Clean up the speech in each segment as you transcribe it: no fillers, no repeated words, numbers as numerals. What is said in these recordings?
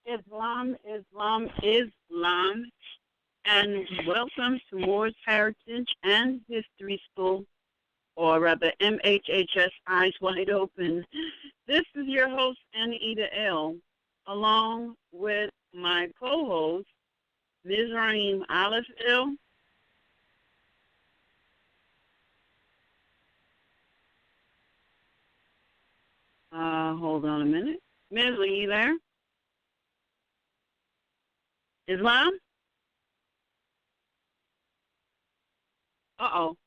Islam, Islam, Islam, and welcome to Moor's Heritage and History School, or rather MHHS-Eyes Wide Open. This is your host, Anita L., along with my co-host, Ms. Raheem Olive L. Hold on a minute. Ms. Are you there? Islam? Uh-oh.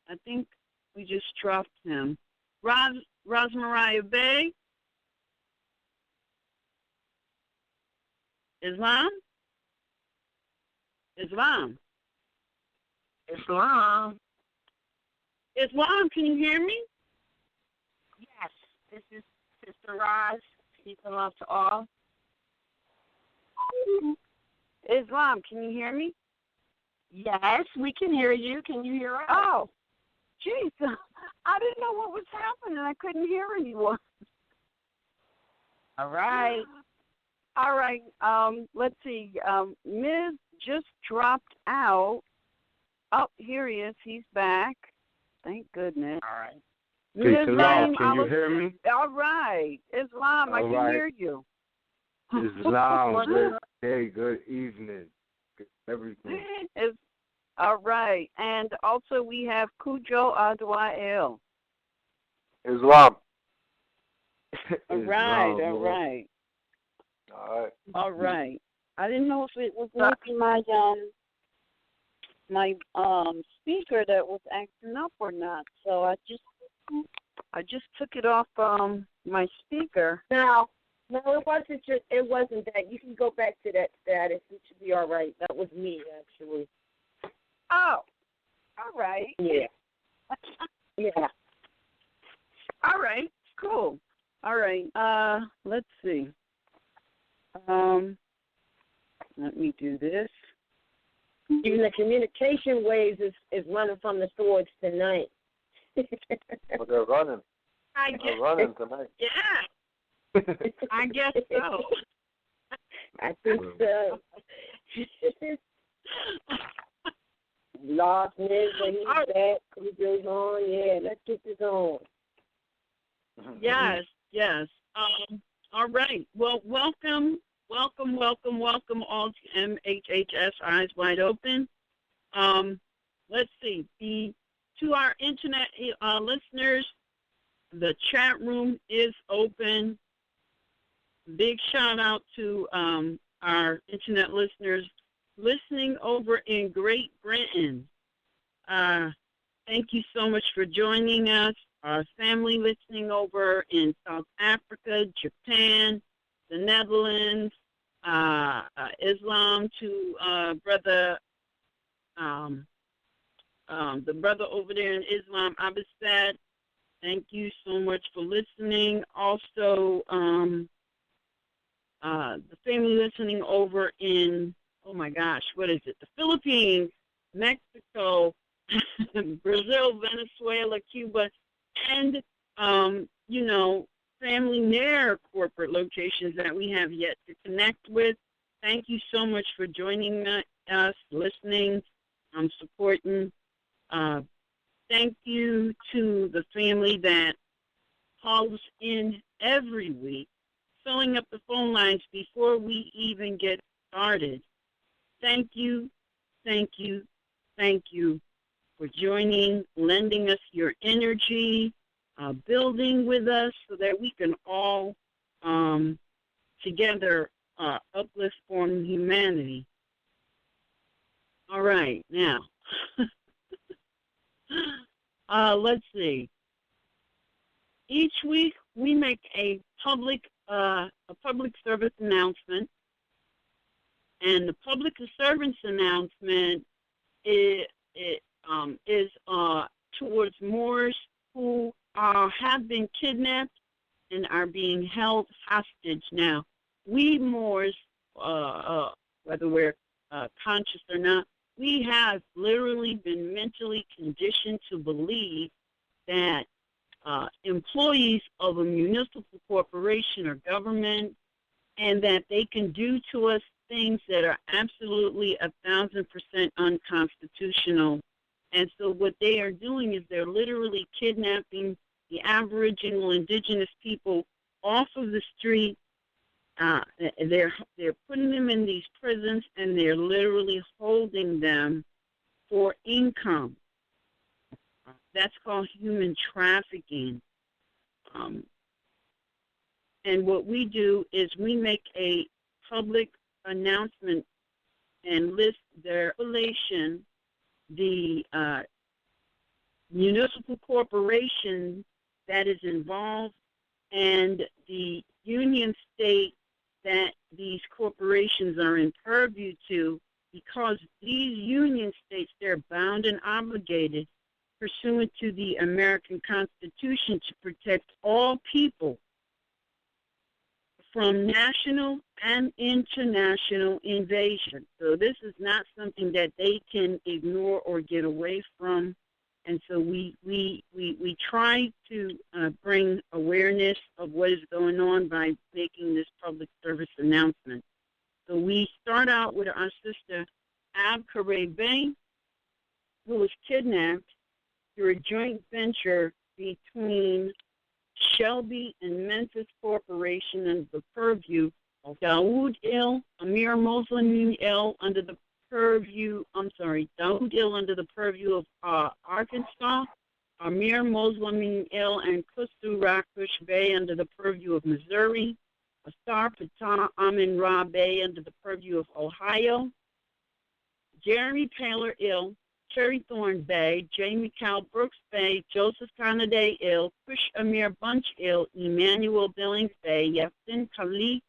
I think we just dropped him. Rosmariah Bay? Islam? Islam? Islam. Islam, can you hear me? Yes, this is Sister Roz. Peace and love to all. Islam, can you hear me? Yes, we can hear you. Can you hear us? Oh, jeez. I didn't know what was happening. I couldn't hear anyone. All right. All right. Let's see. Ms. just dropped out. Oh, here he is. He's back. Thank goodness. All right. Islam, can you hear me? All right. Islam, I can hear you. Islam, good day, good evening, good everything. All right. And also we have Cujo Adwael. Islam. All right, all right. All right. All right. I didn't know if it was maybe my speaker that was acting up or not. So I just took it off my speaker. No, it wasn't that. You can go back to that status. It should be all right. That was me, actually. Oh, all right. Yeah. Yeah. All right. Cool. All right. Let's see. Let me do this. Even the communication waves is running from the swords tonight. Well, they're running. They're running tonight. Yeah. I guess so. I think so. Lost Ms. He's back. Cujo's on. Yeah, let's get this on. Yes, yes. All right. Well, welcome all to MHHS Eyes Wide Open. Let's see. To our internet listeners, the chat room is open. Big shout out to our internet listeners listening over in Great Britain. Thank you so much for joining us. Our family listening over in South Africa, Japan, the Netherlands, Islam to brother, the brother over there in Islam, Abbasid. Thank you so much for listening. Also, the family listening over in, oh my gosh, what is it? The Philippines, Mexico, Brazil, Venezuela, Cuba, and, family near corporate locations that we have yet to connect with. Thank you so much for joining us, listening, supporting. Thank you to the family that calls in every week, filling up the phone lines before we even get started. Thank you, thank you, thank you for joining, lending us your energy, building with us so that we can all together uplift form humanity. All right, now, let's see. Each week we make a public service announcement, and the public service announcement is towards Moors who have been kidnapped and are being held hostage. Now, we Moors, whether we're conscious or not, we have literally been mentally conditioned to believe that employees of a municipal corporation or government and that they can do to us things that are absolutely 1,000% unconstitutional. And so what they are doing is they're literally kidnapping the Aboriginal indigenous people off of the street. They're putting them in these prisons, and they're literally holding them for income. That's called human trafficking. And what we do is we make a public announcement and list their relation, the municipal corporation that is involved, and the union state that these corporations are in purview to, because these union states, they're bound and obligated pursuant to the American Constitution to protect all people from national and international invasion. So this is not something that they can ignore or get away from. And so we try to bring awareness of what is going on by making this public service announcement. So we start out with our sister Ab Bay, who was kidnapped through a joint venture between Shelby and Memphis Corporation under the purview of Daoud Il, Amir Muslim Il under the purview, Daoud Il under the purview of Arkansas, Amir Muslim Il and Kustu Rakush Bay under the purview of Missouri, Asar Patah Amin Ra Bay under the purview of Ohio, Jeremy Taylor Il, Cherry Thorn Bay, Jamie Cal Brooks Bay, Joseph Kanaday Il, Kush Amir Bunch Il, Emmanuel Billings Bay, Yassin Khalid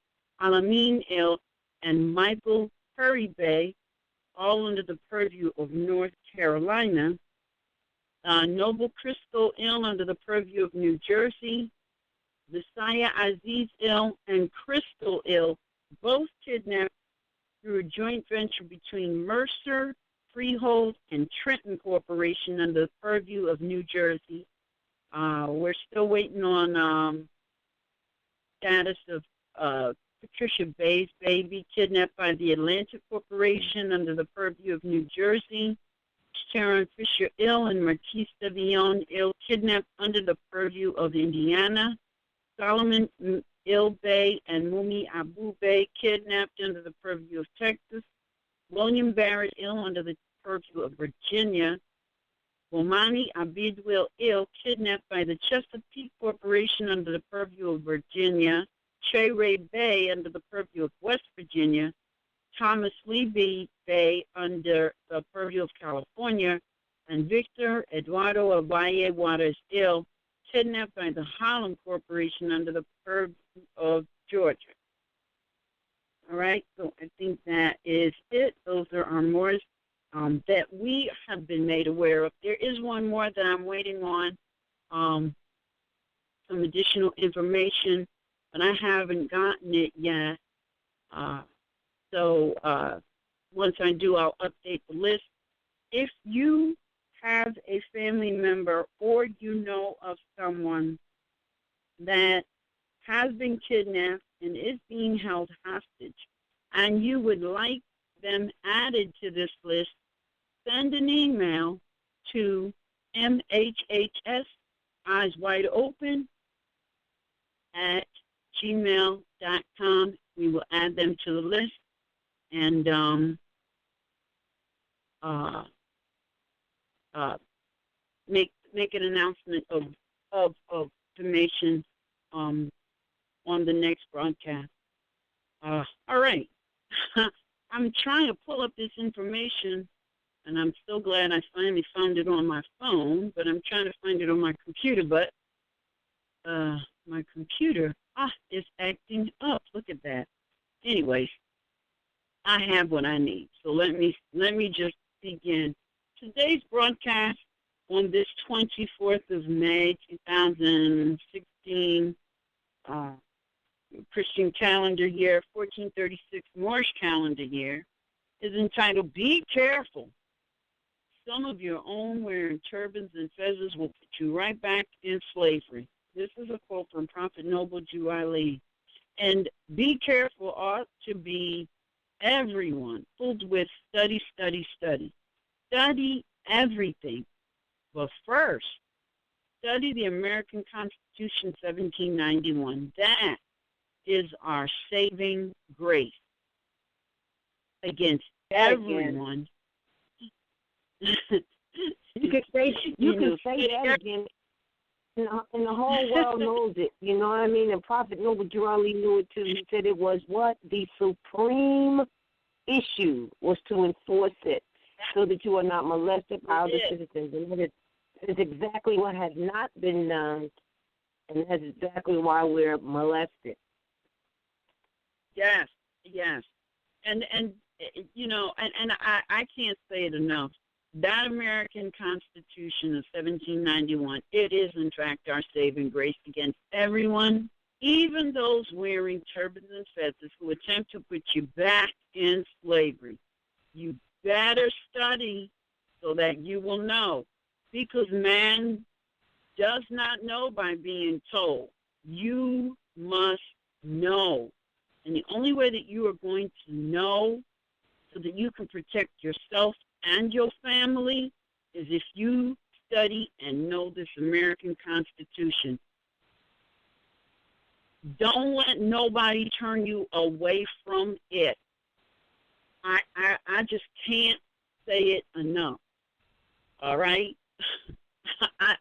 Alamin Il, and Michael Curry Bay, all under the purview of North Carolina. Noble Crystal Il under the purview of New Jersey, Visaya Aziz Il and Crystal Il, both kidnapped through a joint venture between Mercer, Freehold, and Trenton Corporation under the purview of New Jersey. We're still waiting on status of Patricia Bay's baby, kidnapped by the Atlantic Corporation under the purview of New Jersey. Sharon Fisher Il and Marquise Devion Il, kidnapped under the purview of Indiana. Solomon Il Bay and Mumi Abu Bay, kidnapped under the purview of Texas. William Barrett Il under the purview of Virginia. Bomani Abidwil Il, kidnapped by the Chesapeake Corporation under the purview of Virginia. Che Ray Bay under the purview of West Virginia. Thomas Levy Bay under the purview of California. And Victor Eduardo Avalle Waters Il, kidnapped by the Holland Corporation under the purview of Georgia. All right, so I think that is it. Those are our Moors that we have been made aware of. There is one more that I'm waiting on, some additional information, but I haven't gotten it yet. So once I do, I'll update the list. If you have a family member or you know of someone that has been kidnapped and is being held hostage, and you would like them added to this list, send an email to MHHS-Eyes Wide Open at gmail.com. We will add them to the list and make an announcement of information on the next broadcast. All right. I'm trying to pull up this information, and I'm so glad I finally found it on my phone, but I'm trying to find it on my computer, but my computer is acting up. Look at that. Anyways, I have what I need. So let me just begin. Today's broadcast on this 24th of May, 2016, Christian calendar year, 1436 Moorish calendar year, is entitled, Be Careful. Some of your own wearing turbans and fezzes will put you right back in slavery. This is a quote from Prophet Noble Jew Ali. And be careful ought to be everyone filled with study, study, study. Study everything. But first, study the American Constitution 1791. That is our saving grace against everyone. You can say that again. And the whole world knows it. You know what I mean? And Prophet Noble Drew knew it too. He said it was what? The supreme issue was to enforce it so that you are not molested by other citizens. And that is exactly what has not been done, and that's exactly why we're molested. Yes, yes. And you know, and I can't say it enough. That American Constitution of 1791, it is, in fact, our saving grace against everyone, even those wearing turbans and fezzes who attempt to put you back in slavery. You better study so that you will know, because man does not know by being told. You must know. And the only way that you are going to know so that you can protect yourself and your family is if you study and know this American Constitution. Don't let nobody turn you away from it. I just can't say it enough. All right?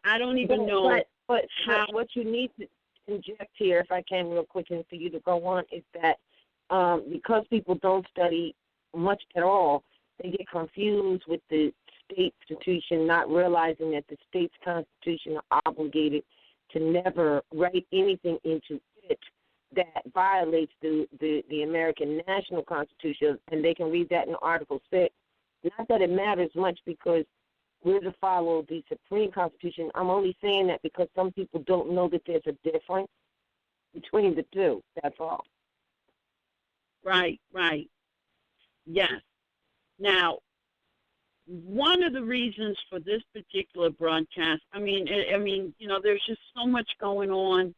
I don't even know. But what you need to inject here, if I can real quick, and for you to go on, is that because people don't study much at all, they get confused with the state constitution, not realizing that the state's constitution are obligated to never write anything into it that violates the American national constitution, and they can read that in Article 6. Not that it matters much because we're to follow the Supreme Constitution. I'm only saying that because some people don't know that there's a difference between the two. That's all. Right, right. Yes. Now, one of the reasons for this particular broadcast, I mean, you know, there's just so much going on.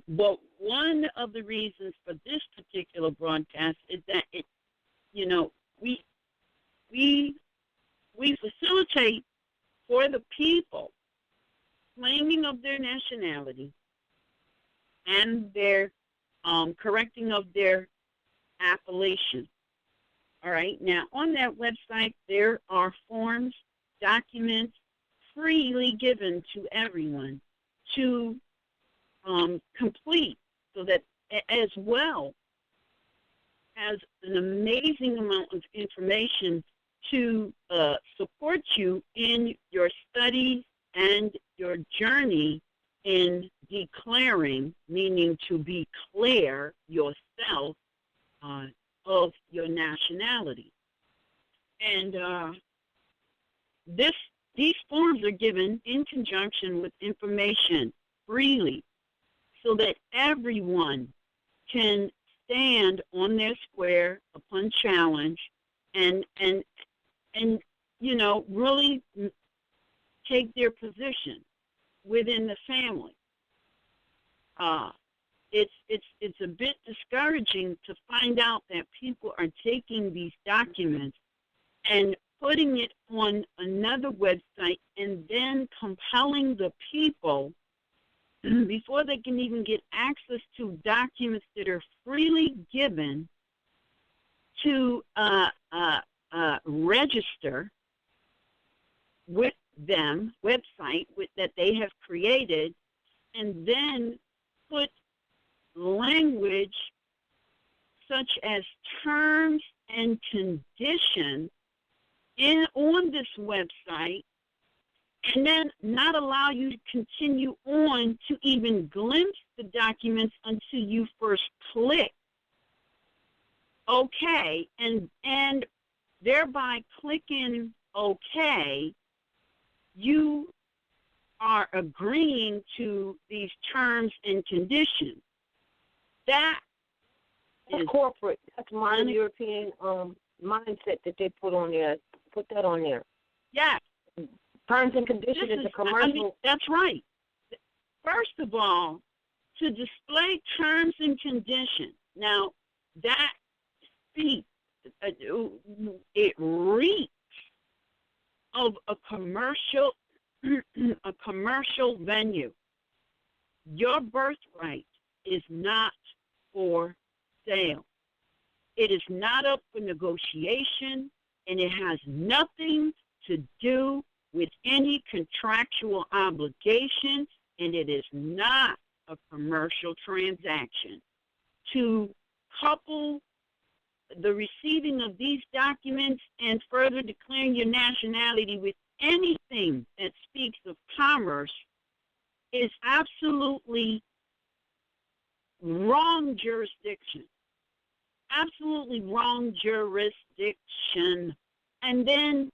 But one of the reasons for this particular broadcast is that it, you know, we facilitate for the people claiming of their nationality and their correcting of their appellation. All right. Now, on that website, there are forms, documents freely given to everyone to complete, so that as well as an amazing amount of information to support you in your studies and your journey in declaring, meaning to be clear yourself of your nationality. And these forms are given in conjunction with information freely so that everyone can stand on their square upon challenge and you know, really take their position within the family. It's a bit discouraging to find out that people are taking these documents and putting it on another website and then compelling the people before they can even get access to documents that are freely given to register with them, website that they have created, and then put language such as terms and conditions on this website, and then not allow you to continue on to even glimpse the documents until you first click OK, and thereby clicking OK, you are agreeing to these terms and conditions. That's corporate. That's modern European mindset that they put on there. Put that on there. Yeah. Terms and conditions is a commercial. I mean, that's right. First of all, to display terms and conditions. Now, that speaks, it reeks of a commercial venue. Your birthright is not for sale. It is not up for negotiation, and it has nothing to do with any contractual obligation, and it is not a commercial transaction. To couple the receiving of these documents and further declaring your nationality with anything that speaks of commerce is absolutely wrong jurisdiction. Absolutely wrong jurisdiction. And then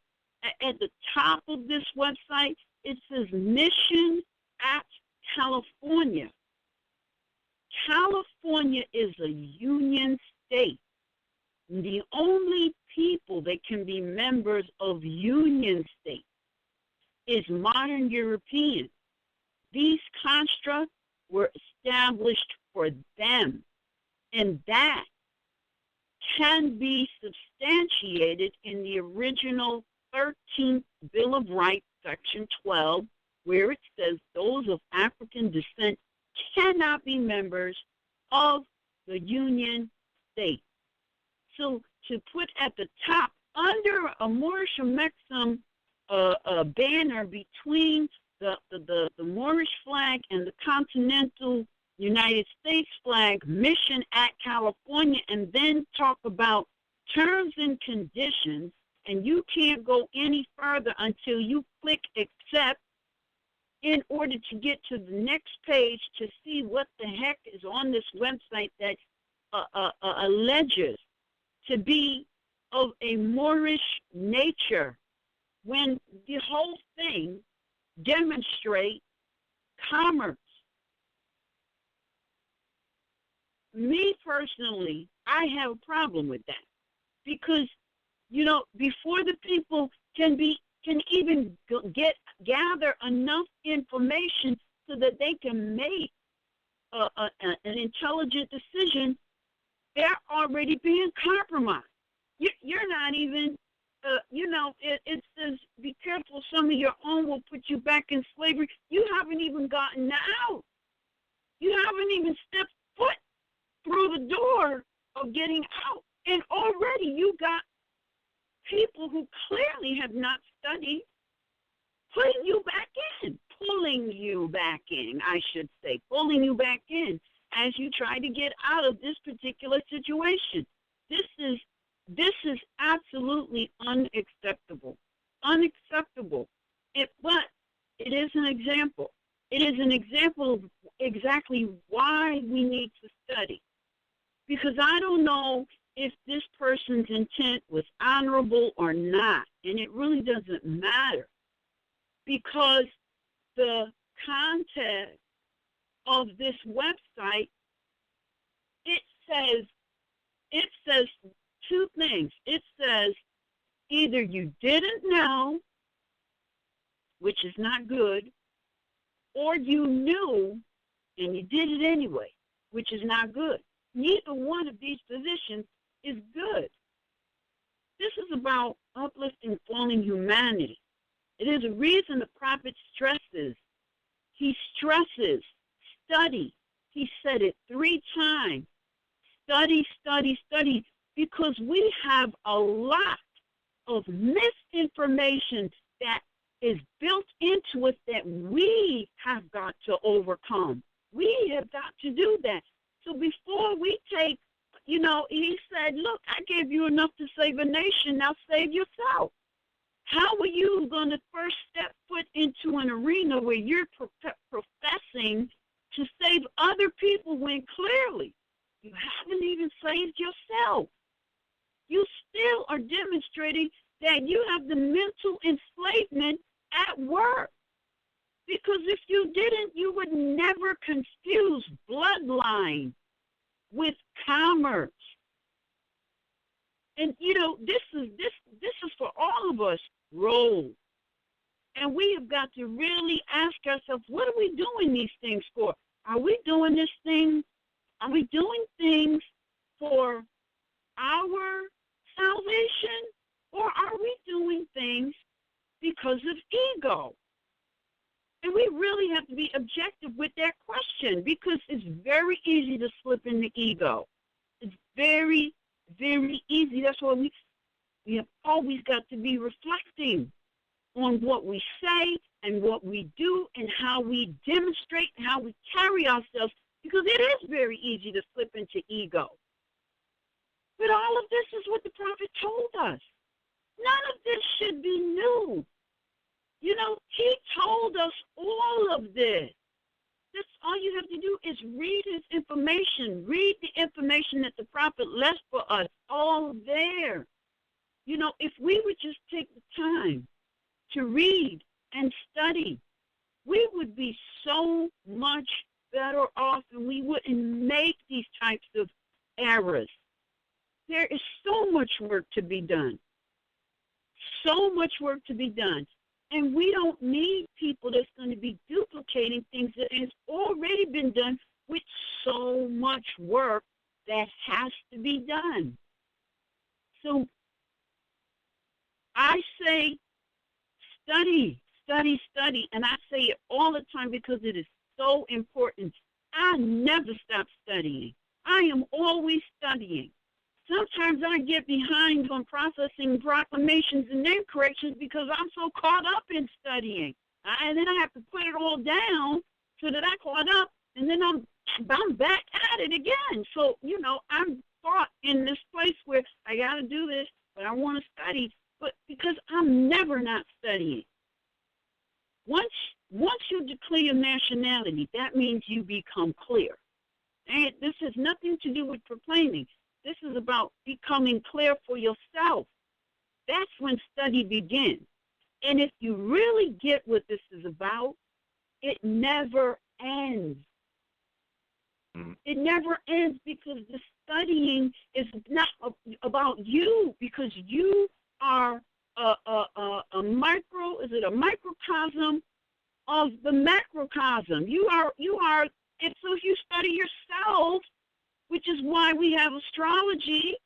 at the top of this website, it says Mission at California. California is a union state. The only people that can be members of union states is modern Europeans. These constructs were established for them, and that can be substantiated in the original 13th Bill of Rights, Section 12, where it says those of African descent cannot be members of the union state. So to put at the top, under a Moorish Mexim banner between the Moorish flag and the continental United States flag, Mission at California, and then talk about terms and conditions, and you can't go any further until you click accept in order to get to the next page to see what the heck is on this website that alleges to be of a Moorish nature, when the whole thing demonstrates commerce. Me personally, I have a problem with that, because, you know, before the people can even gather enough information so that they can make an intelligent decision, they're already being compromised. You're not even, it says, be careful, some of your own will put you back in slavery. You haven't even gotten out. You haven't even stepped foot through the door of getting out. And already you got people who clearly have not studied pulling you back in, I should say, pulling you back in as you try to get out of this particular situation. This is absolutely unacceptable. Unacceptable. But it is an example. It is an example of exactly why we need to study. Because I don't know if this person's intent was honorable or not, and it really doesn't matter, because the context of this website, it says two things. It says either you didn't know, which is not good, or you knew and you did it anyway, which is not good. Neither one of these positions is good. This is about uplifting fallen humanity. It is a reason the prophet stresses. He stresses study. He said it 3 times. Study, study, study, because we have a lot of misinformation that is built into us that we have got to overcome. We have got to do that. So before we take, he said, look, I gave you enough to save a nation, now save yourself. How are you going to first step foot into an arena where you're professing to save other people when clearly you haven't even saved yourself? You still are demonstrating that you have the mental enslavement at work. Because if you didn't, you would never confuse bloodline with commerce. And this is for all of us roles. And we have got to really ask ourselves, what are we doing these things for? Are we doing this thing? Are we doing things for our salvation, or are we doing things because of ego? And we really have to be objective with that question, because it's very easy to slip into ego. It's very, very easy. That's why we have always got to be reflecting on what we say and what we do and how we demonstrate and how we carry ourselves, because it is very easy to slip into ego. But all of this is what the prophet told us. None of this should be new. You know, he told us all of this. That's all you have to do is read his information. Read the information that the prophet left for us, all there. You know, if we would just take the time to read and study, we would be so much better off, and we wouldn't make these types of errors. There is so much work to be done. So much work to be done. And we don't need people that's going to be duplicating things that has already been done with so much work that has to be done. So I say study, study, study. And I say it all the time because it is so important. I never stop studying. I am always studying. Sometimes I get behind on processing proclamations and name corrections because I'm so caught up in studying. And then I have to put it all down so that I caught up, and then I'm back at it again. So, you know, I'm caught in this place where I got to do this, but I want to study, but because I'm never not studying. Once you declare your nationality, that means you become clear. And this has nothing to do with proclaiming. This is about becoming clear for yourself. That's when study begins. And if you really get what this is about, it never ends. It never ends, because the studying is not about you, because you are a microcosm of the macrocosm. You are, and so if you study yourself, which is why we have astrology.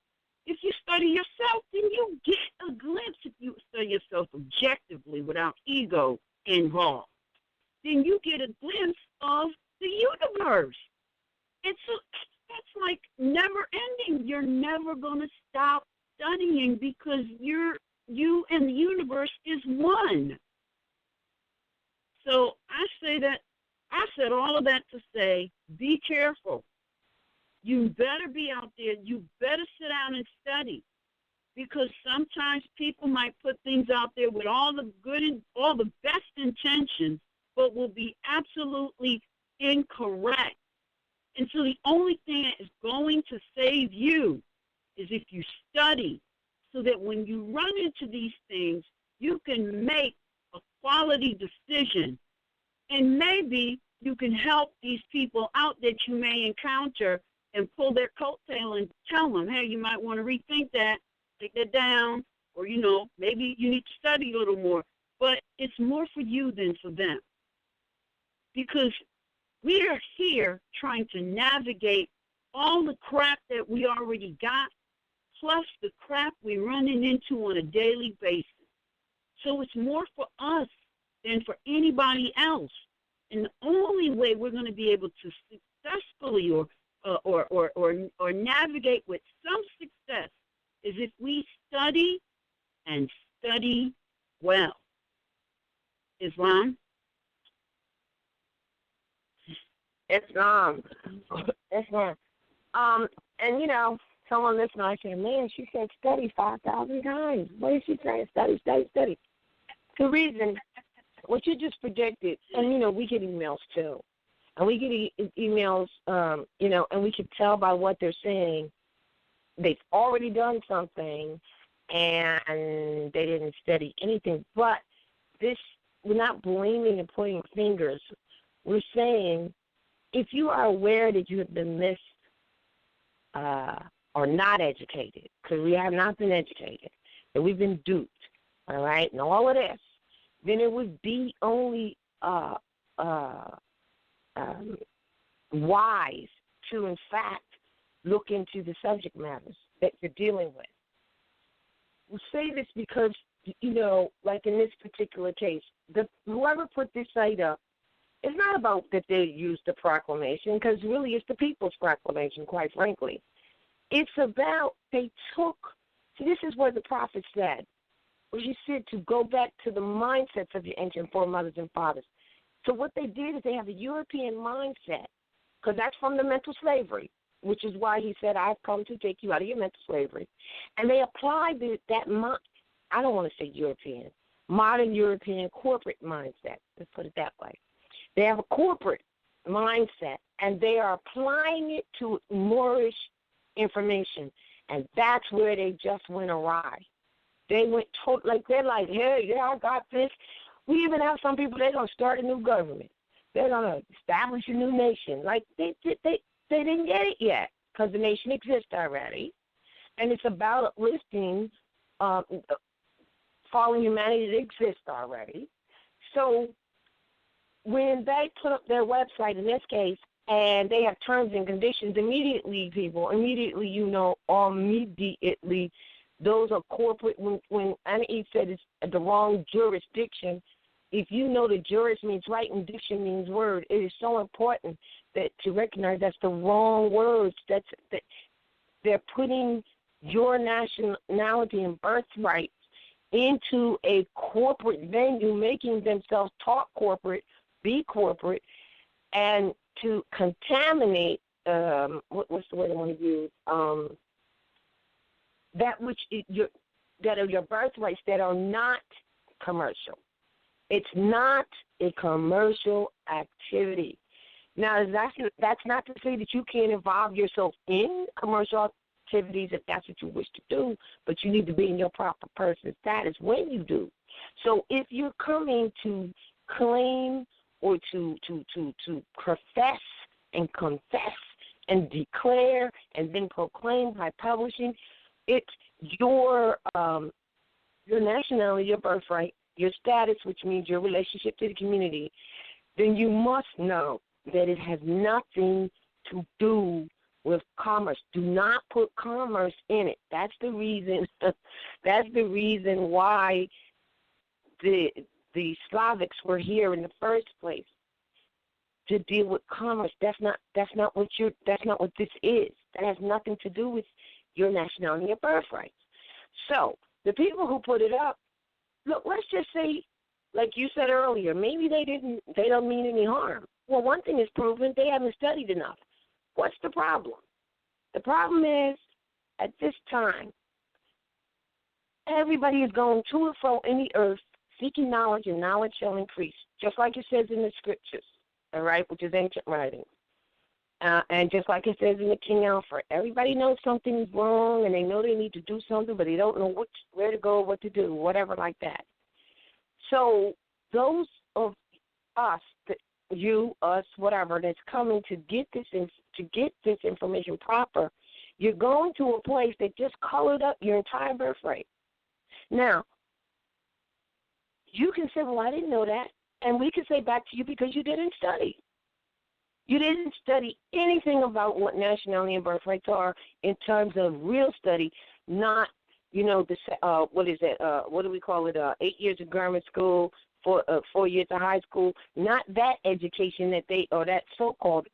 If you study yourself, then you get a glimpse. If you study yourself objectively without ego involved, then you get a glimpse of the universe. And so that's like never ending. You're never going to stop studying, because you and the universe is one. So I said all of that to say, be careful. You better be out there. You better sit down and study, because sometimes people might put things out there with all the good and all the best intentions, but will be absolutely incorrect. And so the only thing that is going to save you is if you study, so that when you run into these things, you can make a quality decision. And maybe you can help these people out that you may encounter and pull their coattail and tell them, hey, you might want to rethink that, take that down, or, you know, maybe you need to study a little more. But it's more for you than for them, because we are here trying to navigate all the crap that we already got, plus the crap we're running into on a daily basis. So it's more for us than for anybody else. And the only way we're going to be able to successfully or navigate with some success is if we study and study well. Islam? Islam. And you know, someone listening, I said, man, she said study 5,000 times. What is she saying? Study, study, study. The reason, what you just predicted, and you know, we get emails too. And we get emails, you know, and we can tell by what they're saying, they've already done something and they didn't study anything. But this, we're not blaming and pointing fingers. We're saying, if you are aware that you have been missed or not educated, because we have not been educated, that we've been duped, all right, and all of this, then it would be only wise to, in fact, look into the subject matters that you're dealing with. We say this because, like in this particular case, whoever put this site up, it's not about that they used the proclamation, because really it's the people's proclamation, quite frankly. It's about this is what the prophet said. He said to go back to the mindsets of your ancient foremothers and fathers. So what they did is they have a European mindset, because that's from the mental slavery, which is why he said, I've come to take you out of your mental slavery. And they applied I don't want to say European, modern European corporate mindset. Let's put it that way. They have a corporate mindset, and they are applying it to Moorish information, and that's where they just went awry. They went they're like, hey, yeah, I got this. We even have some people, they're going to start a new government. They're going to establish a new nation. Like, they didn't get it yet, because the nation exists already, and it's about uplifting fallen humanity that exists already. So when they put up their website, in this case, and they have terms and conditions, immediately, those are corporate. When Anna Eve said it's the wrong jurisdiction, if you know that juris means right and diction means word, it is so important that to recognize that's the wrong words. That they're putting your nationality and birthright into a corporate venue, making themselves talk corporate, be corporate, and to contaminate, what's the word I want to use, that are your birthrights that are not commercial. It's not a commercial activity. Now, that's not to say that you can't involve yourself in commercial activities if that's what you wish to do, but you need to be in your proper person status when you do. So if you're coming to claim or to profess and confess and declare and then proclaim by publishing, it's your nationality, your birthright, your status, which means your relationship to the community, then you must know that it has nothing to do with commerce. Do not put commerce in it. That's the reason. That's the reason why the Slavics were here in the first place, to deal with commerce. That's not what this is. That has nothing to do with your nationality or birthright. So the people who put it up, look, let's just say, like you said earlier, maybe they don't mean any harm. Well, one thing is proven, they haven't studied enough. What's the problem? The problem is, at this time, everybody is going to and fro in the earth, seeking knowledge, and knowledge shall increase, just like it says in the scriptures, all right, which is ancient writing. And just like it says in the King Alfred, everybody knows something's wrong, and they know they need to do something, but they don't know where to go, what to do, whatever like that. So those of us, you, us, whatever, that's coming to get this information proper, you're going to a place that just colored up your entire birthright. Now, you can say, well, I didn't know that, and we can say back to you because you didn't study. You didn't study anything about what nationality and birthrights are in terms of real study, not, what is it? What do we call it? 8 years of grammar school, 4 years of high school. Not that education that so-called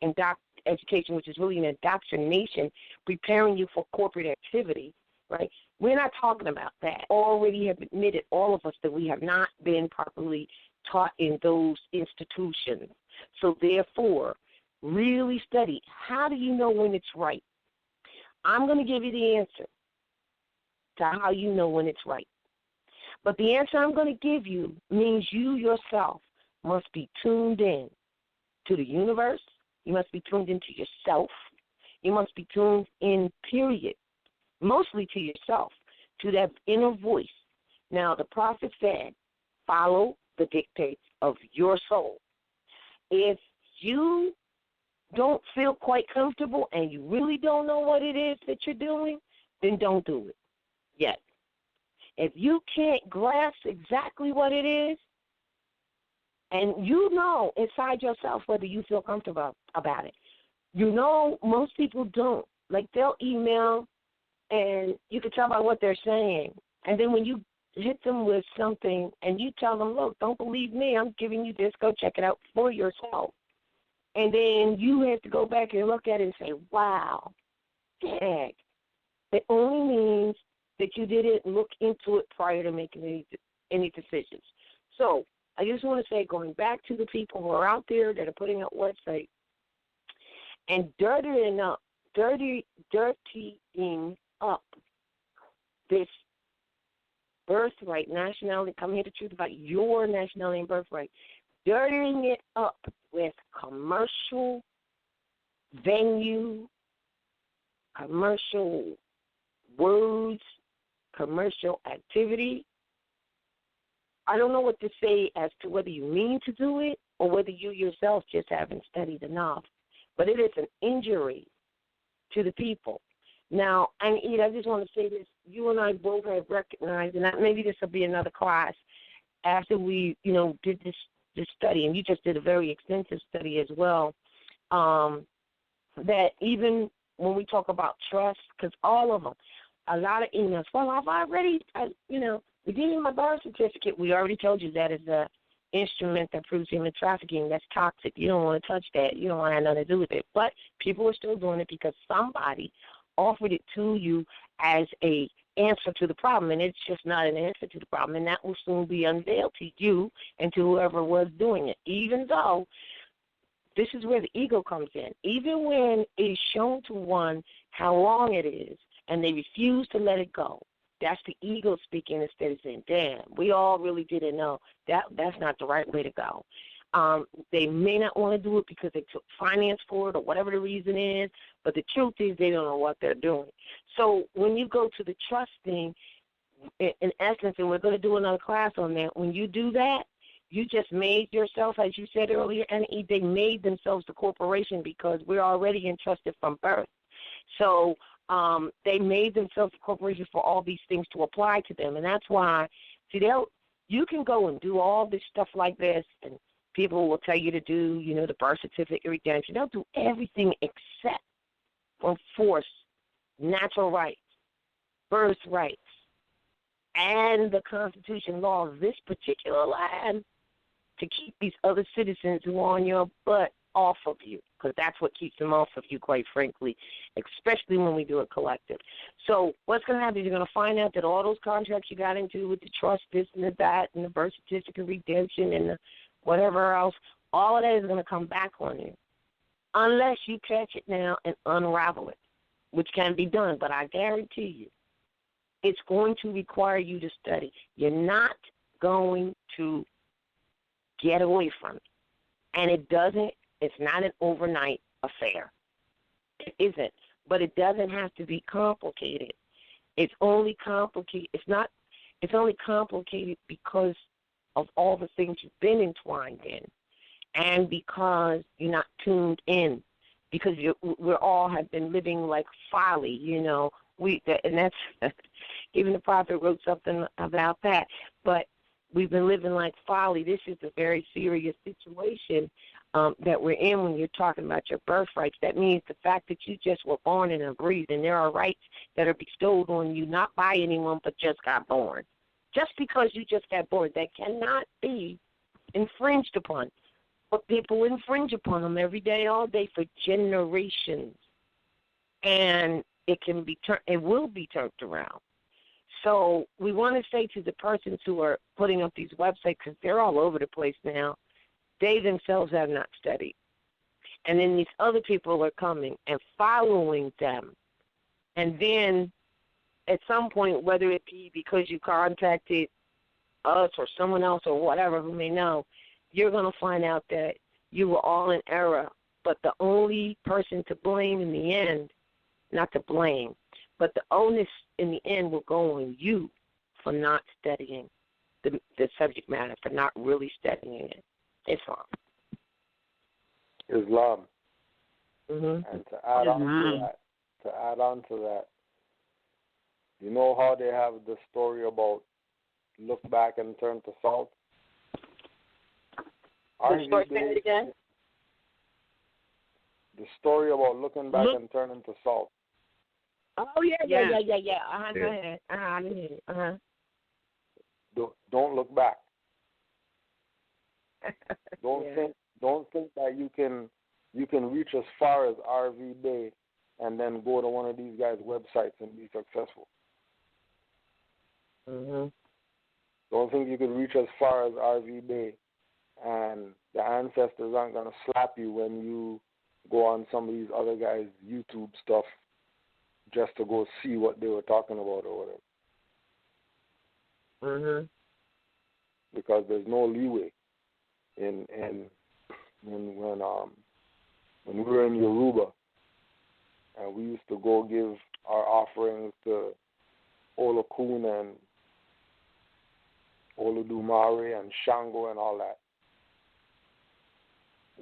education, which is really an indoctrination, preparing you for corporate activity, right? We're not talking about that. Already have admitted, all of us, that we have not been properly taught in those institutions. So therefore, really study. How do you know when it's right? I'm going to give you the answer to how you know when it's right. But the answer I'm going to give you means you yourself must be tuned in to the universe. You must be tuned into yourself. You must be tuned in, period, mostly to yourself, to that inner voice. Now, the prophet said, follow the dictates of your soul. If you don't feel quite comfortable and you really don't know what it is that you're doing, then don't do it yet. If you can't grasp exactly what it is, and you know inside yourself whether you feel comfortable about it, You know, most people don't. Like, they'll email, and you can tell by what they're saying. And then when you hit them with something and you tell them, look, don't believe me, I'm giving you this, go check it out for yourself. And then you have to go back and look at it and say, wow, dang. It only means that you didn't look into it prior to making any decisions. So I just want to say, going back to the people who are out there that are putting up websites and dirtying up this birthright, nationality, come here the truth about your nationality and birthright, dirtying it up with commercial venue, commercial words, commercial activity. I don't know what to say as to whether you mean to do it or whether you yourself just haven't studied enough. But it is an injury to the people. Now, and Ed, I just want to say this. You and I both have recognized, and maybe this will be another class after we, did this study, and you just did a very extensive study as well, that even when we talk about trust, because all of them, a lot of emails, well, I've already, we gave you my birth certificate. We already told you that is a instrument that proves human trafficking. That's toxic. You don't want to touch that. You don't want to have nothing to do with it. But people are still doing it because somebody offered it to you as a answer to the problem, and it's just not an answer to the problem, and that will soon be unveiled to you and to whoever was doing it, even though this is where the ego comes in. Even when it is shown to one how wrong it is and they refuse to let it go, that's the ego speaking instead of saying, damn, we all really didn't know. That's not the right way to go. They may not want to do it because they took finance for it or whatever the reason is, but the truth is they don't know what they're doing. So when you go to the trust thing, in essence, and we're going to do another class on that, when you do that, you just made yourself, as you said earlier, and they made themselves the corporation because we're already entrusted from birth. So they made themselves a corporation for all these things to apply to them, and that's why, see, you can go and do all this stuff like this, and people will tell you to do, the birth certificate redemption. They'll do everything except enforce natural rights, birth rights, and the Constitution law of this particular land to keep these other citizens who are on your butt off of you, because that's what keeps them off of you, quite frankly, especially when we do a collective. So what's going to happen is you're going to find out that all those contracts you got into with the trust, this and that, and the birth certificate redemption and the whatever else, all of that is going to come back on you unless you catch it now and unravel it, which can be done. But I guarantee you, it's going to require you to study. You're not going to get away from it. And it's not an overnight affair. It isn't. But it doesn't have to be complicated. It's only complicated. It's only complicated because of all the things you've been entwined in, and because you're not tuned in, because we all have been living like folly, and that's even the prophet wrote something about that. But we've been living like folly. This is a very serious situation that we're in when you're talking about your birthrights. That means the fact that you just were born and breathed, and there are rights that are bestowed on you, not by anyone, but just got born. Just because you just got born, that cannot be infringed upon. But people infringe upon them every day, all day for generations. And it will be turned around. So we want to say to the persons who are putting up these websites, because they're all over the place now, they themselves have not studied. And then these other people are coming and following them. And then at some point, whether it be because you contacted us or someone else or whatever who may know, you're going to find out that you were all in error. But the only person to blame in the end, not to blame, but the onus in the end will go on you for not studying the subject matter, for not really studying it. Islam. Mm-hmm. And to add on to that, you know how they have the story about look back and turn to salt? Say it again? the story about looking back and turning to salt. Oh yeah. Go ahead. I didn't hear it. Don't look back. Don't think that you can reach as far as RV Bay and then go to one of these guys' websites and be successful. Don't think you can reach as far as RV Bay and the ancestors aren't going to slap you when you go on some of these other guys' YouTube stuff just to go see what they were talking about or whatever. Because there's no leeway when we were in Yoruba and we used to go give our offerings to Olokun and Olodumare and Shango and all that.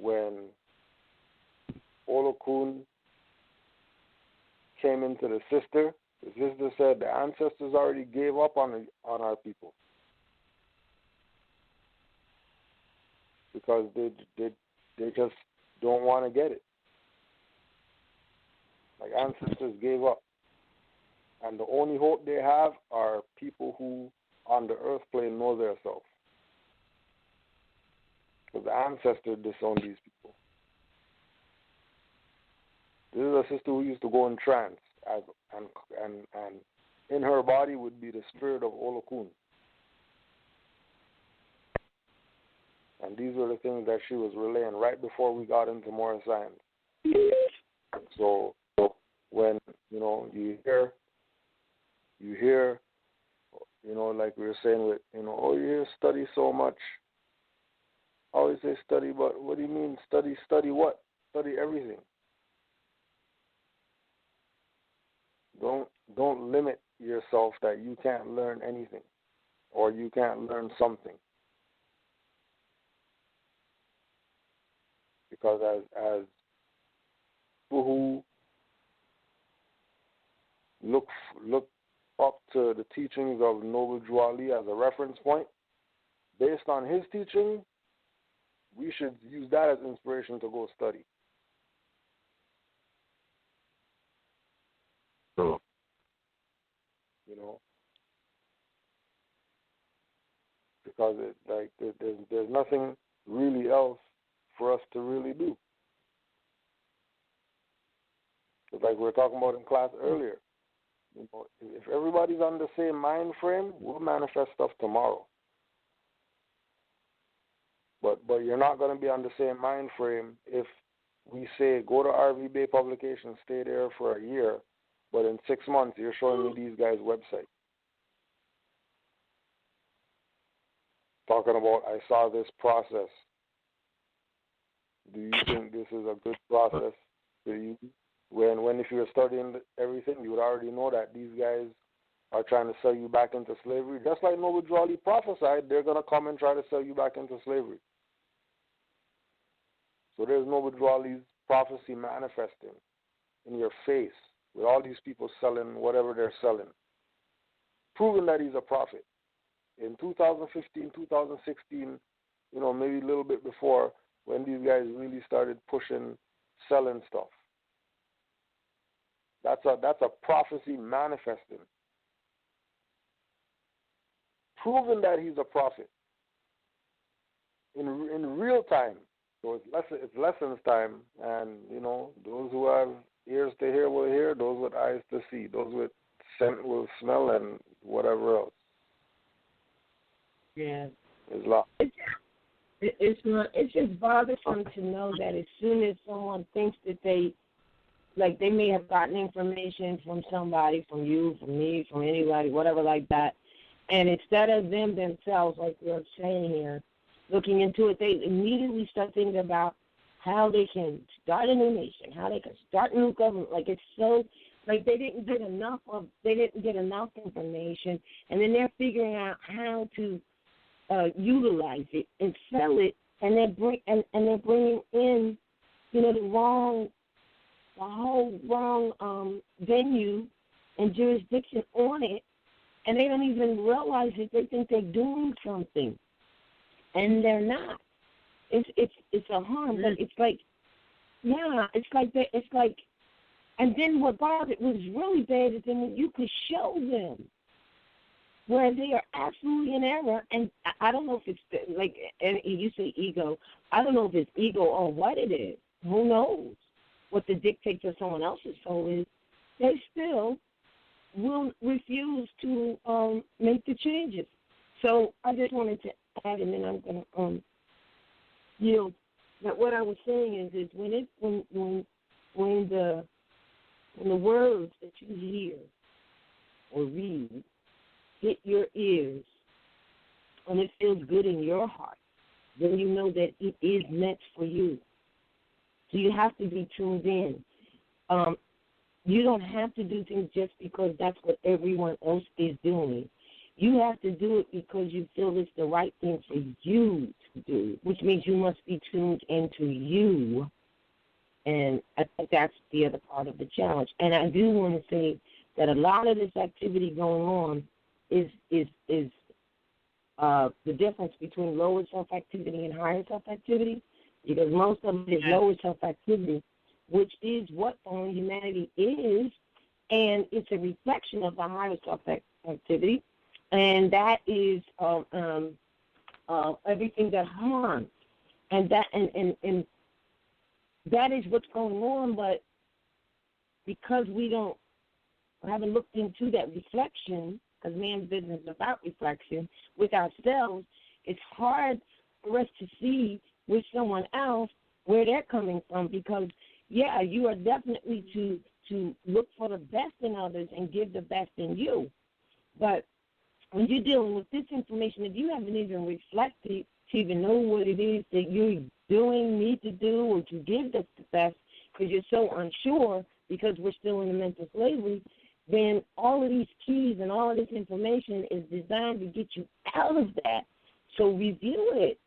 When Olokun came into the sister said the ancestors already gave up on our people because they just don't want to get it. Like ancestors gave up. And the only hope they have are people who on the earth plane know their self. Because the ancestor disowned these people. This is a sister who used to go in trance, and in her body would be the spirit of Olokun. And these were the things that she was relaying right before we got into more science. So when you hear, like we were saying with, oh, you hear study so much. I always say study, but what do you mean study? Study what? Study everything. Don't limit yourself that you can't learn anything or you can't learn something. Because as people who look up to the teachings of Noble Drew Ali as a reference point, based on his teaching, we should use that as inspiration to go study. Cool. Because there's nothing really else for us to really do. It's like we were talking about in class earlier. If everybody's on the same mind frame, we'll manifest stuff tomorrow. But you're not going to be on the same mind frame if we say go to RV Bay Publications, stay there for a year, but in 6 months you're showing me these guys' website. Talking about, I saw this process. Do you think this is a good process? When if you were studying everything, you would already know that these guys are trying to sell you back into slavery. Just like Noble Drew Ali prophesied, they're going to come and try to sell you back into slavery. So there's Noble Drew Ali's prophecy manifesting in your face with all these people selling whatever they're selling, proving that he's a prophet. In 2015, 2016, maybe a little bit before, when these guys really started pushing, selling stuff. That's a prophecy manifesting, proving that he's a prophet in real time. So it's lessons time, and those who have ears to hear will hear, those with eyes to see, those with scent will smell, and whatever else. Yeah. Islam. It's just bothersome to know that as soon as someone thinks that they may have gotten information from somebody, from you, from me, from anybody, whatever like that, and instead of them themselves, like we're saying here, looking into it, they immediately start thinking about how they can start a new nation, how they can start a new government. Like it's so, like they didn't get enough information, and then they're figuring out how to utilize it and sell it, and they're bringing in, the whole wrong venue and jurisdiction on it, and they don't even realize it. They think they're doing something, and they're not. It's a harm, but it's like Yeah, it's like that. It's like, and then what bothered was really bad is then when you could show them where they are absolutely in error, and I don't know if it's like, and you say ego. I don't know if it's ego or what it is. Who knows what the dictates of someone else's soul is? They still will refuse to make the changes. So I just wanted to add, and then I'm going to yield. That what I was saying is when the words that you hear or read hit your ears and it feels good in your heart, then you know that it is meant for you. So you have to be tuned in. You don't have to do things just because that's what everyone else is doing. You have to do it because you feel it's the right thing for you to do, which means you must be tuned into you. And I think that's the other part of the challenge. And I do want to say that a lot of this activity going on is the difference between lower self-activity and higher self-activity, because most of it is lower self-activity, which is what fallen humanity is, and it's a reflection of the higher self-activity, and that is everything that harms, and that and that is what's going on. But because we haven't looked into that reflection, because man's business is about reflection with ourselves, it's hard for us to see with someone else where they're coming from, because yeah, you are definitely to look for the best in others and give the best in you. But when you're dealing with this information, if you haven't even reflected to even know what it is that you're doing, need to do, or to give the best, because you're so unsure, because we're still in the mental slavery, then all of these keys and all of this information is designed to get you out of that. So review it.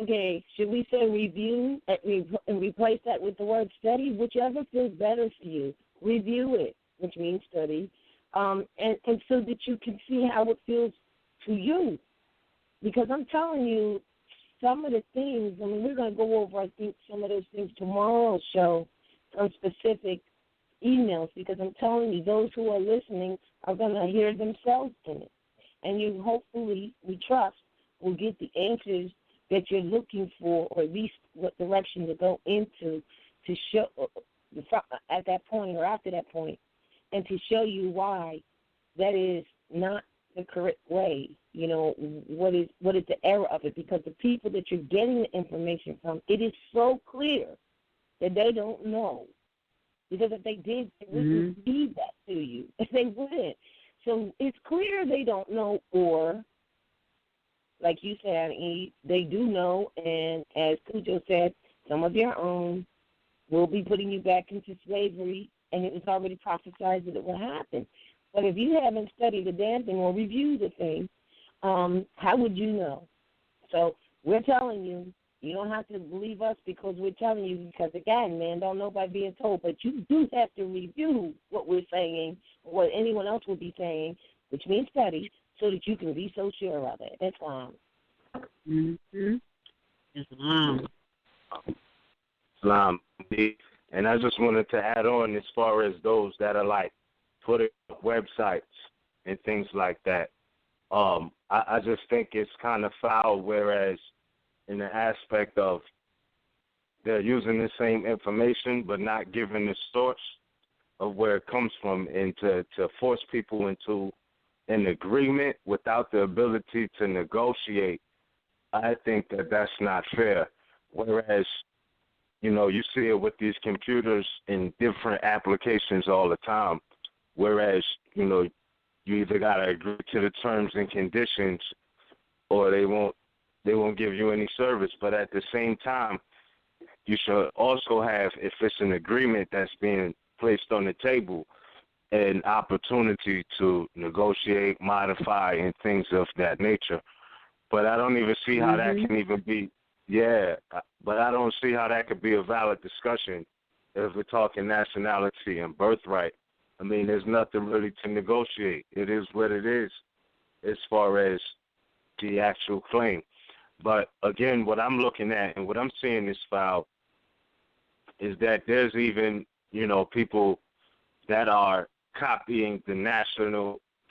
Okay, should we say review and replace that with the word study? Whichever feels better for you. Review it, which means study, and so that you can see how it feels to you. Because I'm telling you, some of the things, I mean, we're going to go over, I think, some of those things tomorrow's show, some specific emails, because I'm telling you, those who are listening are going to hear themselves in it. And you hopefully, we trust, will get the answers that you're looking for, or at least what direction to go into to show at that point or after that point, and to show you why that is not the correct way. You know, what is the error of it? Because the people that you're getting the information from, it is so clear that they don't know. Because if they did, they wouldn't feed that to you. They wouldn't. So it's clear they don't know, or like you said, they do know, and as Cujo said, some of your own will be putting you back into slavery, and it was already prophesied that it will happen. But if you haven't studied the damn thing or reviewed the thing, how would you know? So we're telling you, you don't have to believe us because we're telling you, because, again, man, don't know by being told, but you do have to review what we're saying, what anyone else will be saying, which means study, so that you can be so sure of it. That's Islam. Islam. Islam. And I just wanted to add on, as far as those that are like putting up websites and things like that, I just think it's kind of foul, whereas in the aspect of they're using the same information but not giving the source of where it comes from, and to force people into an agreement without the ability to negotiate, I think that that's not fair. Whereas, you know, you see it with these computers in different applications all the time, whereas, you know, you either got to agree to the terms and conditions or they won't give you any service. But at the same time, you should also have, if it's an agreement that's being placed on the table, an opportunity to negotiate, modify, and things of that nature. But I don't even see how that can even be, but I don't see how that could be a valid discussion if we're talking nationality and birthright. I mean, there's nothing really to negotiate. It is what it is as far as the actual claim. But, again, what I'm looking at and what I'm seeing is foul is that there's even, people that are copying the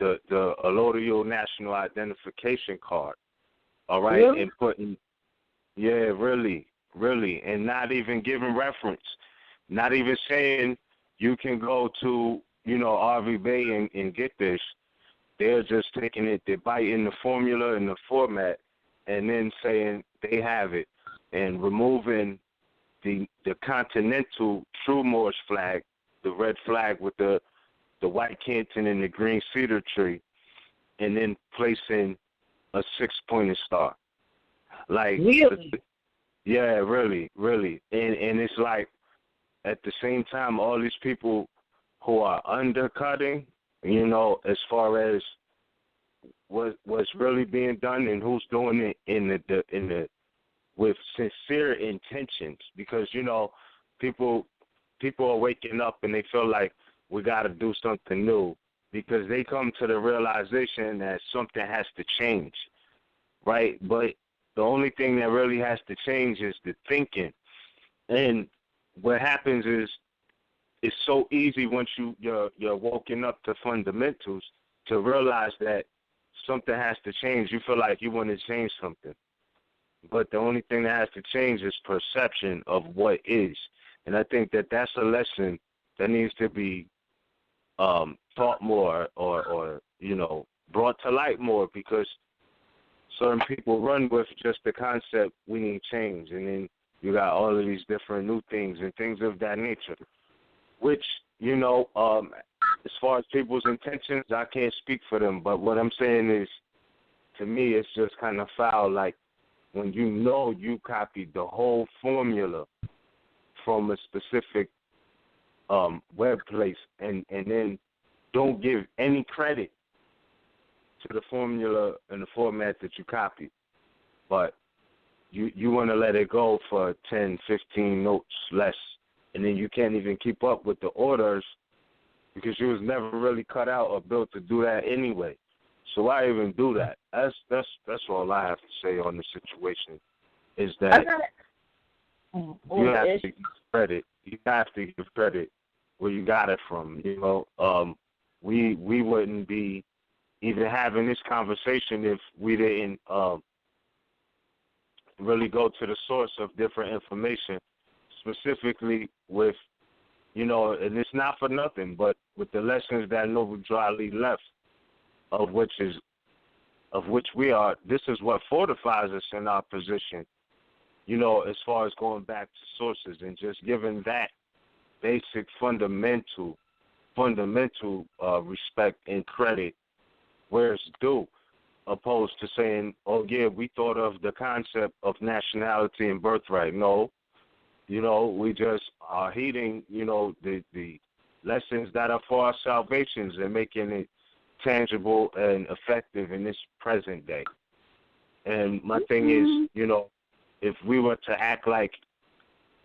allodial national identification card, all right, Really? and putting, really, and not even giving reference, not even saying you can go to, RV Bay and get this. They're just taking it, they're biting the formula and the format, and then saying they have it, and removing the continental true Moor's flag, the red flag with the white canton and the green cedar tree, and then placing a 6-pointed star. Like, Really? yeah, really, and it's like at the same time, all these people who are undercutting, as far as what's really being done and who's doing it in the with sincere intentions, because people are waking up and they feel like we got to do something new, because they come to the realization that something has to change, right? But the only thing that really has to change is the thinking. And what happens is it's so easy once you're woken up to fundamentals to realize that something has to change. You feel like you want to change something. But the only thing that has to change is perception of what is. And I think that that's a lesson that needs to be taught more or brought to light more, because certain people run with just the concept, we need change. And then you got all of these different new things and things of that nature, which, as far as people's intentions, I can't speak for them. But what I'm saying is, to me, it's just kind of foul. Like, when you copied the whole formula from a specific web place and then don't give any credit to the formula and the format that you copied. But you want to let it go for 10, 15 notes less, and then you can't even keep up with the orders because you was never really cut out or built to do that anyway. So why even do that? That's all I have to say on the situation, is that you have to give credit. You have to give credit where you got it from. We wouldn't be even having this conversation if we didn't really go to the source of different information, specifically with, and it's not for nothing, but with the lessons that Noble Dryly left, of which we are. This is what fortifies us in our position, as far as going back to sources and just giving that basic fundamental respect and credit where it's due, opposed to saying, oh yeah, we thought of the concept of nationality and birthright. No, we just are heeding, the lessons that are for our salvations and making it tangible and effective in this present day. And my thing is, if we were to act like,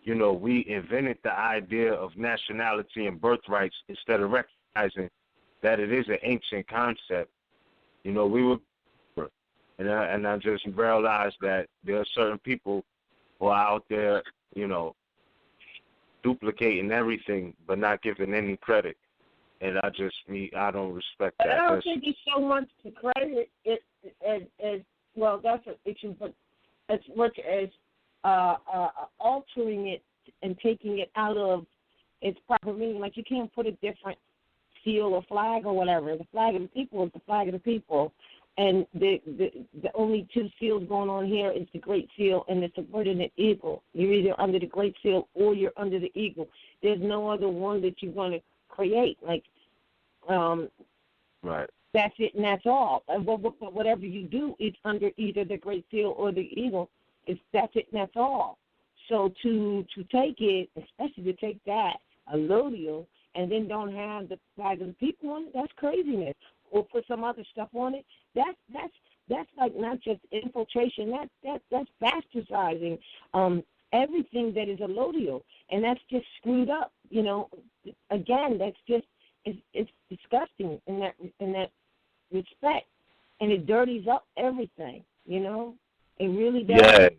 we invented the idea of nationality and birthrights instead of recognizing that it is an ancient concept, we would. And I just realized that there are certain people who are out there, duplicating everything but not giving any credit. And I don't respect that. I don't think it's so much to credit it as well. That's an issue, but as much as altering it and taking it out of its proper meaning. Like, you can't put a different seal or flag or whatever. The flag of the people is the flag of the people. And the only two seals going on here is the Great Seal and the subordinate eagle. You're either under the Great Seal or you're under the eagle. There's no other one that you're going to create. Like, right. That's it and that's all. But whatever you do, it's under either the Great Seal or the eagle. That's it and that's all. So to take it, especially to take that, a allodial, and then don't have the flag of the people on it, that's craziness. Or put some other stuff on it. That's like not just infiltration. That's bastardizing everything that is allodial, and that's just screwed up. Again, that's just it's disgusting in that respect, and it dirties up everything. It really does. Yeah,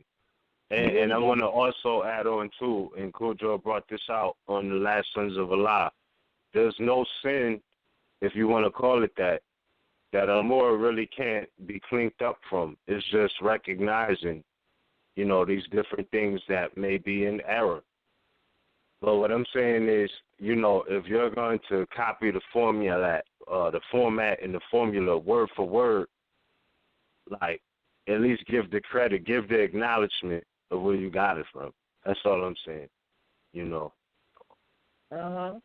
And I want to also add on, too, and Kudro brought this out on the last Sons of Allah. There's no sin, if you want to call it that a Moor really can't be cleaned up from. It's just recognizing, these different things that may be in error. But what I'm saying is, if you're going to copy the format and the formula word for word, like, at least give the credit, give the acknowledgement of where you got it from. That's all I'm saying, And I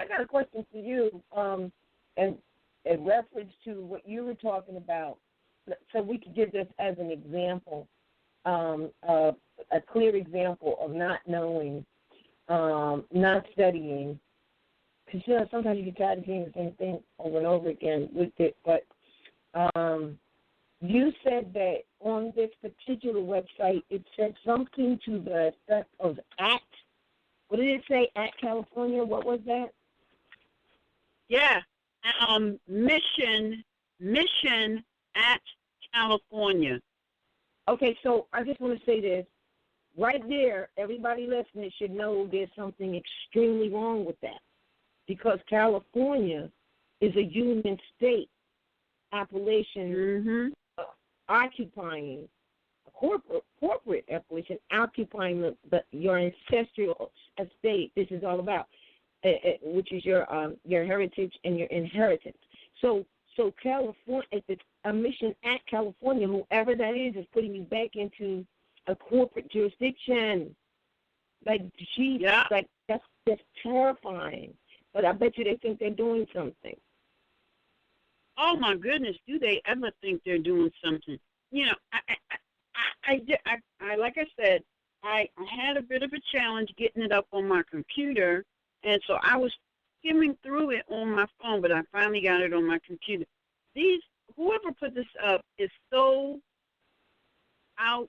got a question for you, and in reference to what you were talking about, so we could give this as an example, a clear example of not knowing, not studying, because sometimes you can try to do the same thing over and over again with it, but you said that on this particular website it said something to the effect of at. What did it say? At California? What was that? Yeah, mission at California. Okay, so I just want to say this. Right there, everybody listening should know there's something extremely wrong with that, because California is a human state appellation occupying a corporate appellation occupying your ancestral estate. This is all about, which is your heritage and your inheritance. So California, if it's a mission at California, whoever that is putting you back into a corporate jurisdiction. Like, like that's terrifying. But I bet you they think they're doing something. Oh my goodness, do they ever think they're doing something? I like I said, I had a bit of a challenge getting it up on my computer, and so I was skimming through it on my phone, but I finally got it on my computer. Whoever put this up is so out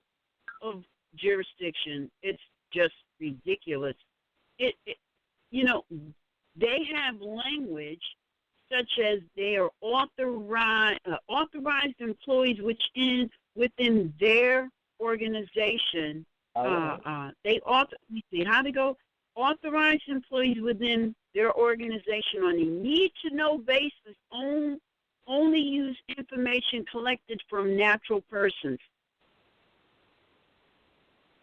of jurisdiction. It's just ridiculous. They have language such as they are authorized employees within their organization. Authorized employees within their organization on a need-to-know basis only use information collected from natural persons.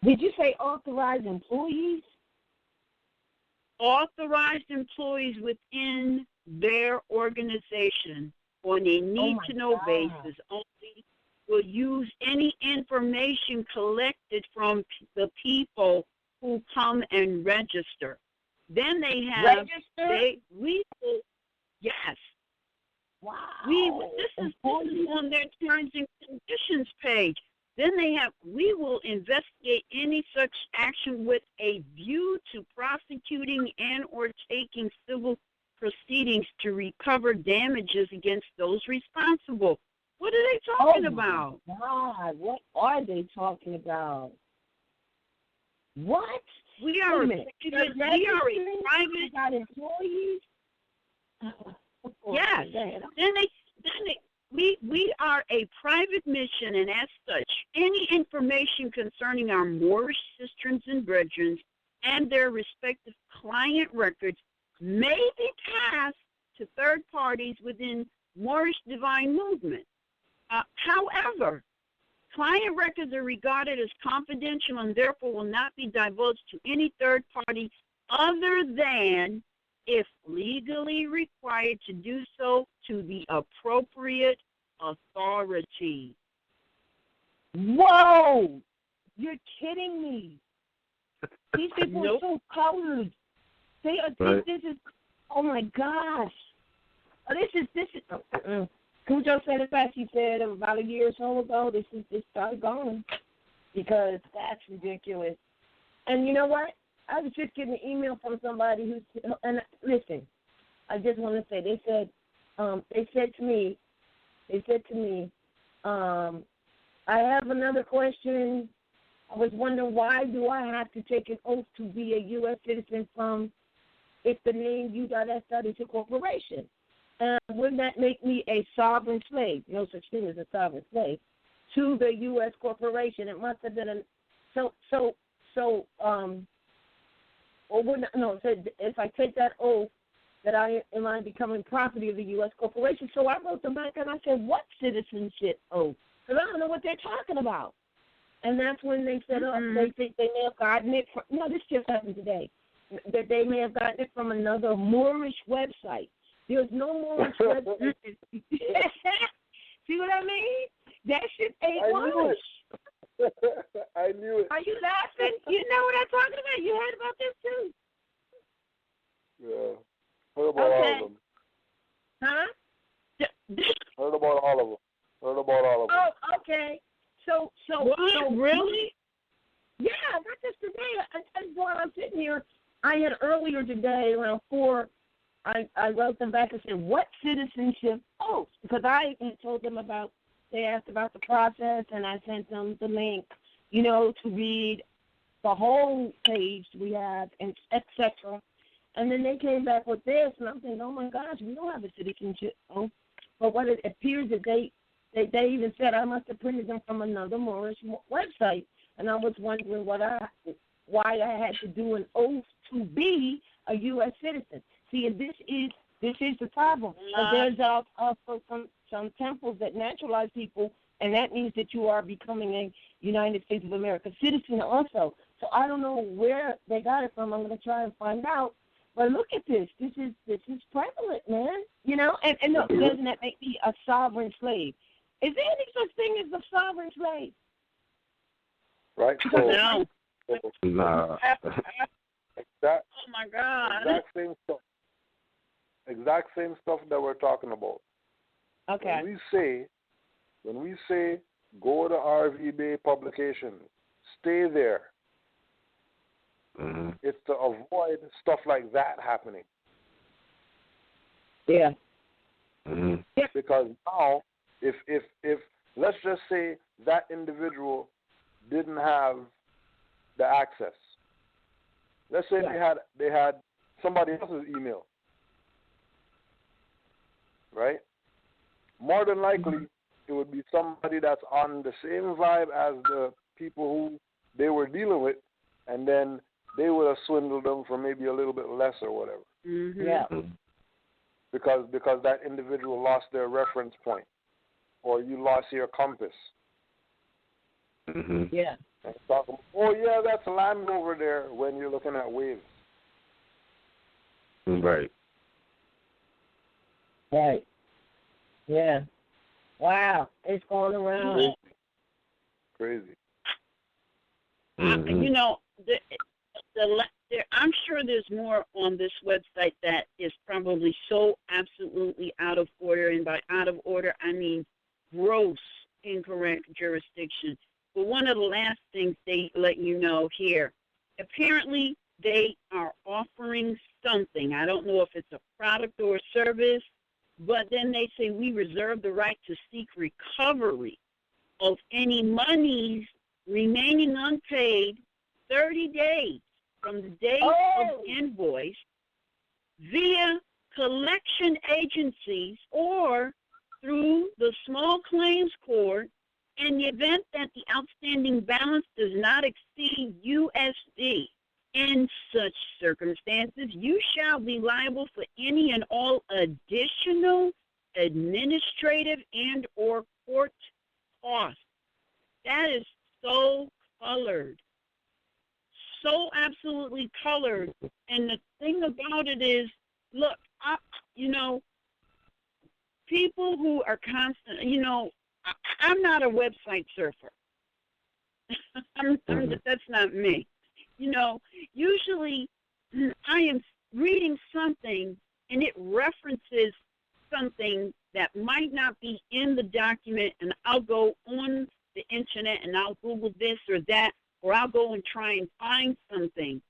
Did you say authorized employees? Authorized employees within their organization on a need-to-know basis only will use any information collected from the people who come and register. Then they have yes. Wow. This is on their terms and conditions page. Then they have, we will investigate any such action with a view to prosecuting and or taking civil proceedings to recover damages against those responsible. What are they talking about? God, what are they talking about? What? We are a private employees. Yes. We are a private mission, and as such, any information concerning our Moorish sisters and brethren and their respective client records may be passed to third parties within Moorish divine movement. However, client records are regarded as confidential and therefore will not be divulged to any third party other than if legally required to do so to the appropriate authority. Whoa! You're kidding me. These people are so colored. They are. This is. Oh my gosh. This is. Cujo said it best. He said about a year or so ago. This started going because that's ridiculous. And you know what? I was just getting an email from somebody who, and listen, I just want to say, they said to me, I have another question. I was wondering, why do I have to take an oath to be a U.S. citizen if the name U.S. is a corporation? Wouldn't that make me a sovereign slave? No such thing as a sovereign slave. to the U.S. corporation. It must have been it said if I take that oath that I becoming property of the U.S. corporation. So I wrote them back and I said, what citizenship oath? Because I don't know what they're talking about. And that's when they said, they think they may have gotten it from, no, this just happened today, that they may have gotten it from another Moorish website. There's no Moorish website. See what I mean? That shit ain't Moorish. I knew it. Are you laughing? You know what I'm talking about. You heard about this too. Yeah. Heard about all of them. Huh? Heard about all of them. Oh, okay. So really? Yeah, not just today. While I'm sitting here, I had earlier today around 4. I wrote them back and said, what citizenship oath? Because I had told them about, they asked about the process, and I sent them the link, to read the whole page we have, and et cetera. And then they came back with this, and I'm thinking, oh, my gosh, we don't have a citizenship oath. But what it appears that they even said I must have printed them from another Moorish website. And I was wondering why I had to do an oath to be a U.S. citizen. See, and this is the problem. There's also some temples that naturalize people, and that means that you are becoming a United States of America citizen also. So I don't know where they got it from. I'm going to try and find out. But look at this. This is prevalent, man. And look, doesn't that make me a sovereign slave? Is there any such thing as a sovereign slave? Right. No. Nah. Oh my God. Exact same stuff that we're talking about. Okay. When we say go to RV Bay Publications, stay there. Mm-hmm. It's to avoid stuff like that happening. Yeah. Mm-hmm. Because now, if let's just say that individual didn't have the access. Let's say they had somebody else's email, right? More than likely, it would be somebody that's on the same vibe as the people who they were dealing with, and then they would have swindled them for maybe a little bit less or whatever. Mm-hmm. Yeah. Because that individual lost their reference point, or you lost your compass. Mm-hmm. Yeah. And talk about, oh yeah, that's land over there when you're looking at waves. Right. Right. Yeah. Wow. It's going around. Crazy. Mm-hmm. I'm sure there's more on this website that is probably so absolutely out of order, and by out of order, I mean gross incorrect jurisdiction. But one of the last things they let you know here, apparently they are offering something. I don't know if it's a product or a service, but then they say we reserve the right to seek recovery of any monies remaining unpaid 30 days from the date of invoice via collection agencies or through the small claims court in the event that the outstanding balance does not exceed USD. In such circumstances, you shall be liable for any and all additional administrative and or court costs. That is so colored. So absolutely colored. And the thing about it is, look, people who are constant, I'm not a website surfer. That's not me. Usually I am reading something and it references something that might not be in the document, and I'll go on the internet and I'll Google this or that, or I'll go and try and find something.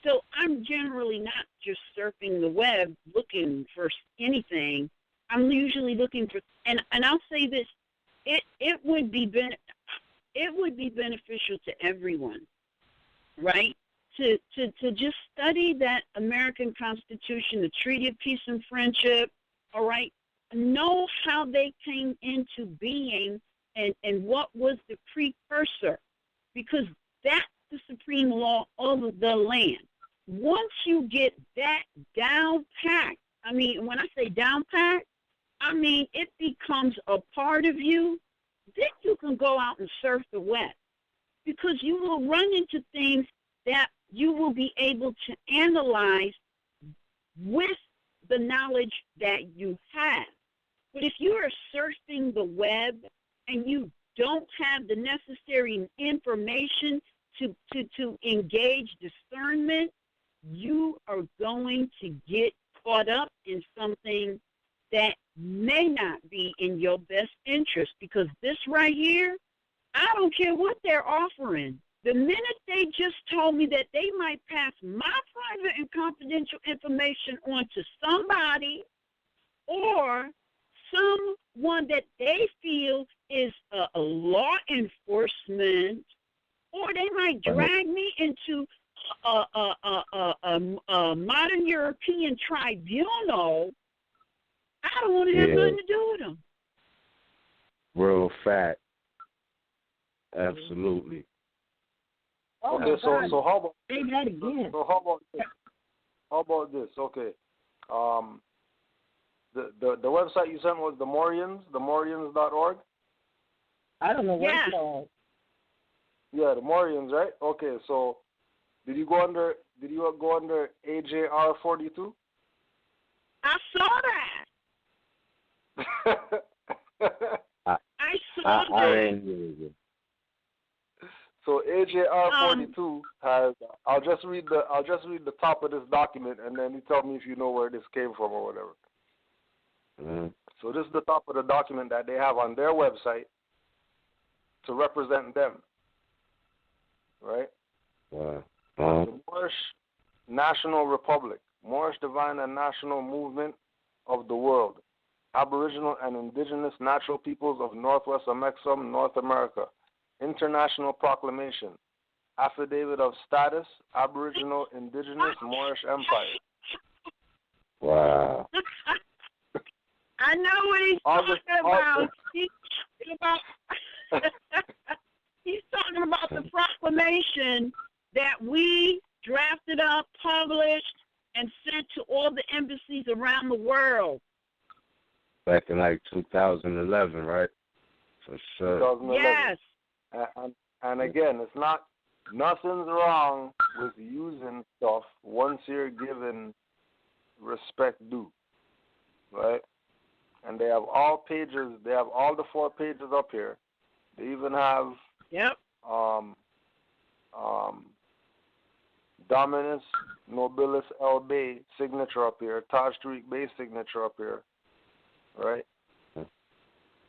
So I'm generally not just surfing the web looking for anything. I'm usually looking for, and I'll say this, it would be beneficial to everyone, right? To just study that American Constitution, the Treaty of Peace and Friendship, all right? Know how they came into being and what was the precursor, because that's the supreme law of the land. Once you get that down packed, I mean, when I say down packed, I mean it becomes a part of you, then you can go out and surf the web, because you will run into things that you will be able to analyze with the knowledge that you have. But if you are surfing the web and you don't have the necessary information to engage discernment, you are going to get caught up in something that may not be in your best interest, because this right here, I don't care what they're offering. The minute they just told me that they might pass my private and confidential information on to somebody, or someone that they feel is a law enforcement, or they might drag me into a modern European tribunal, I don't want to have nothing to do with them. Real fact. Absolutely. Oh Okay, so how about say that again? So how about this? Okay, the website you sent was the Moorians, themorians.org. I don't know what Yeah. it's called. Yeah, the Moorians, right? Okay, so did you go under AJR 42? I saw that. I saw I that. didn't hear it. So AJR 42 has. I'll just read the top of this document, and then you tell me if you know where this came from or whatever. Mm-hmm. So this is the top of the document that they have on their website to represent them, right? Wow. The Moorish National Republic, Moorish Divine and National Movement of the World, Aboriginal and Indigenous Natural Peoples of Northwest Amexem, North America, International Proclamation, Affidavit of Status, Aboriginal Indigenous Moorish Empire. Wow. I know what he's talking about. He's talking about the proclamation that we drafted up, published, and sent to all the embassies around the world. Back in like 2011, right? For sure. 2011. Yes. And again, it's nothing's wrong with using stuff once you're given respect due, right? And they have all pages. They have all the 4 pages up here. They even have Dominus Nobilis El Bey signature up here, Taj Tariq Bey signature up here, right?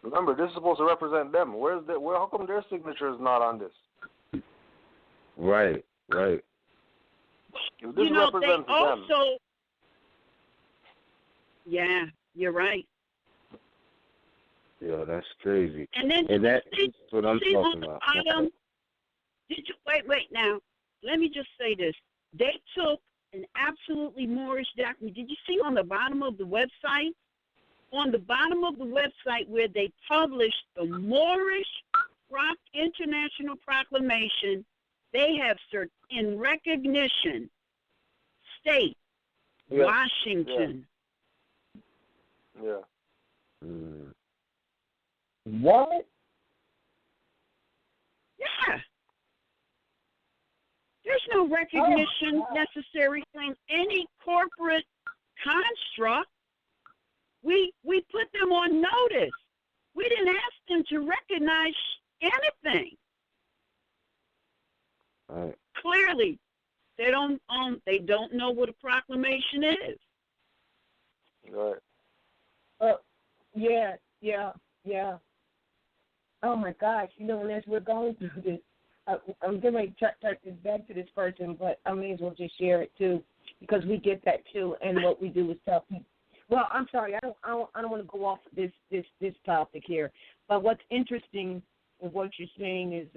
Remember, this is supposed to represent them. How come their signature is not on this? Right. If this represents they also, yeah, you're right. Yeah, that's crazy. And then that's what I'm talking about. Bottom, did you wait now? Let me just say this. They took an absolutely Moorish document. Did you see on the bottom of the website? On the bottom of the website where they published the Moorish International Proclamation, they have searched in recognition, state, Washington. Yeah. Mm. What? Yeah. There's no recognition necessary from any corporate construct. We put them on notice. We didn't ask them to recognize anything. Right. Clearly, they don't know what a proclamation is. Right. Yeah. Oh my gosh! As we're going through this, I'm going to touch this back to this person, but I may as well just share it too, because we get that too, and what we do is tell people. Well, I'm sorry, I don't want to go off this topic here, but what's interesting with what you're saying is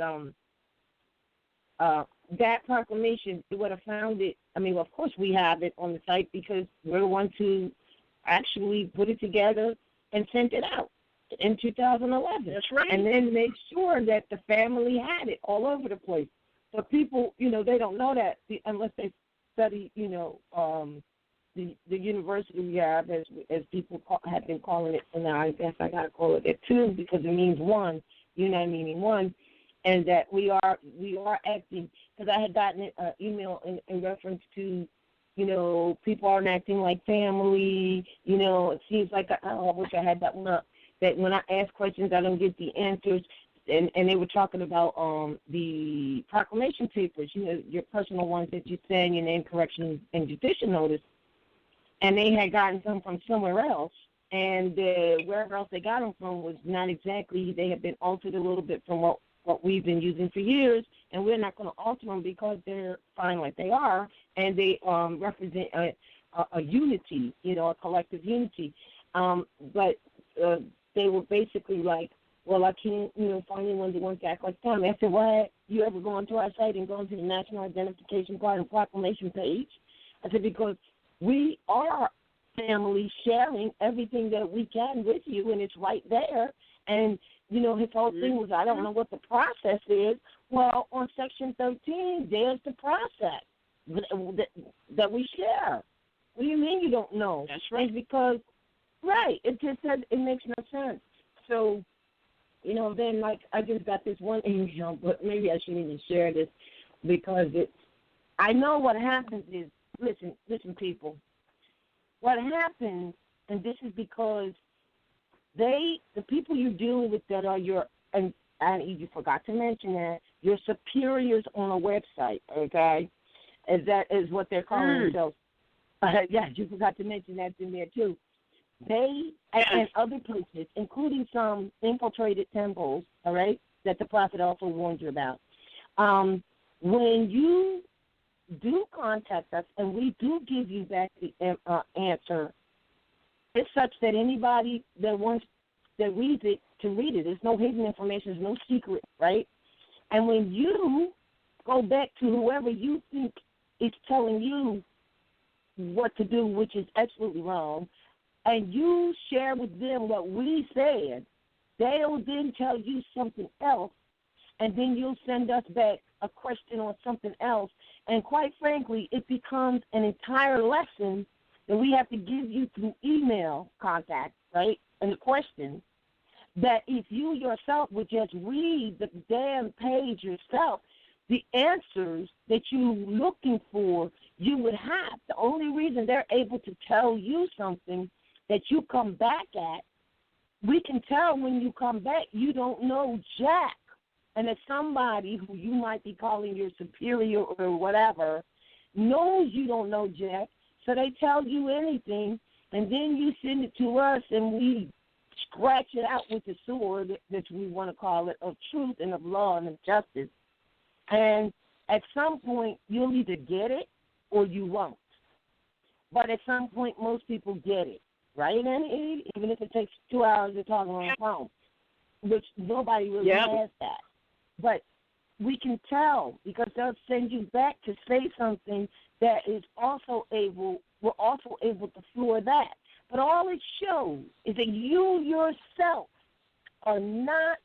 that proclamation. You would have found it. I mean, well, of course we have it on the site because we're the ones who actually put it together and sent it out. in 2011. That's right. And then make sure that the family had it all over the place. So people, they don't know that unless they study, the university we have, as people have been calling it, and I guess I got to call it that too, because it means one, meaning one, and that we are acting, because I had gotten an email in reference to, people aren't acting like family, it seems like, I wish I had that one up, that when I ask questions, I don't get the answers, and they were talking about the proclamation papers, your personal ones that you send, your name correction and judicial notice, and they had gotten some from somewhere else, and wherever else they got them from was not exactly, they had been altered a little bit from what we've been using for years, and we're not going to alter them because they're fine like they are, and they represent a unity, a collective unity. But they were basically like, well, I can't, find anyone that wants to act like family. I said, well, you ever go onto our site and go into the National Identification Card and Proclamation page? I said, because we are family sharing everything that we can with you, and it's right there. And, his whole thing was, I don't know what the process is. Well, on Section 13, there's the process that we share. What do you mean you don't know? That's right. It's because, right, it just said it makes no sense. So, then, like, I just got this one email, but maybe I shouldn't even share this because I know what happens is, listen, people. What happens, and this is because the people you're dealing with that are and you forgot to mention that, your superiors on a website, okay? That is what they're calling themselves. Yeah, you forgot to mention that's in there too. They, and other places, including some infiltrated temples, all right, that the prophet also warned you about. When you do contact us, and we do give you back the answer, it's such that anybody that reads it can read it. There's no hidden information. There's no secret, right? And when you go back to whoever you think is telling you what to do, which is absolutely wrong, and you share with them what we said, they'll then tell you something else, and then you'll send us back a question on something else. And quite frankly, it becomes an entire lesson that we have to give you through email contact, right? And the question that if you yourself would just read the damn page yourself, the answers that you're looking for, you would have. The only reason they're able to tell you something that you come back at, we can tell when you come back you don't know jack. And if somebody who you might be calling your superior or whatever knows you don't know jack, so they tell you anything, and then you send it to us, and we scratch it out with the sword, that we want to call it, of truth and of law and of justice. And at some point, you'll either get it or you won't. But at some point, most people get it, right? And even if it takes 2 hours to talk on the phone, which nobody really has that. But we can tell because they'll send you back to say something that is also we're also able to floor that. But all it shows is that you yourself are not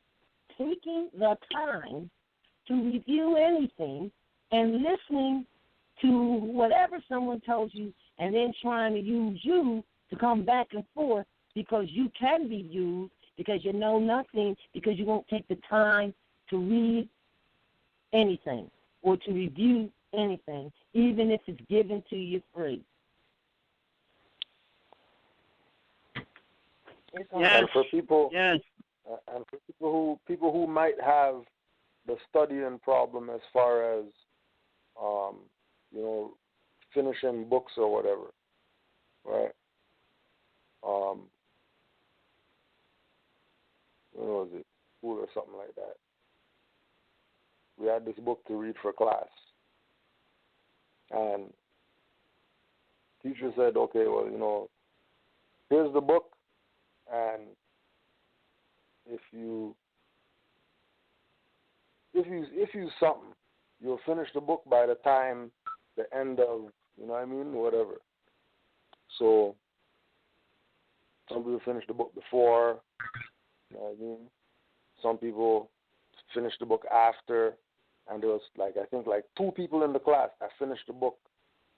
taking the time to review anything and listening to whatever someone tells you and then trying to use you to come back and forth because you can be used, because you know nothing, because you won't take the time to read anything or to review anything, even if it's given to you free. And for people, and for people who might have the studying problem as far as finishing books or whatever, right? When was it? School or something like that. We had this book to read for class, and teacher said, "Okay, well, here's the book, and if you something, you'll finish the book by the time the end of, whatever." So some people finish the book before, I mean, some people finished the book after, and there was like I think like 2 people in the class that finished the book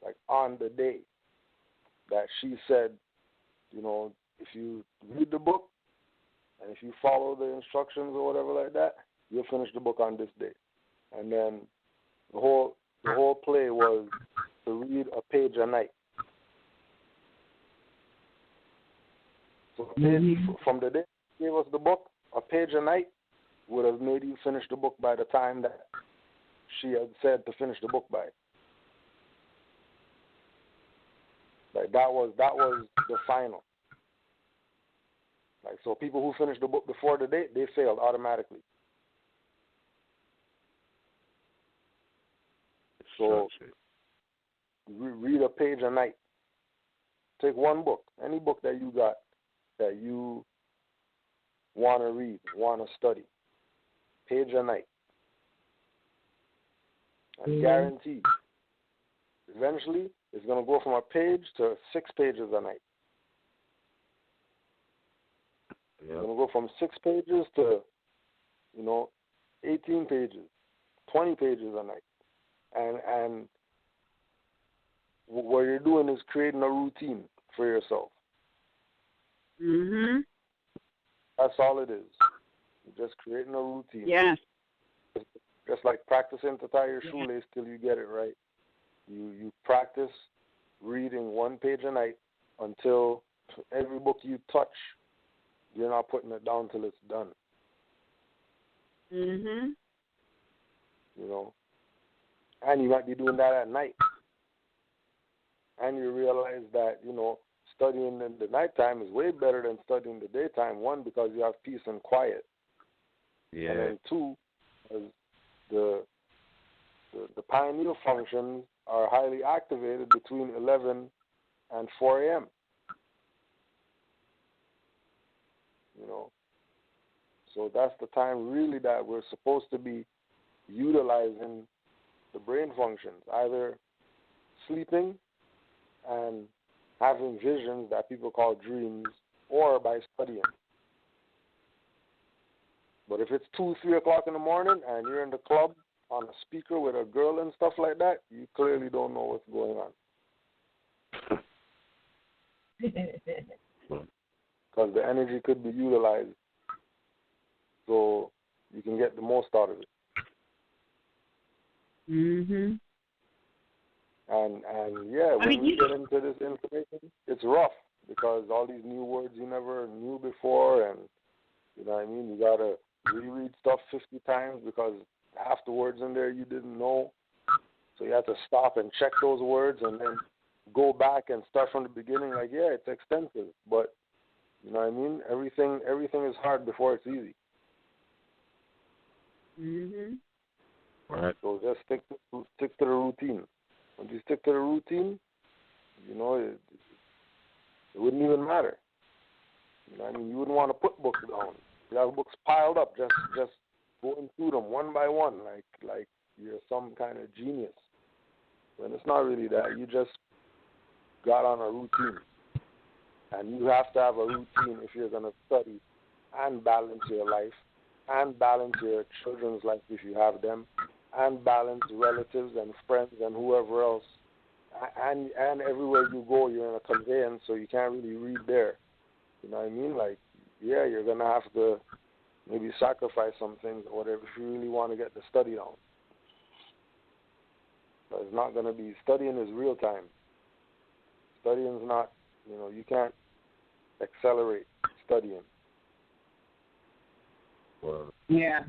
like on the day that she said, you know, if you read the book and if you follow the instructions or whatever like that, you'll finish the book on this day. And then the whole play was to read a page a night. So from the day she gave us the book, a page a night would have made you finish the book by the time that she had said to finish the book by. Like that was the final. Like, so people who finished the book before the date, they failed automatically. So read a page a night. Take one book, any book that you got that you want to read, want to study. Page a night. And guaranteed, eventually, it's going to go from a page to 6 pages a night. It's going to go from 6 pages to, 18 pages, 20 pages a night. And what you're doing is creating a routine for yourself. Mhm. That's all it is. You're just creating a routine. Yes. Just like practicing to tie your shoelace till you get it right. You practice reading 1 page a night until every book you touch, you're not putting it down till it's done. Mhm. And you might be doing that at night. And you realize that, studying in the nighttime is way better than studying the daytime. 1, because you have peace and quiet. Yeah. And then 2, because the pineal functions are highly activated between 11 and 4 a.m. So that's the time really that we're supposed to be utilizing the brain functions, either sleeping and having visions that people call dreams, or by studying. But if it's 2, 3 o'clock in the morning and you're in the club on a speaker with a girl and stuff like that, you clearly don't know what's going on. Because the energy could be utilized so you can get the most out of it. Mhm. And when we get into this information, it's rough because all these new words you never knew before, and you know what I mean, you gotta reread stuff 50 times because half the words in there you didn't know. So you have to stop and check those words and then go back and start from the beginning. Like, yeah, it's extensive, but you know what I mean? Everything is hard before it's easy. Mhm. Right. So just stick to the routine. When you stick to the routine, it wouldn't even matter. You know what I mean? You wouldn't want to put books down. You have books piled up, just going through them one by one, like you're some kind of genius. When it's not really that. You just got on a routine. And you have to have a routine if you're going to study and balance your life and balance your children's life if you have them and balance relatives and friends and whoever else. And everywhere you go, you're in a conveyance, so you can't really read there. You know what I mean? Like, yeah, you're going to have to maybe sacrifice some things or whatever if you really want to get the study down. But it's not going to be, studying is real time. Studying is not, you can't accelerate studying. Well, Yeah.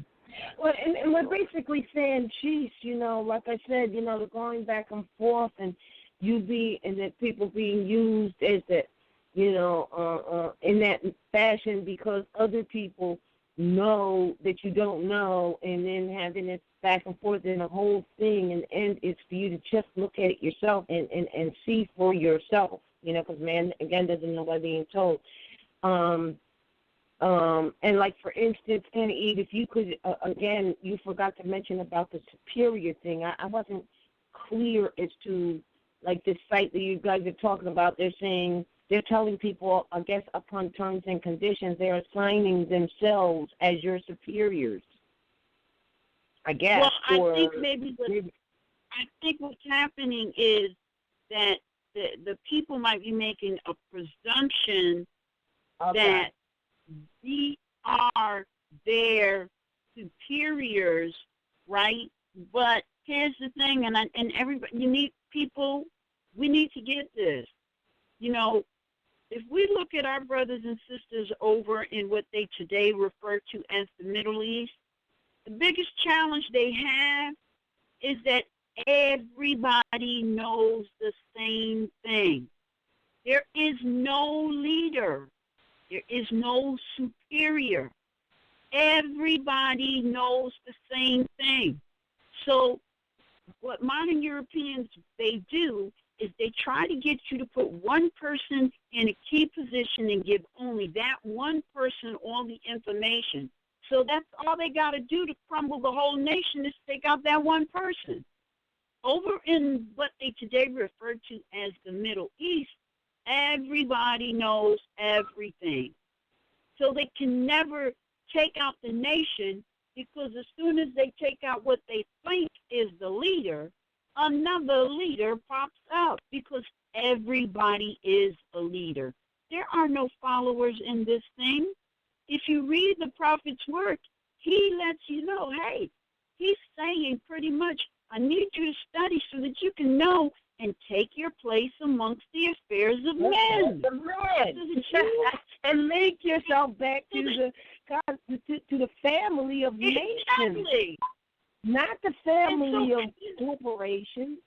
Well, and we're basically saying, geez, like I said, the going back and forth and and that people being used as that, in that fashion because other people know that you don't know, and then having it back and forth in the whole thing, and it's for you to just look at it yourself and see for yourself, because man, again, doesn't know by being told. And like, for instance, Anna Eve, if you could, again, you forgot to mention about the superior thing. I wasn't clear as to, like, this site that you guys are talking about. They're saying they're telling people, I guess, upon terms and conditions, they're assigning themselves as your superiors. I guess. Well, I think what's happening is that the people might be making a presumption that we are their superiors, right? But here's the thing, and everybody, we need to get this. You know, if we look at our brothers and sisters over in what they today refer to as the Middle East, the biggest challenge they have is that everybody knows the same thing. There is no leader. There is no superior. Everybody knows the same thing. So what modern Europeans, they do is they try to get you to put one person in a key position and give only that one person all the information. So that's all they got to do to crumble the whole nation is take out that one person. Over in what they today refer to as the Middle East, everybody knows everything. So they can never take out the nation because as soon as they take out what they think is the leader, another leader pops out because everybody is a leader. There are no followers in this thing. If you read the prophet's work, he lets you know, hey, he's saying pretty much, I need you to study so that you can know and take your place amongst the affairs of men. And link yourself back to the family of nations, not the family of corporations.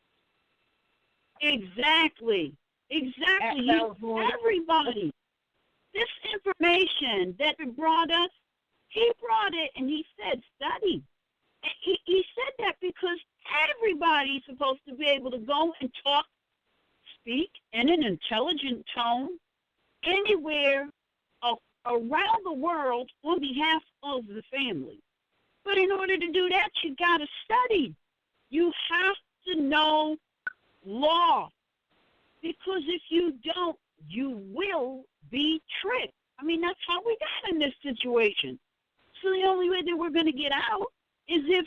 Exactly. Everybody. This information that brought us, he brought it and he said, study. And he said that because everybody's supposed to be able to go and speak in an intelligent tone anywhere around the world on behalf of the family. But in order to do that, you got to study. You have to know law. Because if you don't, you will be tricked. I mean, that's how we got in this situation. So the only way that we're going to get out is if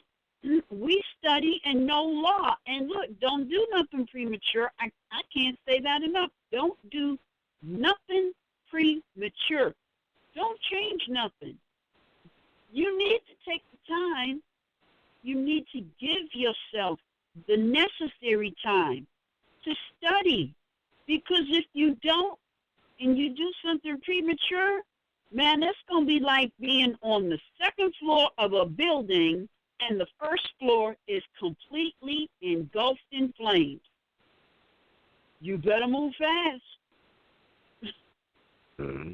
we study and know law. And look, don't do nothing premature. I can't say that enough. Don't do nothing premature. Don't change nothing. You need to take the time. You need to give yourself the necessary time to study. Because if you don't and you do something premature, man, that's going to be like being on the second floor of a building and the first floor is completely engulfed in flames. You better move fast. Mm-hmm.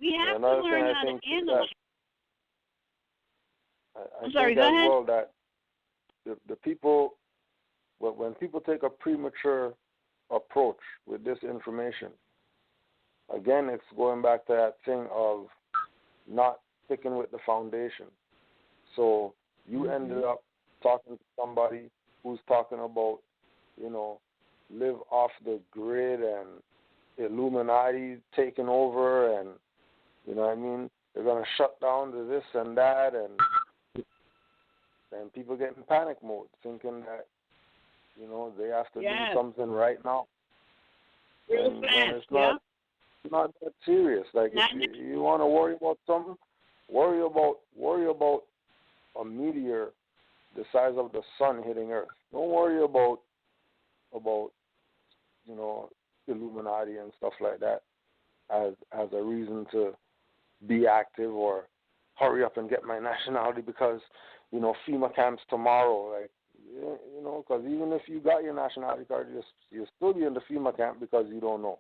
We have to learn how to analyze. I'm sorry, go ahead. Well, that the people, when people take a premature approach with this information, again, it's going back to that thing of not sticking with the foundation. So you ended up talking to somebody who's talking about, live off the grid and Illuminati taking over and, they're going to shut down to this and that and people get in panic mode thinking that, they have to do something right now. Real fast, it's not that serious. Like if you want to worry about something, worry about a meteor the size of the sun hitting Earth. Don't worry about Illuminati and stuff like that as a reason to be active or hurry up and get my nationality because FEMA camps tomorrow. Like because even if you got your nationality card, you'll still be in the FEMA camp because you don't know.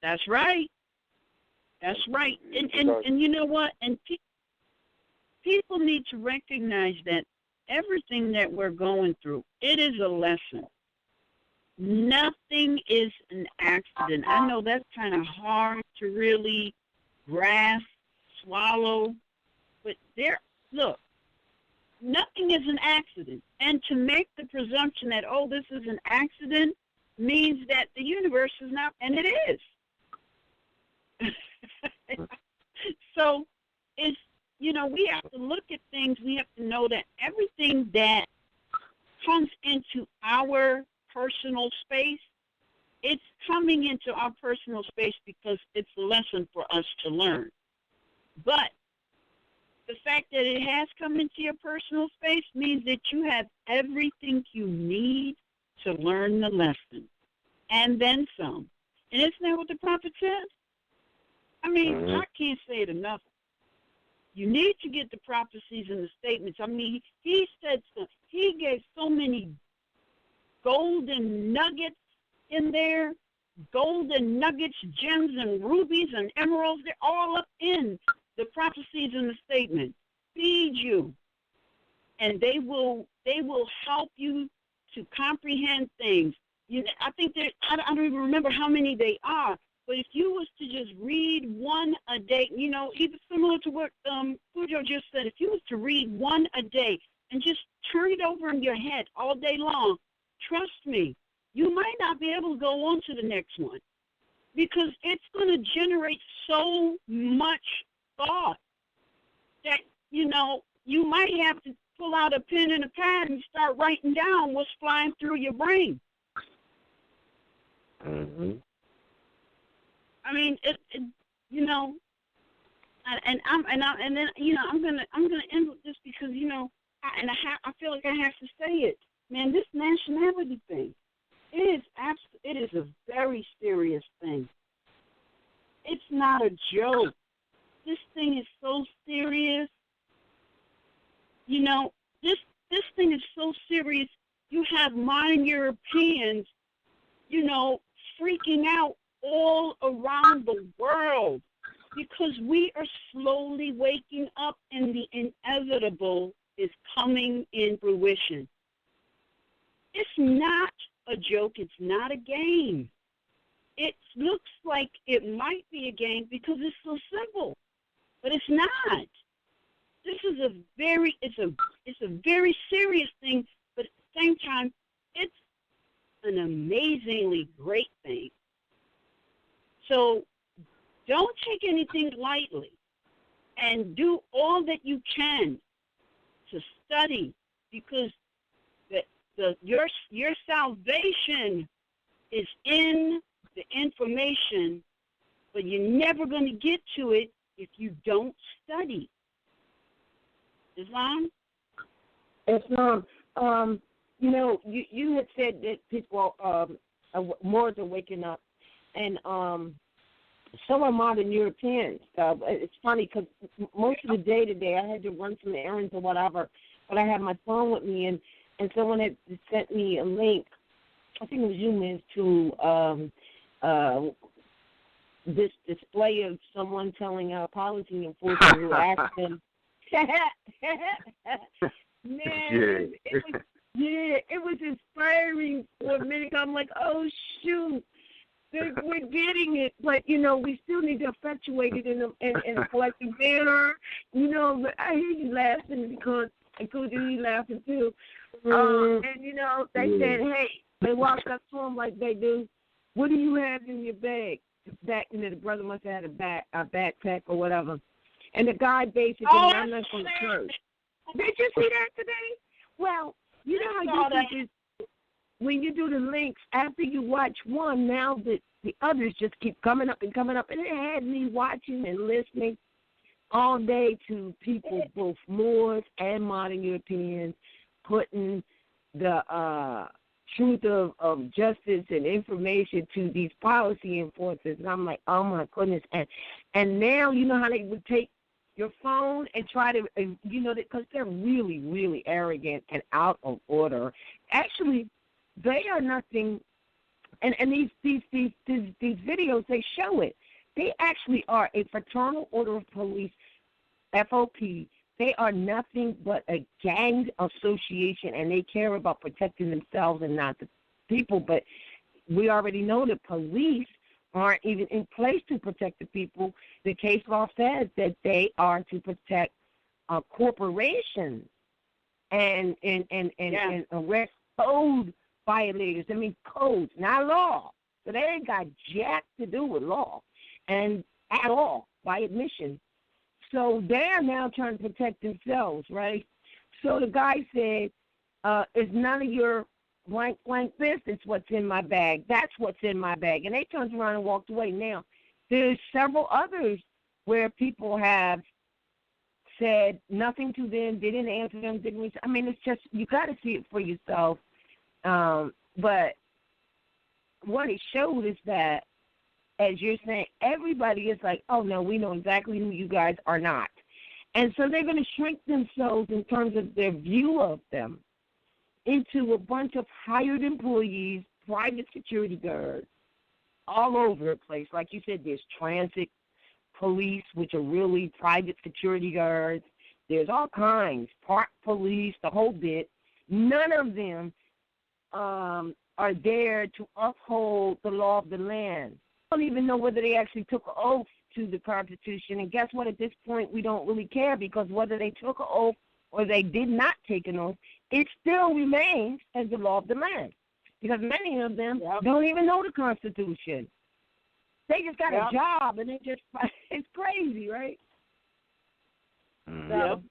That's right. That's right. And you know what? And people need to recognize that everything that we're going through, it is a lesson. Nothing is an accident. I know that's kind of hard to really grasp, swallow, but look, nothing is an accident. And to make the presumption that, oh, this is an accident means that the universe is not, and it is. So it's, we have to look at things. We have to know that everything that comes into our personal space, it's coming into our personal space because it's a lesson for us to learn. But the fact that it has come into your personal space means that you have everything you need to learn the lesson, and then some. And isn't that what the prophet says? I mean, I can't say it enough. You need to get the prophecies and the statements. I mean, he said so. He gave so many golden nuggets in there, golden nuggets, gems and rubies and emeralds. They're all up in the prophecies and the statements. Feed you, and they will help you to comprehend things. I think I don't even remember how many they are. But if you was to just read one a day, even similar to what Fujo just said, if you was to read one a day and just turn it over in your head all day long, trust me, you might not be able to go on to the next one because it's going to generate so much thought that, you might have to pull out a pen and a pad and start writing down what's flying through your brain. Mm-hmm. I mean, and I'm gonna end with this because I feel like I have to say it, man. This nationality thing, it is a very serious thing. It's not a joke. This thing is so serious. This thing is so serious. You have modern Europeans, freaking out all around the world because we are slowly waking up and the inevitable is coming in fruition. It's not a joke. It's not a game. It looks like it might be a game because it's so simple, but it's not. This is a very serious thing, but at the same time, it's an amazingly great thing. So don't take anything lightly and do all that you can to study because your salvation is in the information, but you're never going to get to it if you don't study. Islam? Islam. You had said that people, Moors are waking up, and so are modern Europeans. It's funny because most of the day today I had to run some errands or whatever, but I had my phone with me, and someone had sent me a link. I think it was you, Miz, to this display of someone telling a policy enforcement who asked them. Man, it was inspiring for a minute. I'm like, oh shoot, we're getting it, but we still need to effectuate it in a collective manner. But I hear you laughing because I could hear you laughing too. And they said, hey, they walked up to him like they do. What do you have in your bag? The brother must have had a backpack or whatever. And the guy basically, I'm not going to church. Did you see that today? Well, you know how you do when you do the links, after you watch one, now the others just keep coming up. And it had me watching and listening all day to people, both Moors and modern Europeans, putting the truth of justice and information to these policy enforcers. And I'm like, oh, my goodness. And now you know how they would take your phone and try to, because they're really, really arrogant and out of order. Actually, they are nothing, and these videos, they show it. They actually are a fraternal order of police, FOP. They are nothing but a gang association, and they care about protecting themselves and not the people. But we already know that police aren't even in place to protect the people. The case law says that they are to protect corporations. and arrest code violators. I mean, codes, not law. So they ain't got jack to do with law, and at all, by admission. So they're now trying to protect themselves, right? So the guy said, it's none of your blank business what's in my bag. That's what's in my bag. And they turned around and walked away. Now, there's several others where people have said nothing to them, didn't answer them, didn't. I mean, it's just, you got to see it for yourself. But what it showed is that, as you're saying, everybody is like, oh, no, we know exactly who you guys are not. And so they're going to shrink themselves in terms of their view of them into a bunch of hired employees, private security guards, all over the place. Like you said, there's transit police, which are really private security guards. There's all kinds, park police, the whole bit. None of them are there to uphold the law of the land. I don't even know whether they actually took an oath to the Constitution. And guess what? At this point, we don't really care, because whether they took an oath or they did not take an oath, it still remains as the law of the land, because many of them don't even know the Constitution. They just got a job, and it's crazy, right? So,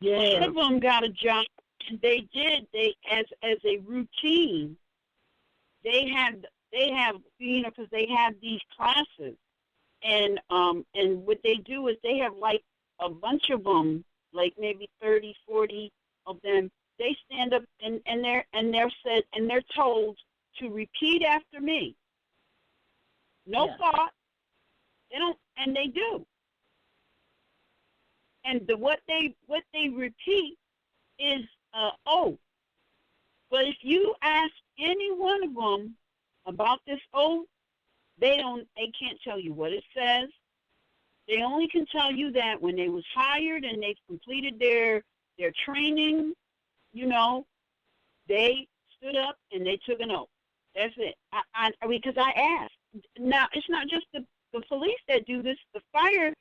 some of them got a job, and they as a routine, they have because they have these classes, and what they do is they have like a bunch of them, like maybe 30, 40 of them. They stand up and they're told to repeat after me. No thought. They don't, and they do. And what they repeat is oath. But if you ask any one of them about this oath, they can't tell you what it says. They only can tell you that when they was hired and they've completed their training, they stood up and they took an oath. That's it. Because I asked. Now, it's not just the police that do this. The fire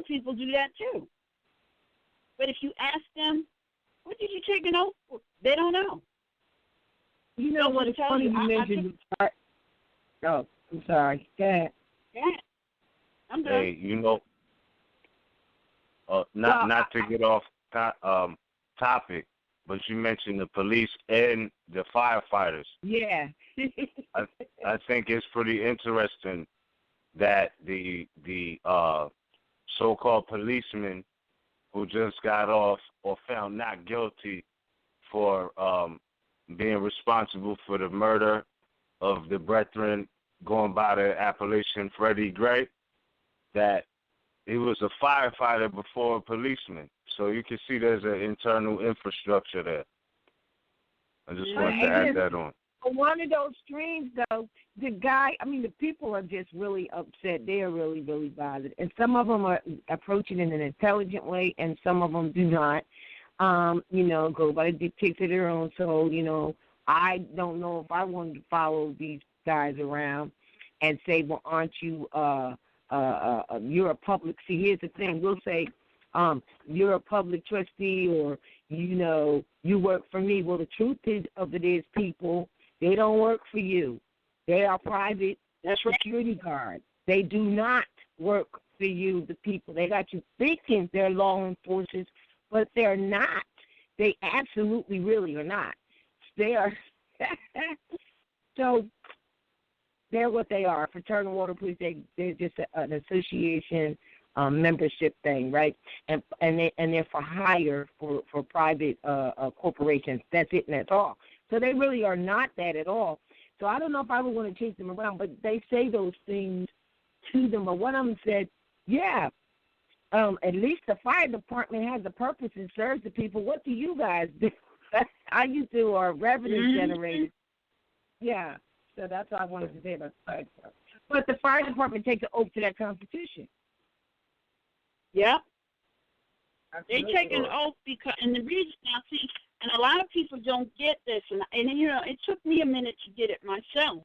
people do that too. But if you ask them, what did you take an oath for? They don't know. You know what? It's funny you mentioned. Oh, I'm sorry. Go ahead. I'm done. Hey, not to get off topic, but you mentioned the police and the firefighters. Yeah. I think it's pretty interesting that the so-called policemen who just got off or found not guilty for being responsible for the murder of the brethren going by the appellation Freddie Gray, that he was a firefighter before a policeman. So you can see there's an internal infrastructure there. I just wanted to add that on. One of those streams, though, the people are just really upset. They are really, really bothered. And some of them are approaching it in an intelligent way, and some of them do not, go by the dictates of their own. So, I don't know if I wanted to follow these guys around and say, well, aren't you, you're a public, see, here's the thing, we'll say, you're a public trustee, or, you work for me. Well, the truth of it is, people, they don't work for you. They are private security guards. They do not work for you, the people. They got you thinking they're law enforcers, but they're not. They absolutely really are not. They are. So they're what they are. Fraternal Water Police, they're just an association membership thing, right? And they're for hire for private corporations. That's it and that's all. So they really are not that at all. So I don't know if I would want to chase them around, but they say those things to them. But one of them said, at least the fire department has a purpose and serves the people. What do you guys do? All you do are revenue generators. Yeah, so that's all I wanted to say about the fire department. But the fire department takes an oath to that Constitution. Yeah. They take an oath because, and the reason, now see, and a lot of people don't get this, and it took me a minute to get it myself,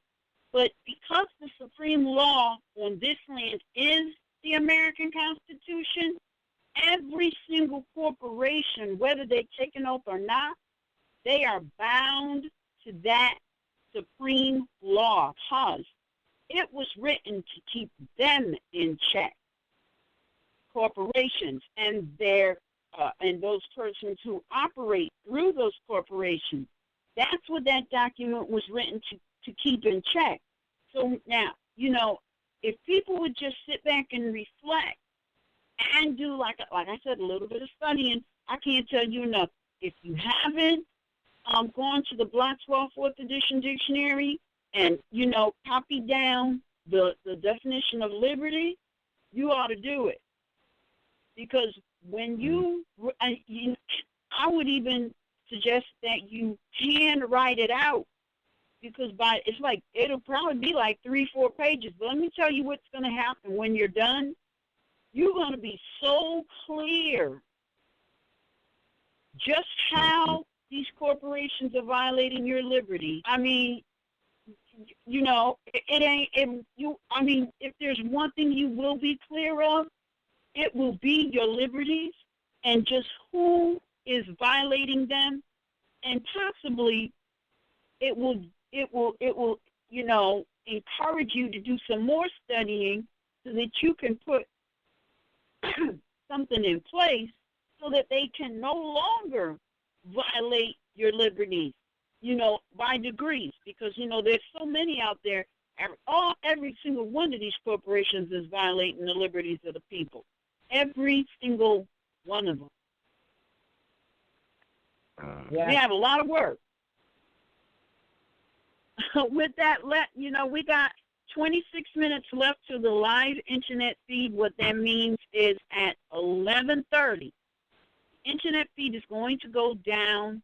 but because the supreme law on this land is the American Constitution, every single corporation, whether they take an oath or not, they are bound to that supreme law because it was written to keep them in check. Corporations and their and those persons who operate through those corporations. That's what that document was written to keep in check. So now, if people would just sit back and reflect and do, like I said, a little bit of studying, I can't tell you enough. If you haven't gone to the Blackwell 4th edition dictionary and, copy down the definition of liberty, you ought to do it. Because when I would even suggest that you handwrite it out, because it'll probably be like 3-4 pages. But let me tell you what's going to happen when you're done. You're going to be so clear just how these corporations are violating your liberty. I mean, if there's one thing you will be clear of, it will be your liberties and just who is violating them, and possibly it will encourage you to do some more studying so that you can put something in place so that they can no longer violate your liberties, by degrees, because, there's so many out there. Every single one of these corporations is violating the liberties of the people. Every single one of them. We have a lot of work. With that, we got 26 minutes left to the live internet feed. What that means is at 11:30, internet feed is going to go down.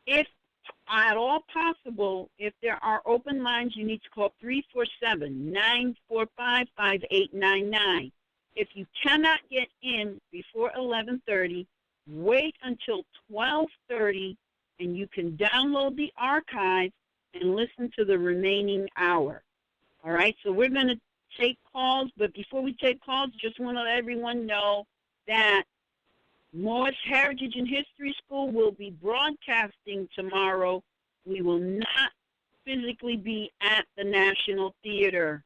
If at all possible, if there are open lines, you need to call 347-945-5899. If you cannot get in before 11:30, wait until 12:30, and you can download the archive and listen to the remaining hour. All right, so we're going to take calls, but before we take calls, just want to let everyone know that Moor's Heritage and History School will be broadcasting tomorrow. We will not physically be at the National Theater.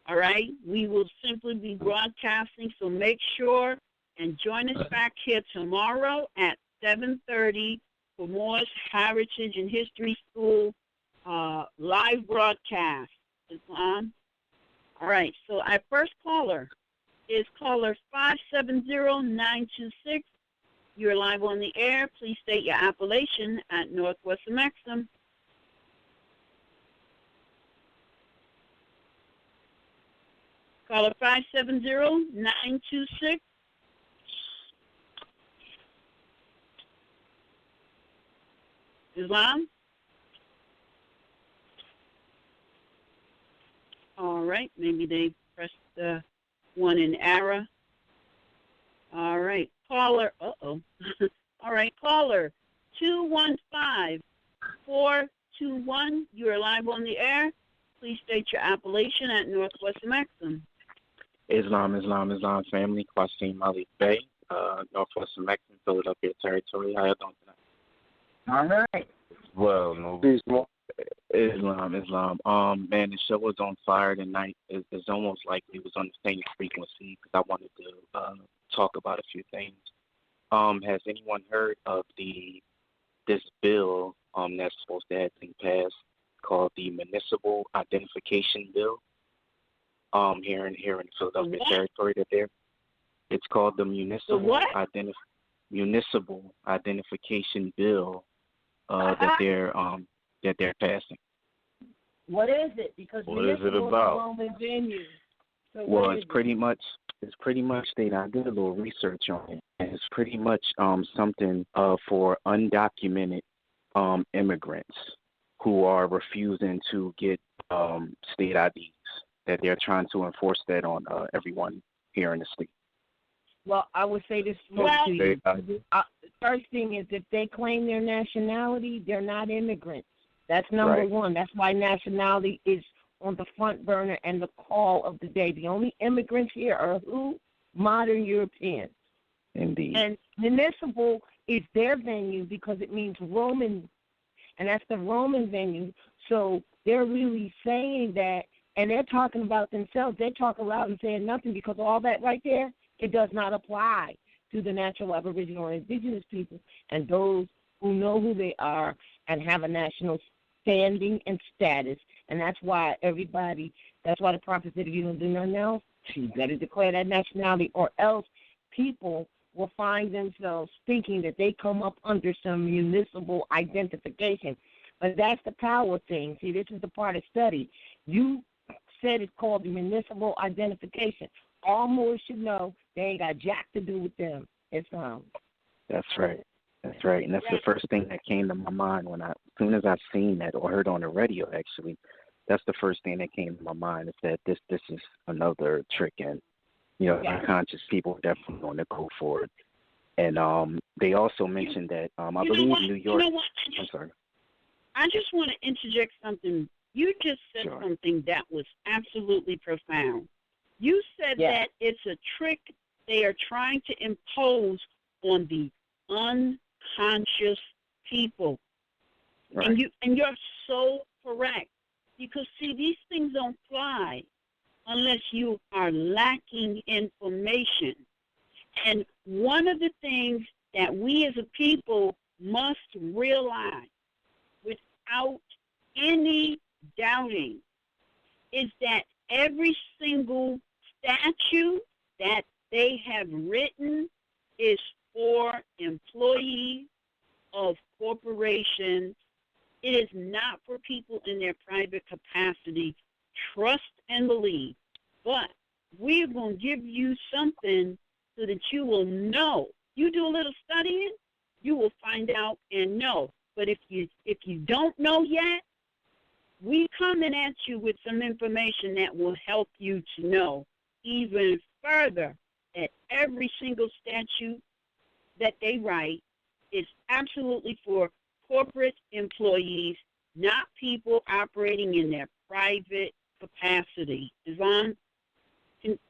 All right? We will simply be broadcasting, so make sure and join us back here tomorrow at 7:30 for Moor's Heritage and History School live broadcast. Islam. All right, so our first caller is caller 570-926. You're live on the air. Please state your appellation at Northwest Maxim. Caller 570-926. Islam? All right, maybe they pressed the one in error. All right, caller, All right, caller 215-421. You are live on the air. Please state your appellation at Northwest Maxim. Islam, family, Qasim Malik Bay, Northwest Maxim, Philadelphia territory. How you doing tonight? All right. Well, no. Peace, Moor. Islam. Man, the show was on fire tonight. It's almost like it was on the same frequency because I wanted to talk about a few things. Has anyone heard of this bill that's supposed to have been passed called the Municipal Identification Bill? Here in the Philadelphia territory that it's called the Municipal Identification Bill that they're passing. What is it? Because what is it about? So well, it's pretty much stated. I did a little research on it, and it's pretty much something for undocumented immigrants who are refusing to get state IDs. That they're trying to enforce that on everyone here in the state. Well, I would say this to you. The first thing is if they claim their nationality, they're not immigrants. That's number one. That's why nationality is on the front burner and the call of the day. The only immigrants here are who? Modern Europeans. Indeed. And municipal is their venue because it means Roman, and that's the Roman venue. So they're really saying that, and they're talking about themselves. They're talking loud and saying nothing because all that right there, it does not apply to the natural Aboriginal or Indigenous people and those who know who they are and have a national standing and status. And that's why that's why the prophet said, if you don't do nothing else, you better declare that nationality, or else people will find themselves thinking that they come up under some municipal identification. But that's the power thing. See, this is the part of study. You said it's called the municipal identification. All Moors should know they ain't got jack to do with them. It's That's right. That's right. And that's the first thing that came to my mind as soon as I seen that or heard on the radio, actually. That's the first thing that came to my mind is that this is another trick, and unconscious people are definitely going to go for it. And they also mentioned that I believe New York. I'm sorry. I just want to interject something. You just said something that was absolutely profound. You said that it's a trick they are trying to impose on the unconscious people. Right. And you're so correct. Because, see, these things don't fly unless you are lacking information. And one of the things that we as a people must realize without any doubting is that every single statute that they have written is for employees of corporations. It is not for people in their private capacity. Trust and believe. But we're going to give you something so that you will know. You do a little studying, you will find out and know. But if you don't know yet, we coming at you with some information that will help you to know even further that every single statute that they write is absolutely for corporate employees, not people operating in their private capacity. Islam,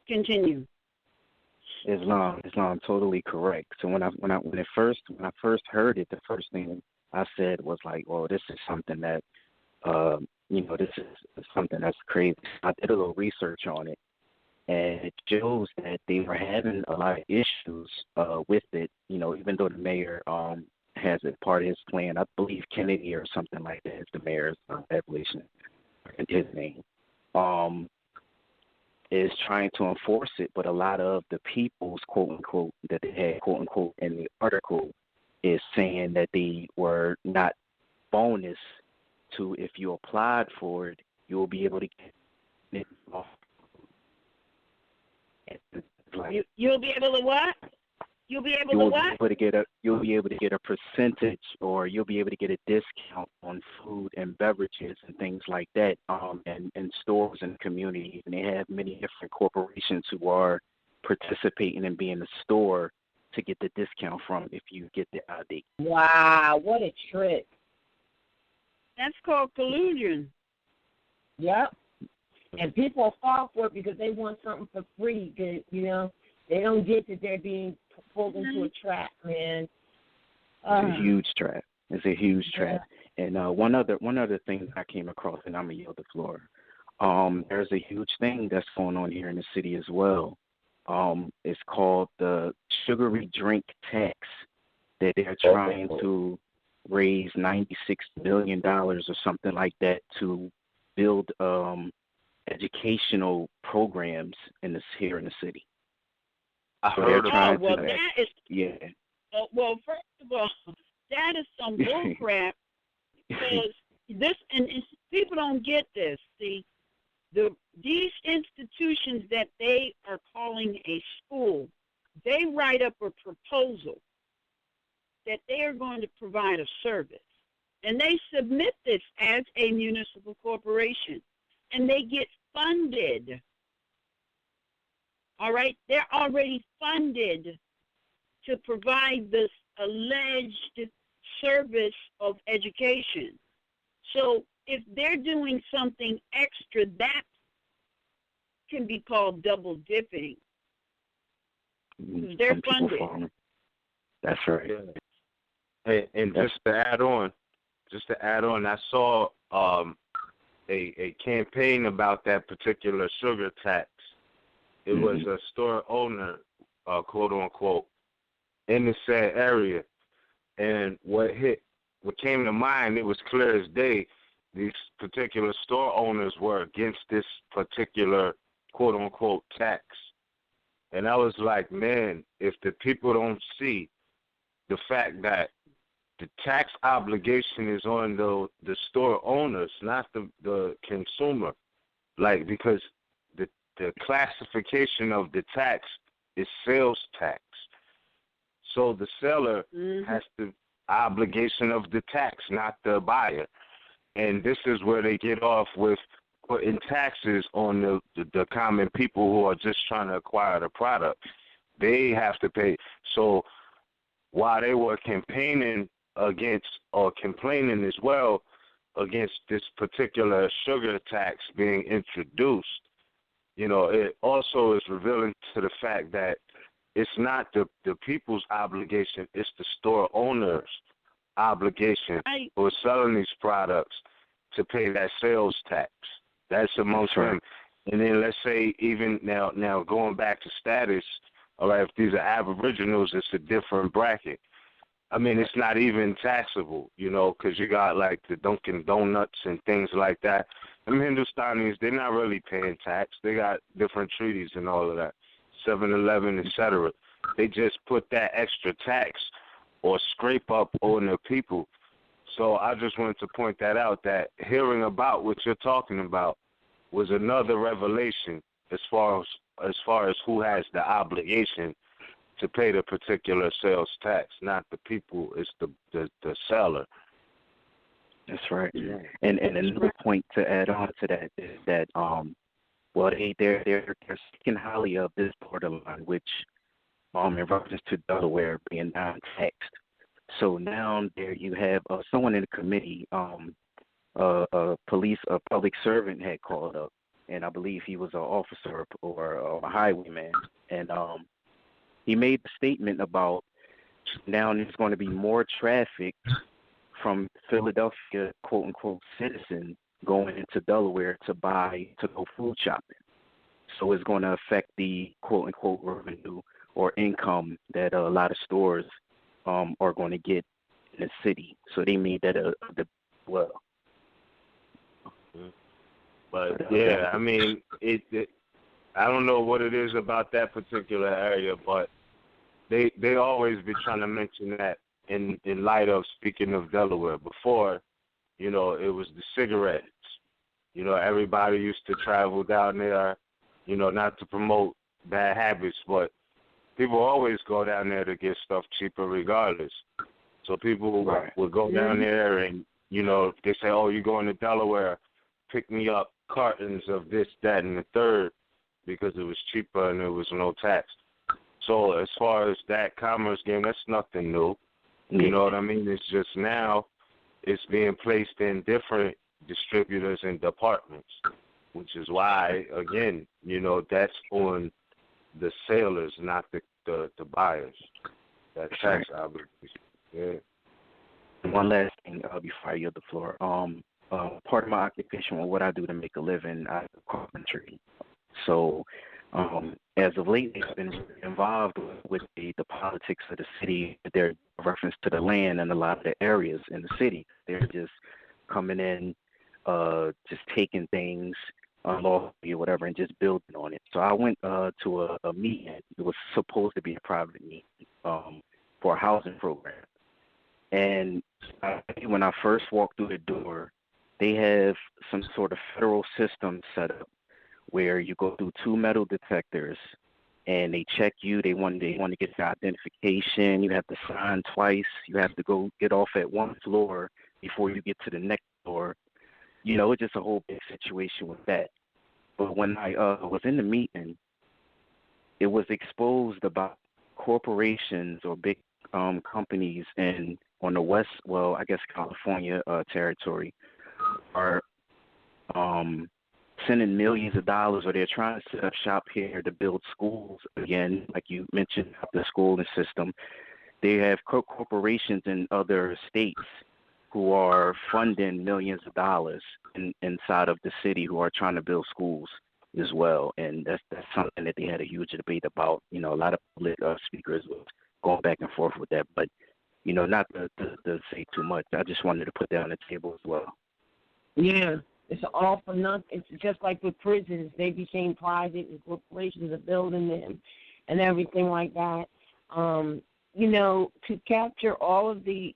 continue. Islam, totally correct. So when I first heard it, the first thing I said was like, "Oh, this is something that, this is something that's crazy." I did a little research on it, and it shows that they were having a lot of issues with it. Even though the mayor has it part of his plan. I believe Kennedy or something like that is the mayor's abolition, his name, is trying to enforce it. But a lot of the people's quote unquote that they had quote unquote in the article is saying that they were not bonus to if you applied for it, you will be able to get it off. You'll be able to what? You'll be able to get a percentage, or you'll be able to get a discount on food and beverages and things like that, and stores and communities. And they have many different corporations who are participating in being a store to get the discount from if you get the ID. Wow, what a trick! That's called collusion. Yep. And people fall for it because they want something for free. They don't get that they're being pulled into a trap, man. It's a huge trap. And one other thing I came across, and I'm gonna yield the floor. There's a huge thing that's going on here in the city as well. It's called the sugary drink tax that they're trying to raise $96 million or something like that to build educational programs here in the city. I heard about that. Well, first of all, that is some bullcrap because people don't get this. See, these institutions that they are calling a school, they write up a proposal that they are going to provide a service, and they submit this as a municipal corporation, and they get funded. All right, they're already funded to provide this alleged service of education. So if they're doing something extra, that can be called double dipping. They're some people funded. farming. That's right. Yeah. And just to add on, I saw a campaign about that particular sugar tax. It was a store owner, quote unquote, in the said area, and what came to mind, it was clear as day. These particular store owners were against this particular quote unquote tax, and I was like, man, if the people don't see the fact that the tax obligation is on the store owners, not the consumer, like, because the classification of the tax is sales tax. So the seller has the obligation of the tax, not the buyer. And this is where they get off with putting taxes on the common people who are just trying to acquire the product. They have to pay. So while they were campaigning against, or complaining as well, against this particular sugar tax being introduced, it also is revealing to the fact that it's not the people's obligation, it's the store owner's obligation who are selling these products to pay that sales tax. That's amongst them. And then let's say even now going back to status, all right, if these are aboriginals, it's a different bracket. I mean, it's not even taxable, because you got like the Dunkin' Donuts and things like that. Them Hindustanis, they're not really paying tax. They got different treaties and all of that, 7-Eleven, etc. They just put that extra tax or scrape up on the people. So I just wanted to point that out, that hearing about what you're talking about was another revelation as far as who has the obligation to pay the particular sales tax, not the people, it's the seller. That's right. And another point to add on to that is that they're speaking highly of this borderline, which in reference to Delaware being non-taxed. So now there you have someone in the committee, a public servant had called up, and I believe he was an officer or a highwayman, and he made the statement about now there's going to be more traffic from Philadelphia, quote unquote, citizens going into Delaware to go food shopping. So it's going to affect the quote unquote revenue or income that a lot of stores are going to get in the city. So they made that well. But yeah, I mean, I don't know what it is about that particular area, but they always be trying to mention that in light of speaking of Delaware. Before, it was the cigarettes. Everybody used to travel down there, not to promote bad habits, but people always go down there to get stuff cheaper regardless. So people would go down there and, they say, oh, you're going to Delaware, pick me up cartons of this, that, and the third, because it was cheaper and there was no tax. So as far as that commerce game, that's nothing new. You know what I mean? It's just now it's being placed in different distributors and departments, which is why, again, that's on the sailors, not the buyers. That tax obligation. Yeah. One last thing before I yield the floor. Part of my occupation, or what I do to make a living, I do carpentry. So as of late, I've been involved with the politics of the city. Their reference to the land and a lot of the areas in the city. They're just coming in, just taking things unlawfully or whatever and just building on it. So I went to a meeting. It was supposed to be a private meeting for a housing program. And when I first walked through the door, they have some sort of federal system set up where you go through 2 metal detectors and they check you. They want to get your identification. You have to sign twice. You have to go get off at one floor before you get to the next floor. It's just a whole big situation with that. But when I was in the meeting, it was exposed about corporations or big companies on the west, California territory are sending millions of dollars, or they're trying to set up shop here to build schools again, like you mentioned, the schooling system. They have corporations in other states who are funding millions of dollars inside of the city who are trying to build schools as well. And that's something that they had a huge debate about. A lot of public speakers were going back and forth with that. But, not to say too much, I just wanted to put that on the table as well. Yeah, it's all for nothing. It's just like with prisons. They became private and corporations are building them and everything like that. To capture all of the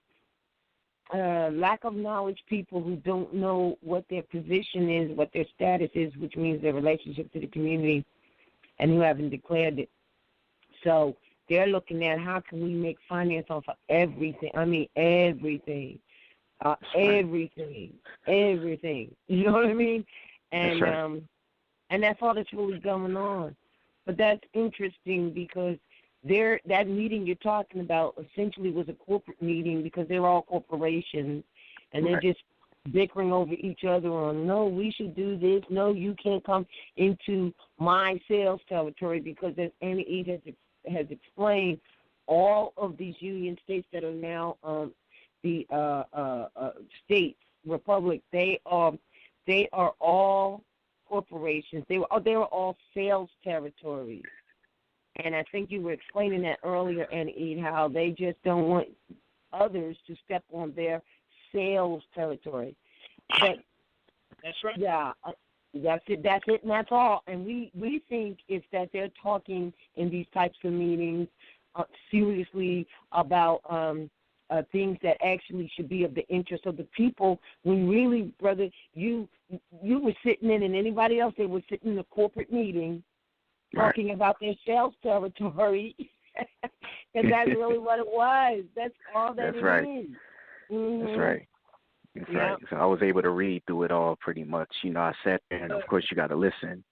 lack of knowledge people who don't know what their position is, what their status is, which means their relationship to the community, and who haven't declared it. So they're looking at how can we make finance off of everything. I mean, everything. Everything. You know what I mean? And that's right. And that's all that's really going on. But that's interesting because that meeting you're talking about essentially was a corporate meeting because they're all corporations, and they're just bickering over each other on, no, we should do this. No, you can't come into my sales territory because, as Annie Eve has explained, all of these union states that are now the states, republic, they are all corporations. They were all sales territories. And I think you were explaining that earlier, Annie, how they just don't want others to step on their sales territory. But that's right. Yeah, that's it, and that's all. And we think it's that they're talking in these types of meetings seriously about things that actually should be of the interest of the people. When really, brother, you were sitting in, and anybody else, they were sitting in a corporate meeting talking about their sales territory. And that's really what it was. That's all that that's right. is. Mm-hmm. That's right. That's right. So I was able to read through it all pretty much. I sat there, and of course you got to listen.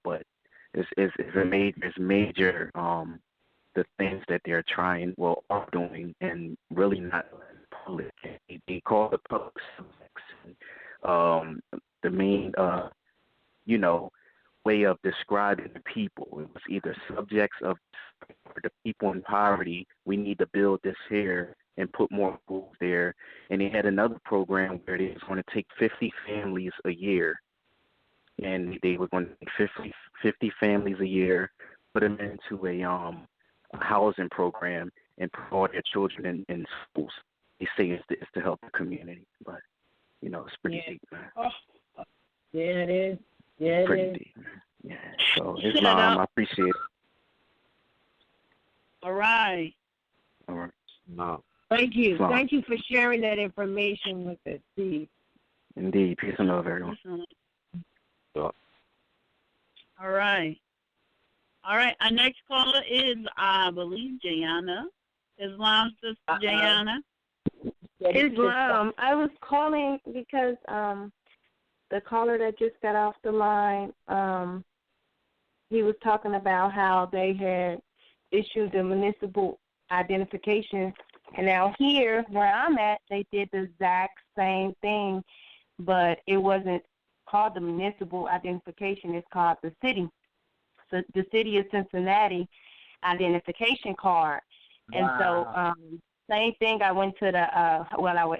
But it's major. The things that they're are doing, and really not public. They call the public subjects. The main, way of describing the people. It was either subjects of the people in poverty. We need to build this here and put more schools there. And they had another program where they was going to take 50 families a year, and they were going to take 50 families a year, put them into a housing program, and put all their children in schools. They say it's to help the community, but it's pretty deep, man. Yeah, it is. Yeah, it pretty is. deep, man. Yeah. So Islam, I appreciate it. All right. All right. No. Thank you. Islam. Thank you for sharing that information with us, Steve. Indeed. Peace and love, everyone. All right. All right. Our next caller is, I believe, Jayana. Islam, sister Jayana. Islam. I was calling because the caller that just got off the line, he was talking about how they had issued the municipal identification. And now here, where I'm at, they did the exact same thing, but it wasn't called the municipal identification. It's called the city. So the city of Cincinnati identification card. And so same thing, I went to the,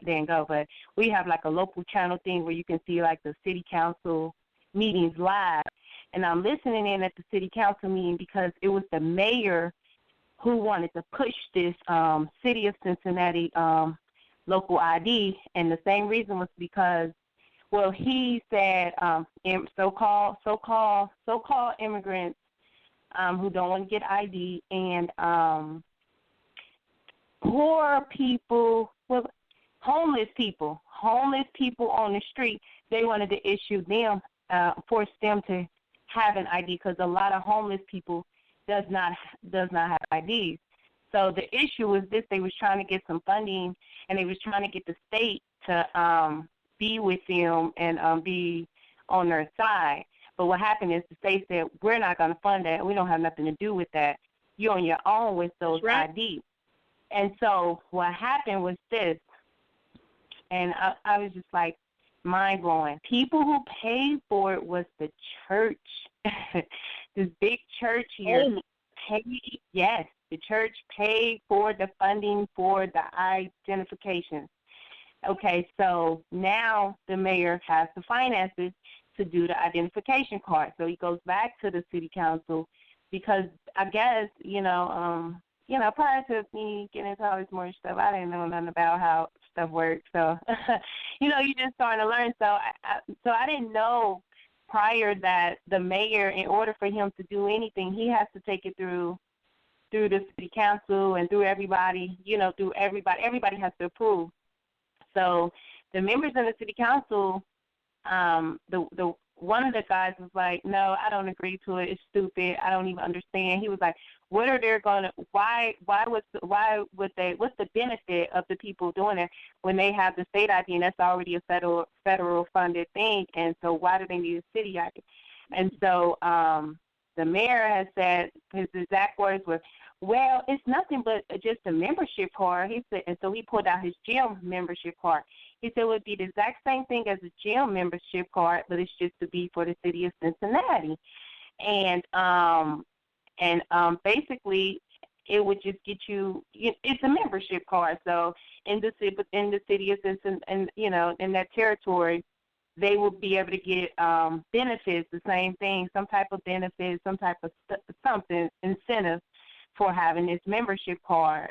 didn't go, but we have like a local channel thing where you can see like the city council meetings live. And I'm listening in at the city council meeting because it was the mayor who wanted to push this city of Cincinnati local ID. And the same reason was because, well, he said so-called immigrants who don't want to get ID and poor people, homeless people on the street, they wanted to issue them, force them to have an ID because a lot of homeless people does not have IDs. So the issue was this: they was trying to get some funding, and they was trying to get the state to be with them and be on their side. But what happened is the state said, we're not going to fund that. We don't have nothing to do with that. You're on your own with those IDs. And so what happened was this, and I was just like, mind-blowing. People who paid for it was the church. This big church here yes, the church paid for the funding for the identification. Okay, so now the mayor has the finances to do the identification card. So he goes back to the city council because I guess, prior to me getting into all this more stuff, I didn't know nothing about how stuff works. So, you're just starting to learn. So I didn't know prior that the mayor, in order for him to do anything, he has to take it through the city council and through everybody, everybody has to approve. So the members of the city council, the one of the guys was like, no, I don't agree to it. It's stupid. I don't even understand. He was like, what are they going to, what's the benefit of the people doing it when they have the state ID and that's already a federal funded thing? And so why do they need a city ID? And so the mayor has said, his exact words were, well, it's nothing but just a membership card. He said, and so he pulled out his gym membership card. He said it would be the exact same thing as a gym membership card, but it's just to be for the city of Cincinnati. And basically it would just get you, it's a membership card. So in the city of Cincinnati, and in that territory, they will be able to get benefits, the same thing, some type of benefits, some type of something, incentive for having this membership card.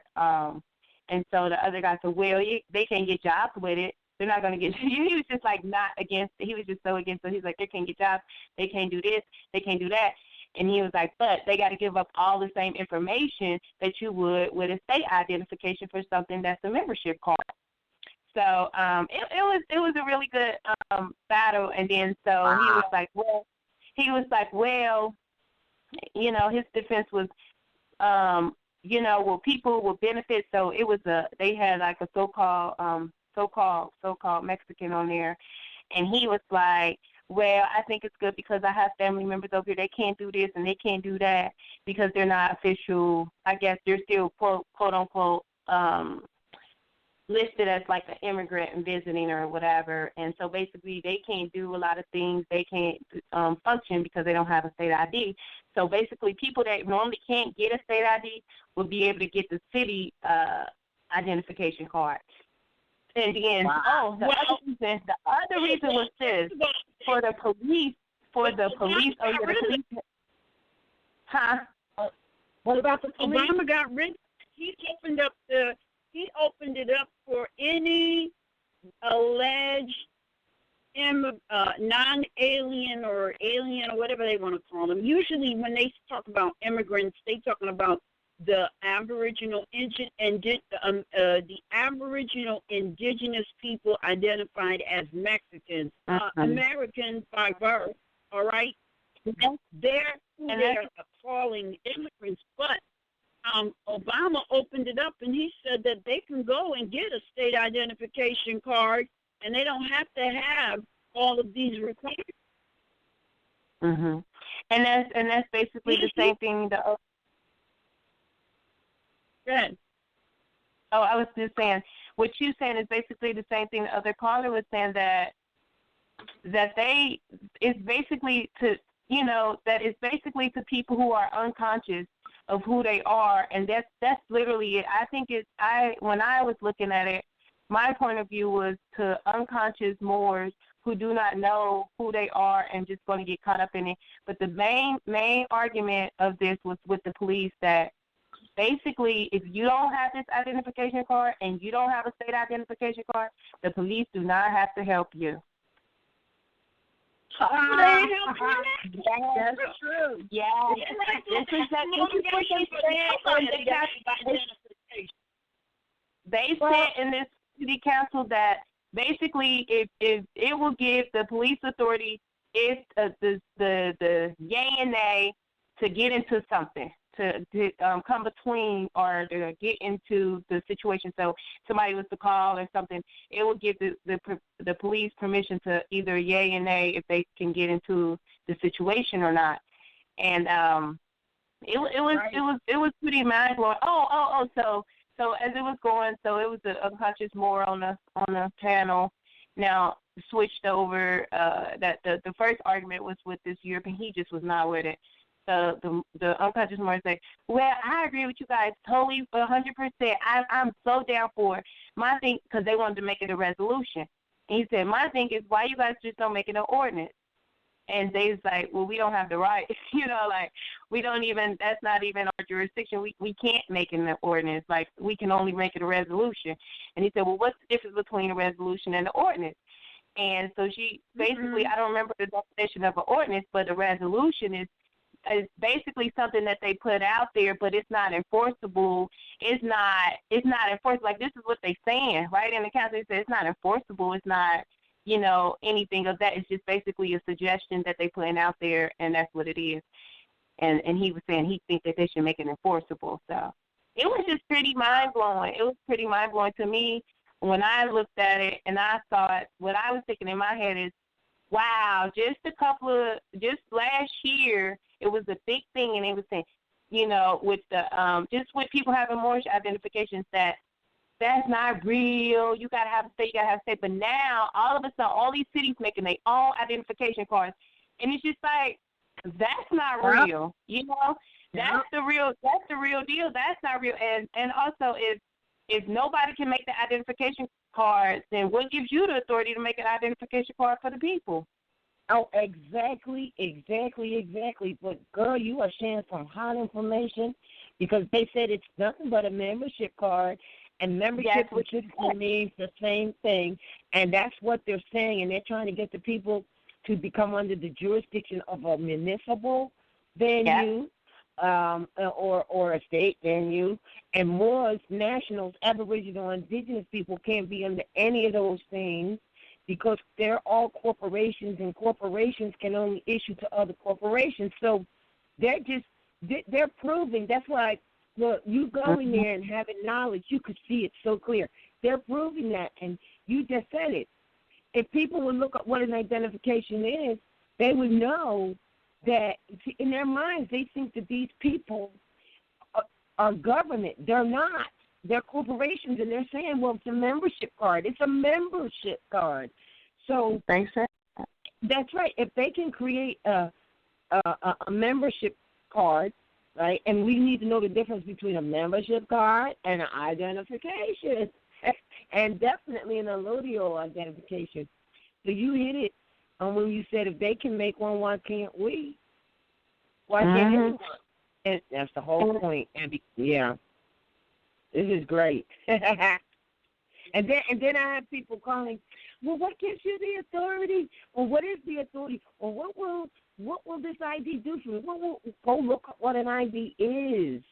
And so the other guy said, well, they can't get jobs with it. They're not going to get, he was just like not against it. He was just so against it. He's like, they can't get jobs. They can't do this. They can't do that. And he was like, but they got to give up all the same information that you would with a state identification for something that's a membership card. So it was a really good battle. And then so he was like, well, his defense was, people will benefit. So it was they had like a so-called Mexican on there, and he was like, well, I think it's good because I have family members over here. They can't do this and they can't do that because they're not official. I guess they're still quote unquote listed as like an immigrant and visiting or whatever. And so basically they can't do a lot of things. They can't function because they don't have a state ID. So basically people that normally can't get a state ID will be able to get the city identification card. And then, the other reason was this, for the police, huh? What about the police? Obama got rid. He opened it up for any alleged non-alien or alien or whatever they want to call them. Usually when they talk about immigrants, they talking about the Aboriginal the Aboriginal indigenous people identified as Mexicans, Americans by birth. All right, they're calling immigrants. But Obama opened it up, and he said that they can go and get a state identification card, and they don't have to have all of these requirements. And that's basically the same thing. Good. Oh, I was just saying, what you're saying is basically the same thing the other caller was saying, that it's basically to people who are unconscious of who they are, and that's literally it. I think when I was looking at it, my point of view was to unconscious Moors who do not know who they are and just going to get caught up in it. But the main argument of this was with the police, that basically, if you don't have this identification card and you don't have a state identification card, the police do not have to help you. That's true. Yeah. They said in this city council that basically if it will give the police authority the yay and nay to get into something, to come between or to get into the situation. So somebody was to call or something, it will give the police permission to either yay and nay if they can get into the situation or not. And it was pretty mind blowing. So as it was going, so it was the unconscious Moor on the panel, now switched over. That the first argument was with this European. He just was not with it. The unconscious Moor said, well, I agree with you guys totally 100%. I'm so down for it. My thing, because they wanted to make it a resolution. And he said, my thing is, why you guys just don't make it an ordinance? And they was like, well, we don't have the right. We don't even, that's not even our jurisdiction. We can't make it an ordinance. Like, we can only make it a resolution. And he said, well, what's the difference between a resolution and an ordinance? And so she basically, I don't remember the definition of an ordinance, but a resolution is basically something that they put out there, but it's not enforceable. It's not enforceable. Like, this is what they're saying, right? In the council, they say it's not enforceable. It's not, anything of that. It's just basically a suggestion that they putting out there, and that's what it is. And he was saying he thinks that they should make it enforceable. So it was just pretty mind-blowing. It was pretty mind-blowing to me when I looked at it, and I thought, what I was thinking in my head is, wow, just last year, it was a big thing, and they were saying, with the just with people having Moor identifications, that's not real. You gotta have a state, But now, all of a sudden, all these cities making their own identification cards, and it's just like, that's not real. That's the real deal. That's not real. And also, if nobody can make the identification cards, then what gives you the authority to make an identification card for the people? Oh, exactly. But, girl, you are sharing some hot information because they said it's nothing but a membership card, and membership and citizen means the same thing, and that's what they're saying, and they're trying to get the people to become under the jurisdiction of a municipal venue or a state venue, and Moors, nationals, Aboriginal, Indigenous people can't be under any of those things, because they're all corporations, and corporations can only issue to other corporations. So they're proving. That's why, look, you go in there and having knowledge, you could see it so clear. They're proving that, and you just said it. If people would look at what an identification is, they would know that in their minds they think that these people are government. They're not. They're corporations, and they're saying, well, it's a membership card. It's a membership card. So that's right. If they can create a membership card, right, and we need to know the difference between a membership card and an identification, and definitely an allodial identification. So you hit it on when you said if they can make one, why can't we? Why can't anyone? And that's the whole point. And this is great. and then I have people calling, well, what gives you the authority? Or what is the authority? Or what will this ID do for me? Go look at what an ID is.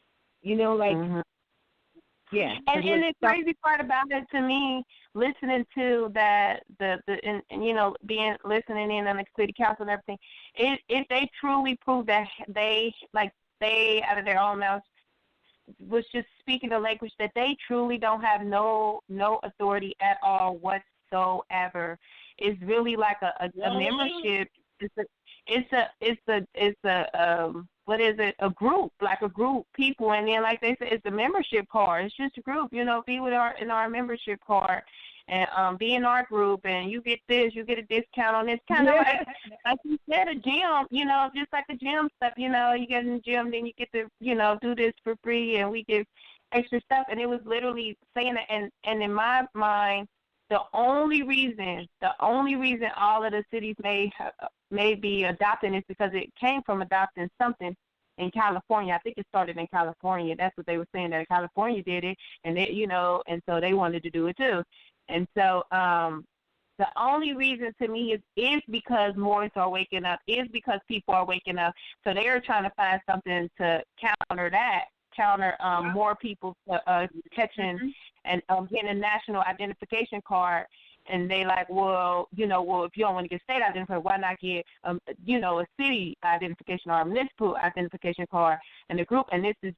Yeah. And the crazy part about it to me, listening to that, listening in on the city council and everything, if they truly prove that they out of their own mouths was just speaking the language that they truly don't have no authority at all whatsoever. It's really like a membership. A group, like a group people, and then like they said, it's a membership card. It's just a group, be with our membership card, and be in our group, and you get this, you get a discount on this. Kind of like you said, a gym, just like a gym stuff. You get in the gym, then you get to do this for free, and we give extra stuff. And it was literally saying that, and in my mind, the only reason all of the cities may be adopting is because it came from adopting something in California. I think it started in California. That's what they were saying, that California did it, and and so they wanted to do it too. And so the only reason to me is because Moors are waking up, is because people are waking up. So they are trying to find something to counter more people catching and getting a national identification card. And they like, well, if you don't want to get state identification, why not get, a city identification or a municipal identification card and the group? And this is,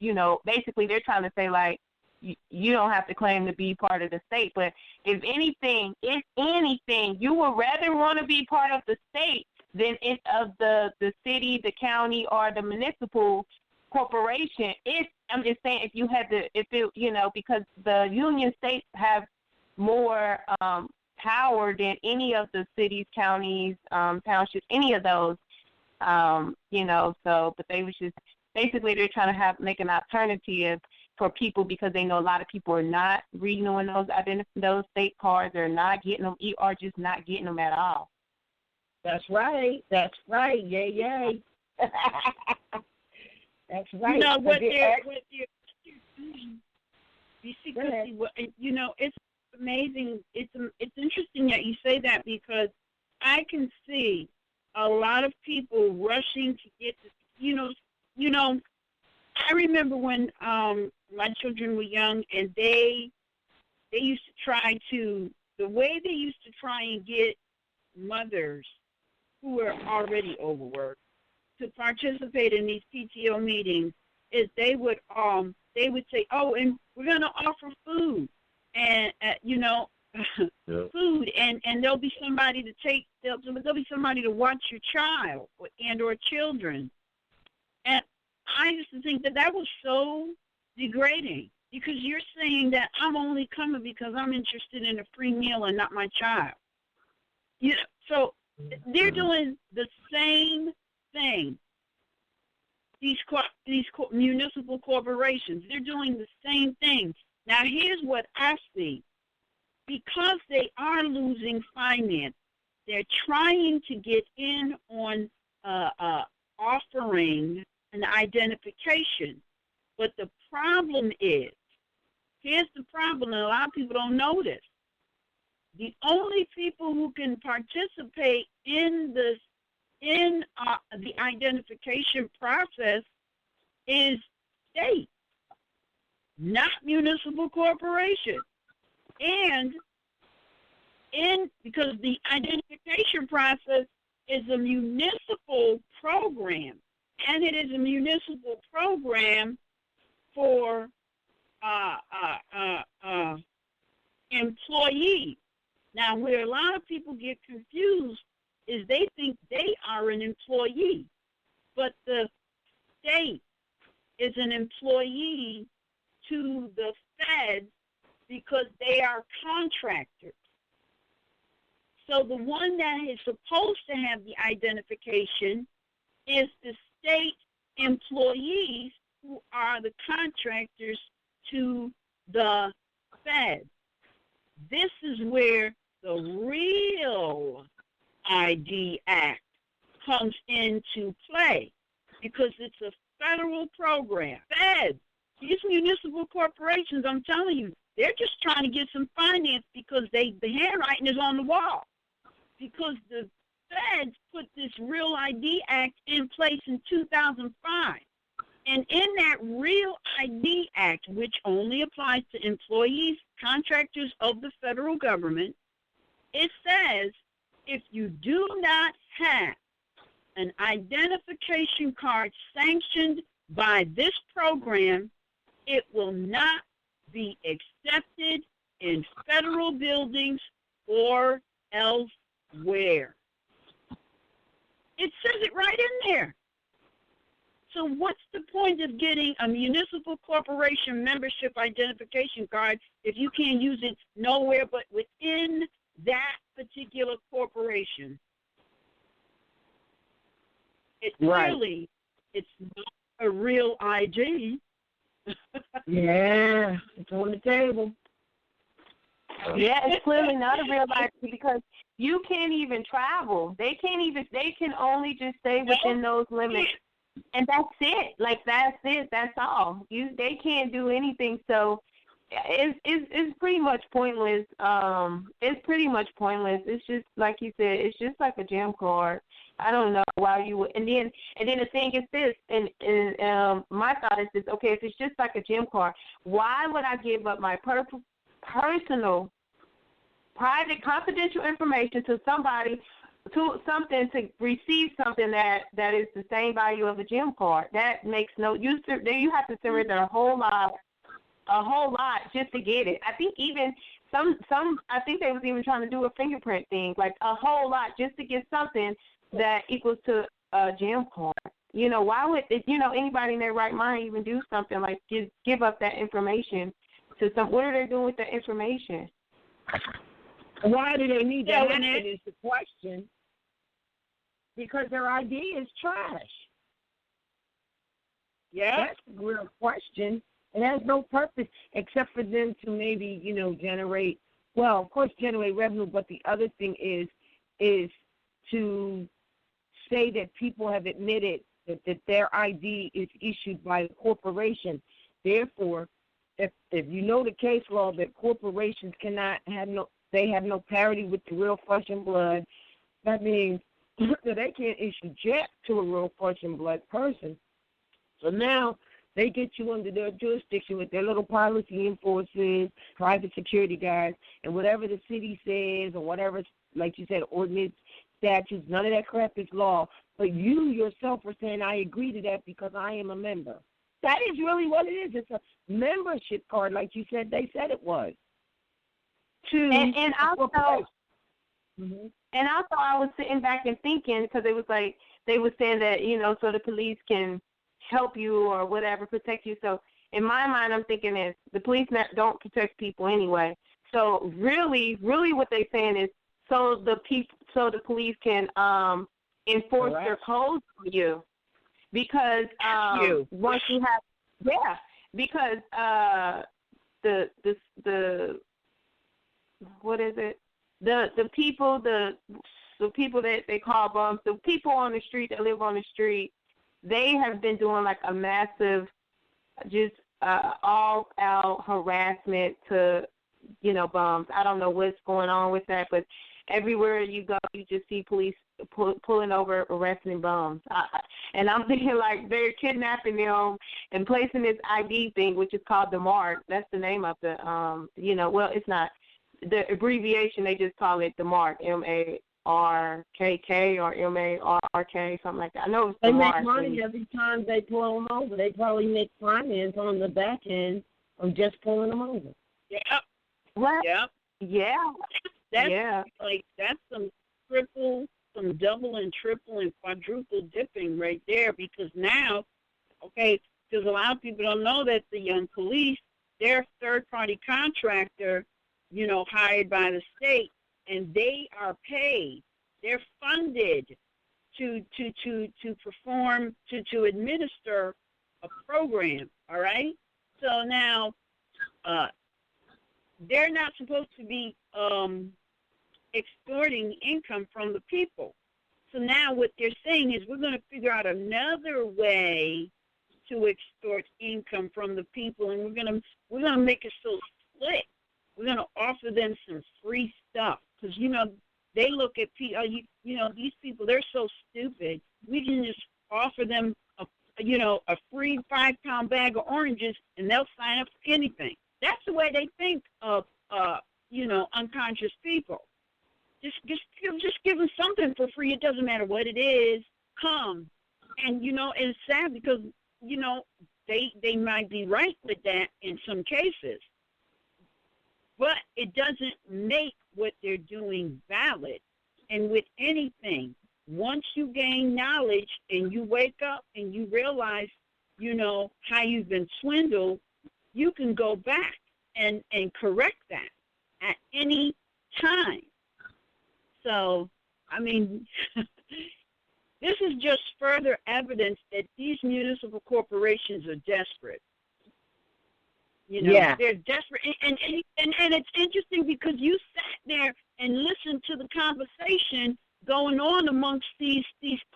basically they're trying to say, like, you don't have to claim to be part of the state. But if anything, you would rather want to be part of the state than of the city, the county, or the municipal corporation. I'm just saying, because the union states have more power than any of the cities, counties, townships, any of those. But they was just basically they're trying to make an alternative for people because they know a lot of people are not renewing those state cards. They're not getting them, or just not getting them at all. That's right. Yay, yay. That's right. You know what they're doing. You see, Chrissy, it's amazing. It's interesting that you say that because I can see a lot of people rushing to get to, I remember when my children were young and they used to try to, the way they used to try and get mothers who were already overworked to participate in these PTO meetings is they would say, oh, and we're going to offer food and food and there'll be somebody there'll be somebody to watch your child or children. And I used to think that was so degrading because you're saying that I'm only coming because I'm interested in a free meal and not my child. So they're doing the same thing. These municipal corporations, they're doing the same thing. Now, here's what I see. Because they are losing finance, they're trying to get in on offering an identification. But the problem is, here's the problem, and a lot of people don't know this. The only people who can participate in the identification process is state, not municipal corporation. And because the identification process is a municipal program, and it is a municipal program for employees. Now, where a lot of people get confused is they think they are an employee, but the state is an employee to the feds because they are contractors. So the one that is supposed to have the identification is the state employees who are the contractors to the feds. This is where the real ID Act comes into play because it's a federal program. Feds, these municipal corporations, I'm telling you, they're just trying to get some finance because the handwriting is on the wall. Because the feds put this Real ID Act in place in 2005. And in that Real ID Act, which only applies to employees, contractors of the federal government, it says if you do not have an identification card sanctioned by this program, it will not be accepted in federal buildings or elsewhere. It says it right in there. So what's the point of getting a municipal corporation membership identification card if you can't use it nowhere but within that particular corporation? It's not a real ID. Yeah, it's on the table. Yeah, it's clearly not a real ID because you can't even travel. They can only just stay within those limits. And that's it. That's it. That's all. They can't do anything. So it's pretty much pointless. It's pretty much pointless. It's just like you said. It's just like a gym card. I don't know why you would. And then the thing is this. And my thought is this. Okay, if it's just like a gym card, why would I give up my personal, private, confidential information to somebody? To something to receive something that is the same value of a gym card. That makes no use. You have to surrender a whole lot just to get it. I think even some I think they was even trying to do a fingerprint thing, like a whole lot just to get something that equals to a gym card. Why would anybody in their right mind even do something like give up that information to some? What are they doing with that information? Why do they need Yeah, that happen is the question. Because their ID is trash. Yeah. That's the real question. It has no purpose except for them to maybe, generate, well, of course, generate revenue, but the other thing is to say that people have admitted that their ID is issued by a corporation. Therefore, if you know the case law that corporations cannot have no parity with the real flesh and blood, that means that they can't issue jack to a real flesh and blood person. So now they get you under their jurisdiction with their little policy enforcers, private security guards, and whatever the city says or whatever, like you said, ordinance, statutes, none of that crap is law. But you yourself are saying, I agree to that because I am a member. That is really what it is. It's a membership card, like you said they said it was. And also, mm-hmm. And also, I was sitting back and thinking, because it was like they were saying that, so the police can help you or whatever, protect you. So in my mind, I'm thinking is the police don't protect people anyway. So really what they're saying is so the police can enforce their codes for you, because once you have because the what is it? The people that they call bums, the people on the street that live on the street, they have been doing like a massive, just all out harassment to, bums. I don't know what's going on with that, but everywhere you go, you just see police pulling over, arresting bums. And I'm thinking like they're kidnapping them and placing this ID thing, which is called the mark. That's the name of the, well, it's not. The abbreviation, they just call it the mark, MARKK or MARRK, something like that. I know it's the mark. They make money every time they pull them over. They probably make finance on the back end of just pulling them over. Yeah. What? Yeah. Yeah. That's some double and triple and quadruple dipping right there, because now, because a lot of people don't know that the young police, they're third-party contractor, hired by the state, and they are paid. They're funded to perform, to administer a program, all right? So now they're not supposed to be extorting income from the people. So now what they're saying is we're going to figure out another way to extort income from the people, and we're going to make it so slick. We're going to offer them some free stuff because, they look at people, these people, they're so stupid. We can just offer them, a free 5-pound bag of oranges, and they'll sign up for anything. That's the way they think of, unconscious people. Just give them something for free. It doesn't matter what it is. Come. And, it's sad because, they might be right with that in some cases. But it doesn't make what they're doing valid. And with anything, once you gain knowledge and you wake up and you realize, how you've been swindled, you can go back and correct that at any time. So, this is just further evidence that these municipal corporations are desperate. They're desperate, and it's interesting because you sat there and listened to the conversation going on amongst these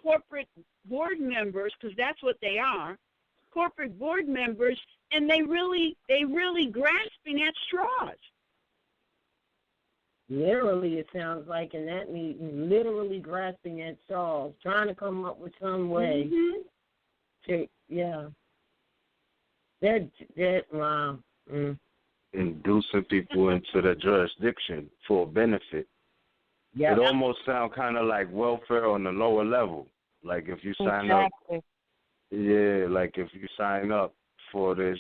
corporate board members, because that's what they are, corporate board members, and they really grasping at straws. Literally, it sounds like in that meeting, literally grasping at straws, trying to come up with some way to, They're wow. Inducing people into the jurisdiction for benefit. Yeah. It almost sounds kind of like welfare on the lower level. Like if you sign up, like if you sign up for this,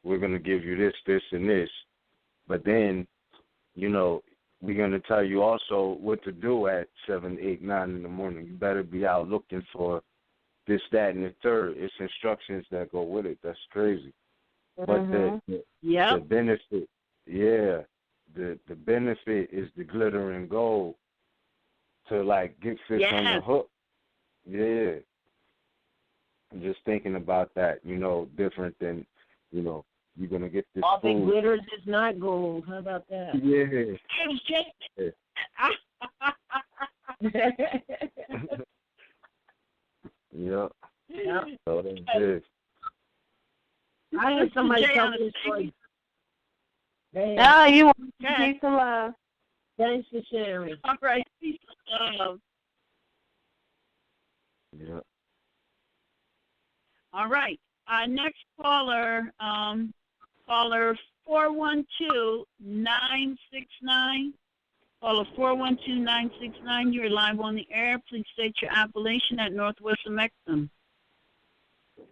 we're going to give you this, this, and this. But then, we're going to tell you also what to do at 7, 8, 9 in the morning. You better be out looking for this, that, and the third. It's instructions that go with it. That's crazy. But the benefit, the benefit is the glittering gold to like get fish on the hook. Yeah. I'm just thinking about that, different than, you're gonna get this all food. the glitters is not gold. How about that? Yeah. Yep. So that's it. I had somebody tell me this story. Oh, you want to peace and love. Thanks for sharing. All right, peace and love. Yeah. All right. Next caller, caller 412-969. Caller 412-969. You're live on the air. Please state your appellation at Northwest Mexham.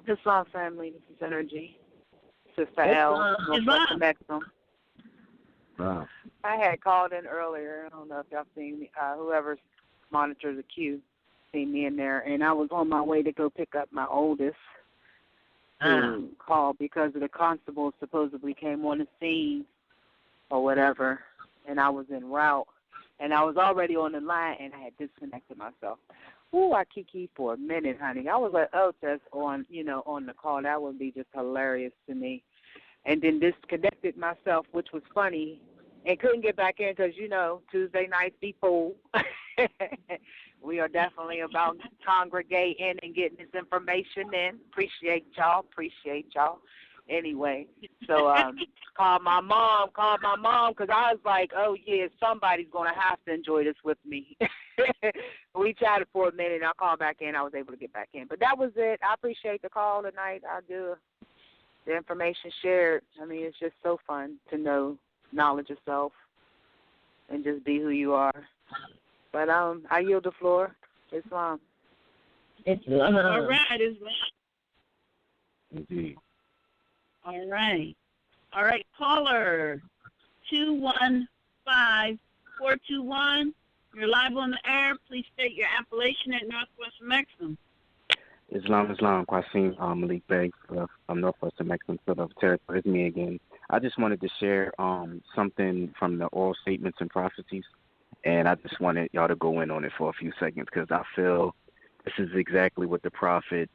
Islam family, this is Energy. Sister L, Northwest Mexham. Wow. I had called in earlier. I don't know if y'all seen me. Whoever monitors the queue seen me in there, and I was on my way to go pick up my oldest to call because the constable supposedly came on the scene or whatever, and I was en route, and I was already on the line, and I had disconnected myself. Ooh, I kiki for a minute, honey. I was like, oh, just on, on the call. That would be just hilarious to me. And then disconnected myself, which was funny, and couldn't get back in because, Tuesday nights be full. We are definitely about congregating and getting this information in. Appreciate y'all. Anyway, so called my mom because I was like, oh, yeah, somebody's going to have to enjoy this with me. We chatted for a minute. I called back in. I was able to get back in. But that was it. I appreciate the call tonight. I do. The information shared. I mean, it's just so fun to know knowledge yourself and just be who you are. But I yield the floor. Islam. Islam. All right, Islam. Indeed. All right. All right, caller 215-421. You're live on the air. Please state your appellation at Northwest Mexham. Islam, Qasim, Malik Bey, from Northwest Mexham, Philadelphia Territory. It's me again. I just wanted to share something from the oral statements and prophecies, and I just wanted y'all to go in on it for a few seconds because I feel this is exactly what the prophet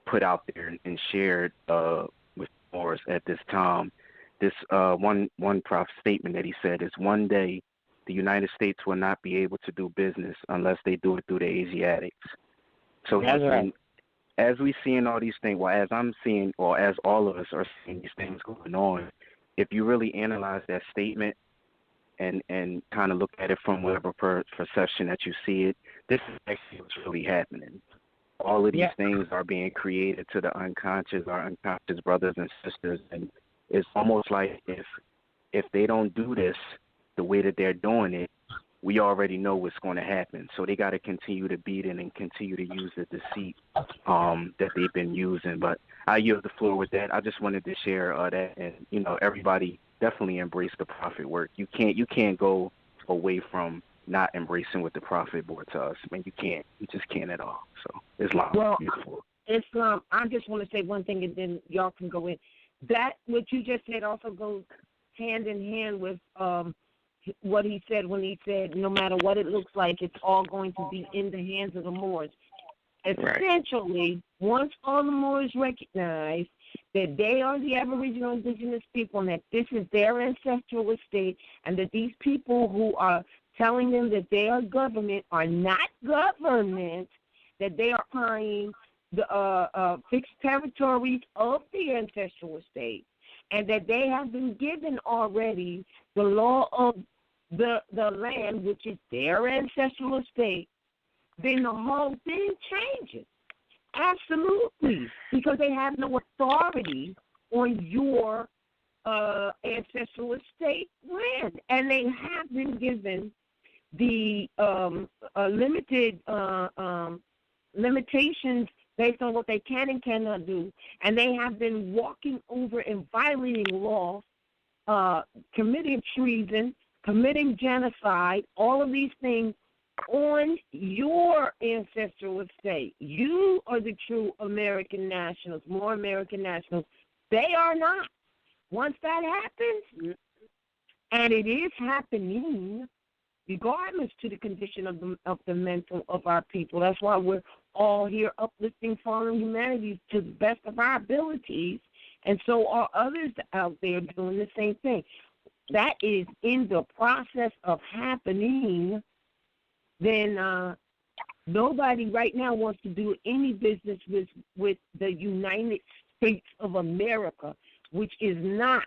put out there and shared with Moors at this time. This one prophet statement that he said is, one day the United States will not be able to do business unless they do it through the Asiatics. So as we seeing all these things, well, as I'm seeing, or as all of us are seeing these things going on, if you really analyze that statement and kind of look at it from whatever perception that you see it, this is actually what's really happening. All of these things are being created to the unconscious, our unconscious brothers and sisters, and it's almost like if they don't do this the way that they're doing it, we already know what's going to happen. So they got to continue to beat it and continue to use the deceit that they've been using. But I yield the floor with that. I just wanted to share that, and everybody definitely embrace the prophet work. You can't go away from not embracing what the prophet brought to us. I mean, you just can't at all. So Islam. Well, Islam, I just want to say one thing, and then y'all can go in. That what you just said also goes hand in hand with what he said when he said, no matter what it looks like, it's all going to be in the hands of the Moors. Essentially, once all the Moors recognize that they are the Aboriginal indigenous people and that this is their ancestral estate, and that these people who are telling them that they are government are not government, that they are occupying the fixed territories of the ancestral estate, and that they have been given already the law of the land, which is their ancestral estate, then the whole thing changes. Absolutely. Because they have no authority on your ancestral estate land. And they have been given the limited limitations based on what they can and cannot do. And they have been walking over and violating laws, committing treason, committing genocide, all of these things on your ancestral estate. You are the true American nationals, more American nationals. They are not. Once that happens, And it is happening regardless to the condition of the mental of our people. That's why we're all here uplifting fallen humanity to the best of our abilities, and so are others out there doing the same thing. That is in the process of happening. Then nobody right now wants to do any business with the United States of America, which is not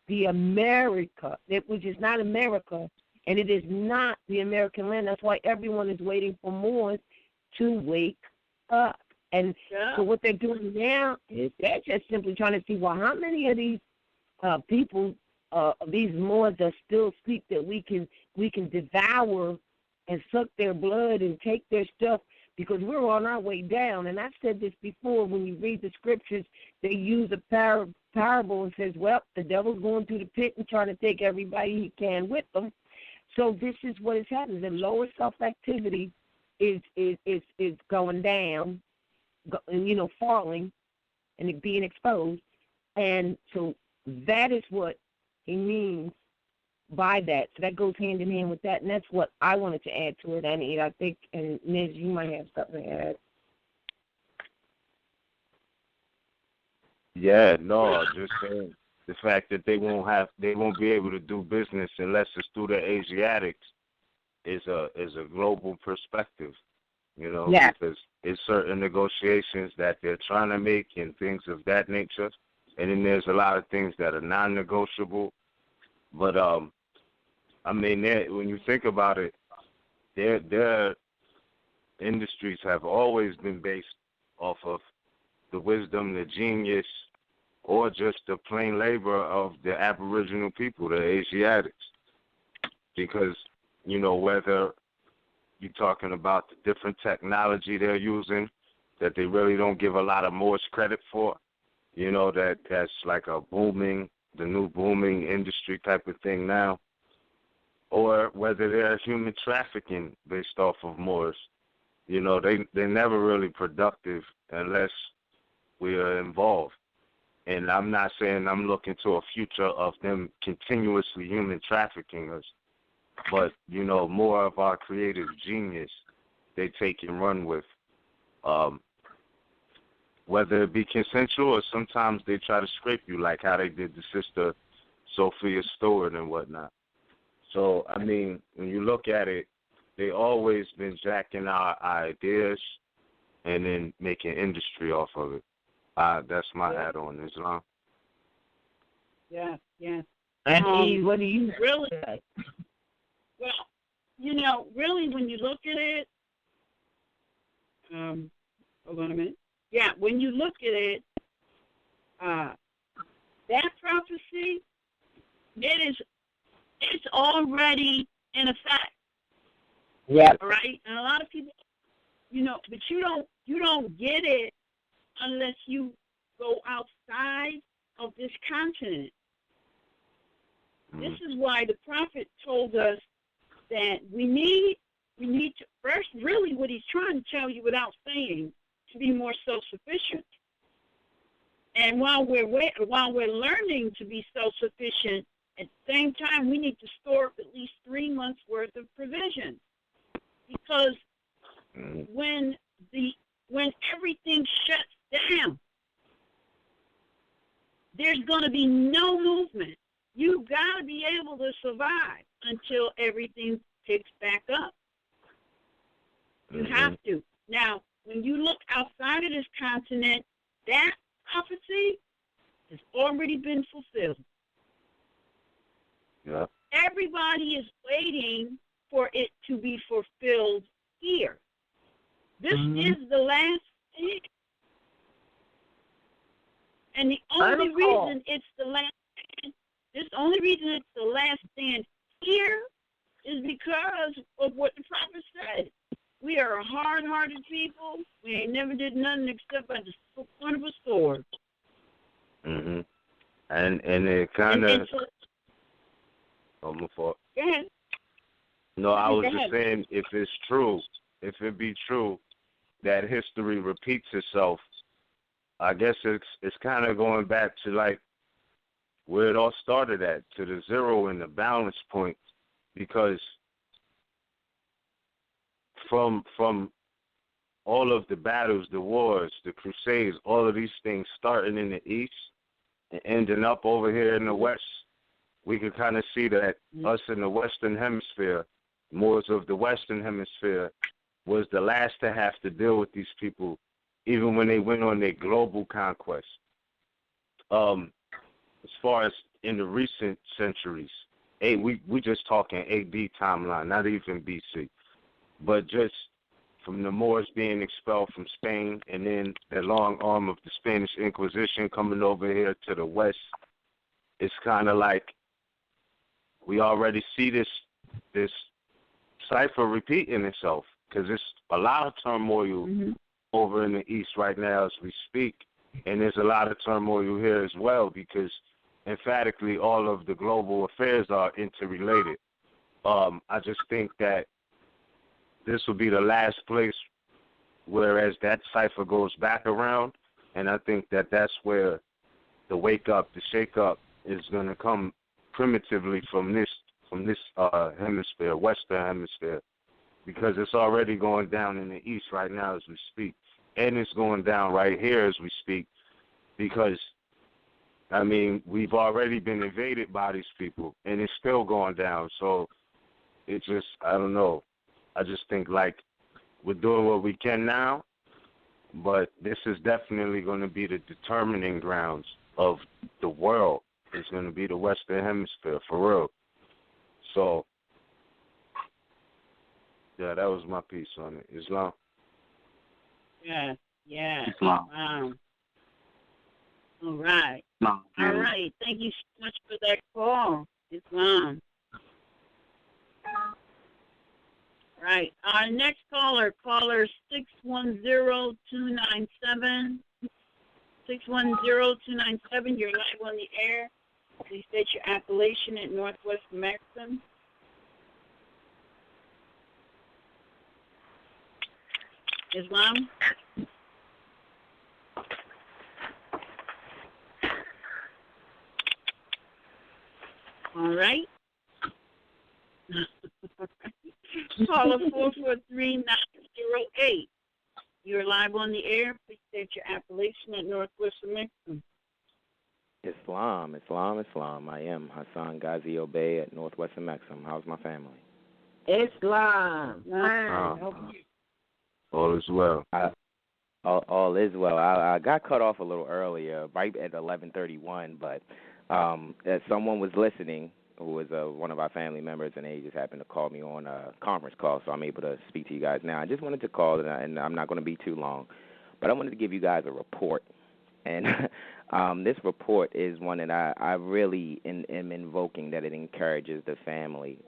the America, which is not America, and it is not the American land. That's why everyone is waiting for Moors to wake up. And so what they're doing now is they're just simply trying to see, well, how many of these people, these Moors are still asleep that we can devour and suck their blood and take their stuff, because we're on our way down. And I've said this before, when you read the scriptures, they use a parable and says, well, the devil's going through the pit and trying to take everybody he can with them. So this is what is happening. The lower self-activity is going down, falling and it being exposed. And so that is what he means by that. So that goes hand in hand with that, and that's what I wanted to add to it, Annie. I think, and Ms., you might have something to add. Yeah, no, just saying the fact that they won't be able to do business unless it's through the Asiatics is a global perspective, because it's certain negotiations that they're trying to make and things of that nature, and then there's a lot of things that are non-negotiable. But when you think about it, their industries have always been based off of the wisdom, the genius, or just the plain labor of the Aboriginal people, the Asiatics. Because, whether you're talking about the different technology they're using that they really don't give a lot of Moors credit for, that's like the new booming industry type of thing now, or whether they're human trafficking based off of Moors. They're never really productive unless we are involved. And I'm not saying I'm looking to a future of them continuously human trafficking us, but, more of our creative genius they take and run with. Whether it be consensual or sometimes they try to scrape you, like how they did the sister Sophia Stewart and whatnot. So, when you look at it, they always been jacking our ideas and then making industry off of it. That's my add-on, Islam. Yeah. And what do you really say? Well, really, when you look at it, hold on a minute. Yeah, when you look at it, that prophecy, it's already in effect. Yeah. All right, and a lot of people, but you don't get it unless you go outside of this continent. This is why the prophet told us that we need to first, really what he's trying to tell you without saying, to be more self-sufficient. And while we're learning to be self-sufficient, at the same time we need to store up at least 3 months worth of provision, because when everything shuts down, there's going to be no movement. You've got to be able to survive until everything picks back up. You have to. Now, when you look outside of this continent, that prophecy has already been fulfilled. Yeah. Everybody is waiting for it to be fulfilled here. This is the last thing. And the only reason it's the last stand here is because of what the prophet said. We are a hard-hearted people. We ain't never did nothing except by the point of a sword. Mm-hmm. And it kind of... Go ahead. No, I was just saying, if it be true that history repeats itself, I guess it's kind of going back to like where it all started at, to the zero and the balance point, because from all of the battles, the wars, the crusades, all of these things starting in the east and ending up over here in the west, we could kind of see that us in the Western Hemisphere, Moors of the Western Hemisphere, was the last to have to deal with these people, even when they went on their global conquest. As far as in the recent centuries, we just talking AD timeline, not even BC, but just from the Moors being expelled from Spain, and then the long arm of the Spanish Inquisition coming over here to the west, it's kind of like we already see this cipher repeating itself, because there's a lot of turmoil over in the east right now as we speak, and there's a lot of turmoil here as well, because emphatically all of the global affairs are interrelated. I just think that this will be the last place whereas that cipher goes back around, and I think that that's where the wake up, the shake up is going to come primitively from this hemisphere, Western Hemisphere, because it's already going down in the east right now as we speak, and it's going down right here as we speak, because I mean, we've already been invaded by these people, and it's still going down. So it just, I don't know. I just think, like, we're doing what we can now, but this is definitely going to be the determining grounds of the world. It's going to be the Western Hemisphere, for real. So, yeah, that was my piece on it. Islam? Yeah, yeah. Islam. All right. Islam. All right. Thank you so much for that call, Islam. Right. Our next caller 610-297. 610-297. You're live on the air. Please state your appellation at Northwest Maxim. Islam? All right. Caller 443-908. You're live on the air. Please state your appellation at Northwest Maxim. Islam. I am Hassan Ghazi Obey at Northwestern Maxim. How's my family? Islam. All is well. All is well. I got cut off a little earlier, right at 11:31, but someone was listening who was one of our family members, and they just happened to call me on a conference call, so I'm able to speak to you guys now. I just wanted to call, and I'm not going to be too long, but I wanted to give you guys a report. And this report is one that I really am invoking, that it encourages the family.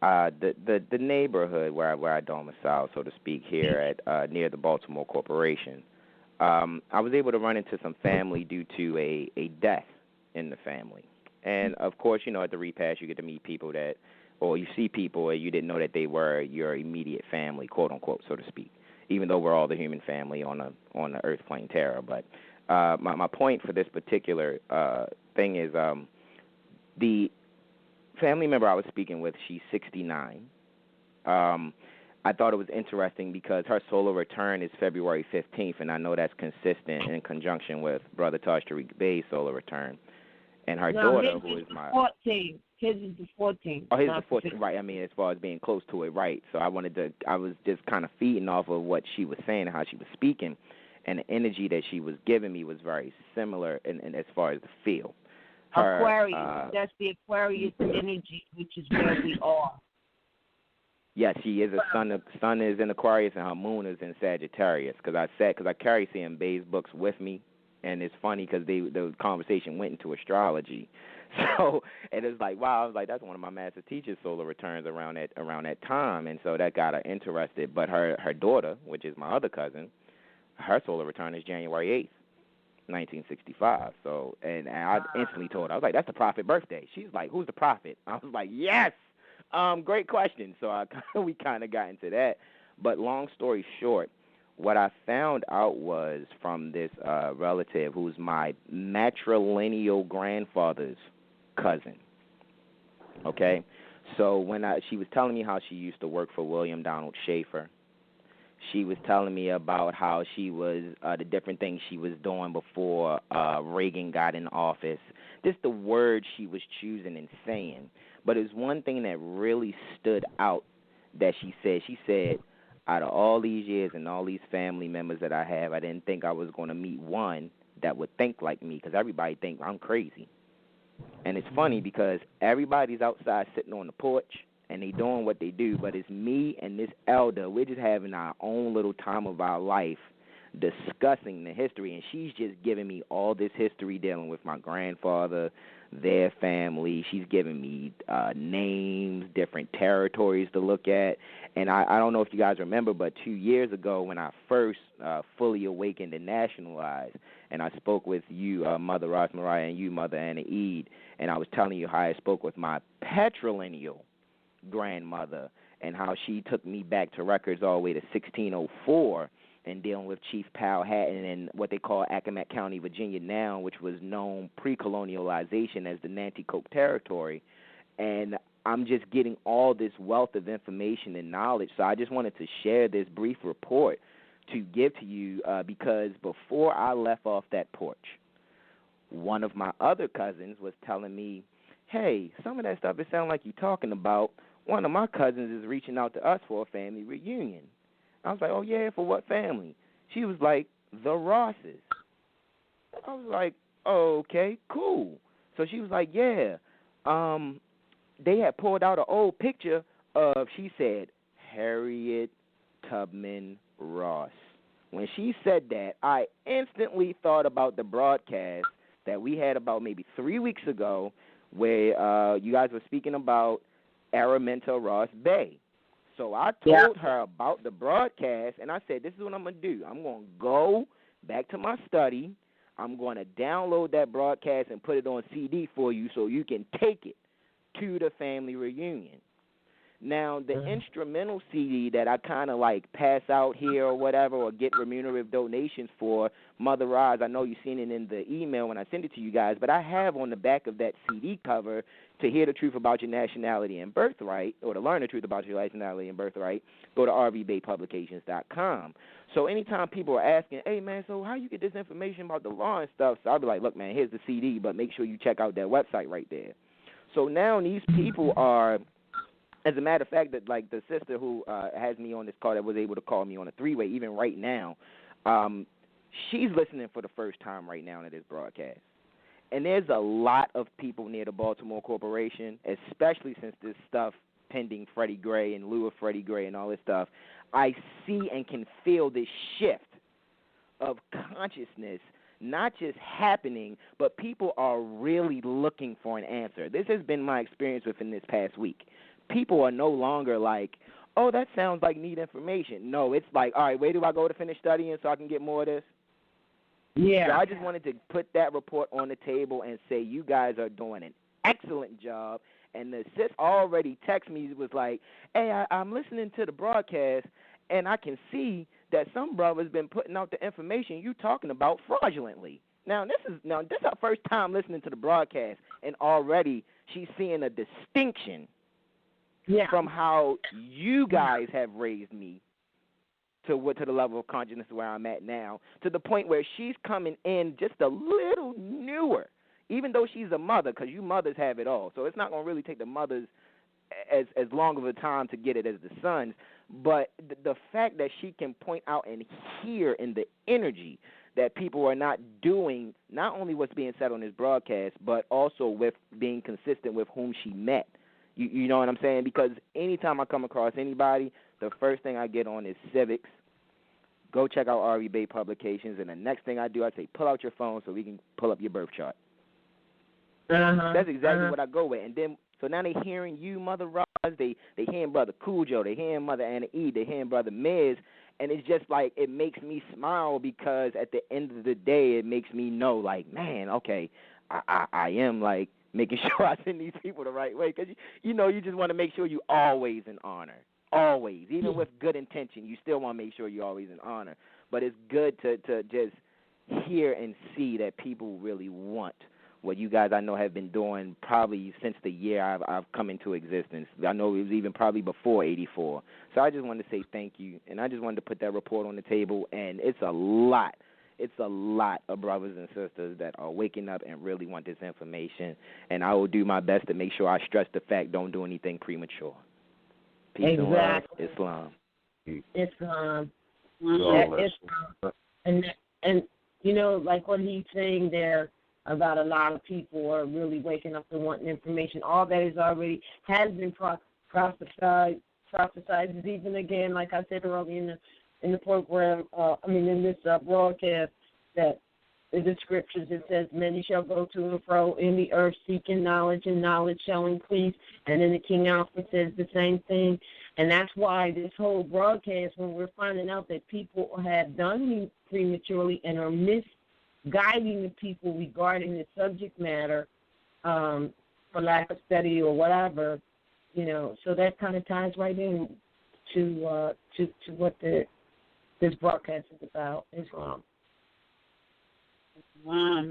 The neighborhood where I domicile, so to speak, here at near the Baltimore Corporation, I was able to run into some family due to a death in the family. And, of course, at the repast you get to meet people or you see people and you didn't know that they were your immediate family, quote unquote, so to speak, even though we're all the human family on the earth plane Terra. But my point for this particular thing is the family member I was speaking with, she's 69. I thought it was interesting because her solar return is February 15th, and I know that's consistent in conjunction with Brother Taj Tariq Bey's solar return. And her daughter, who is my 14th. His is the 14th. Oh, his is the 14th, right. I mean, as far as being close to it, right. So I was just kind of feeding off of what she was saying and how she was speaking, and the energy that she was giving me was very similar in as far as the feel. Aquarius, that's the Aquarius energy, which is where we are. Yes, she is a sun is in Aquarius, and her moon is in Sagittarius, because I carry C.M. Bey's books with me. And it's funny because the conversation went into astrology. So, and it's like, wow, I was like, that's one of my master teachers' solar returns around that time. And so that got her interested. But her daughter, which is my other cousin, her solar return is January 8th, 1965. So, and I instantly told her, I was like, that's the prophet birthday. She's like, who's the prophet? I was like, yes. Great question. So we kind of got into that. But long story short, what I found out was from this relative who's my matrilineal grandfather's cousin. Okay? So when she was telling me how she used to work for William Donald Schaefer, she was telling me about how she was, the different things she was doing before Reagan got in office, just the words she was choosing and saying. But it was one thing that really stood out that she said. She said, out of all these years and all these family members that I have, I didn't think I was going to meet one that would think like me, because everybody thinks I'm crazy. And it's funny because everybody's outside sitting on the porch and they doing what they do, but it's me and this elder. We're just having our own little time of our life discussing the history, and she's just giving me all this history dealing with my grandfather, their family. She's giving me names, different territories to look at. And I don't know if you guys remember, but 2 years ago when I first fully awakened and nationalized, and I spoke with you, Mother Ross Mariah, and you, Mother Anna Eid, and I was telling you how I spoke with my patrilineal grandmother and how she took me back to records all the way to 1604 and dealing with Chief Powhatan and what they call Accomack County, Virginia now, which was known pre-colonialization as the Nanticoke Territory. And I'm just getting all this wealth of information and knowledge. So I just wanted to share this brief report to give to you because before I left off that porch, one of my other cousins was telling me, hey, some of that stuff it sounds like you're talking about. One of my cousins is reaching out to us for a family reunion. I was like, oh, yeah, for what family? She was like, the Rosses. I was like, oh, okay, cool. So she was like, yeah, they had pulled out an old picture of, she said, Harriet Tubman Ross. When she said that, I instantly thought about the broadcast that we had about maybe 3 weeks ago where you guys were speaking about Araminta Ross Bay. So I told her about the broadcast, and I said, this is what I'm going to do. I'm going to go back to my study. I'm going to download that broadcast and put it on CD for you so you can take it to the family reunion. Now, the instrumental CD that I kind of like pass out here or whatever or get remunerative donations for, Mother Roz, I know you've seen it in the email when I send it to you guys, but I have on the back of that CD cover, to hear the truth about your nationality and birthright, or to learn the truth about your nationality and birthright, go to rvbaypublications.com. So anytime people are asking, hey, man, so how you get this information about the law and stuff, so I'll be like, look, man, here's the CD, but make sure you check out that website right there. So now these people are, as a matter of fact, that like the sister who has me on this call that was able to call me on a three-way, even right now, she's listening for the first time right now to this broadcast. And there's a lot of people near the Baltimore Corporation, especially since this stuff pending Freddie Gray and lieu of Freddie Gray and all this stuff. I see and can feel this shift of consciousness not just happening, but people are really looking for an answer. This has been my experience within this past week. People are no longer like, oh, that sounds like neat information. No, it's like, all right, where do I go to finish studying so I can get more of this? Yeah. So I just wanted to put that report on the table and say you guys are doing an excellent job. And the sis already texted me, was like, hey, I'm listening to the broadcast, and I can see that some brother's been putting out the information you talking about fraudulently. Now, this is our first time listening to the broadcast, and already she's seeing a distinction from how you guys have raised me to the level of consciousness where I'm at now, to the point where she's coming in just a little newer, even though she's a mother, because you mothers have it all. So it's not going to really take the mothers as long of a time to get it as the sons. But the fact that she can point out and hear in the energy that people are not doing not only what's being said on this broadcast, but also with being consistent with whom she met. You know what I'm saying? Because anytime I come across anybody, the first thing I get on is civics. Go check out R.E. Bay Publications, and the next thing I do, I say, pull out your phone so we can pull up your birth chart. That's exactly what I go with. And then, so now they hearing you, Mother Roz, they hearing Brother Cujo, they hearing Mother Anna E, they hearing Brother Miz, and it's just like, it makes me smile because at the end of the day, it makes me know, like, man, okay, I am, like, making sure I send these people the right way, because, you know, you just want to make sure you always in honor. always, even with good intention, you still want to make sure you're always in honor. But it's good to just hear and see that people really want what you guys I know have been doing probably since the year I've come into existence. I know it was even probably before 84. So I just wanted to say thank you, and I just wanted to put that report on the table, and it's a lot. It's a lot of brothers and sisters that are waking up and really want this information, and I will do my best to make sure I stress the fact don't do anything premature. Peace and love, Islam. Islam. Islam. And you know, like what he's saying there about a lot of people are really waking up and wanting information. All that is already has been prophesied. Even again, like I said earlier in the program, in this broadcast, that in the scriptures it says, many shall go to and fro in the earth seeking knowledge, and knowledge shall increase. And then the King Alfred says the same thing. And that's why this whole broadcast, when we're finding out that people have done prematurely and are misguiding the people regarding the subject matter for lack of study or whatever, you know, so that kind of ties right in to what this broadcast is about, Islam. Wow.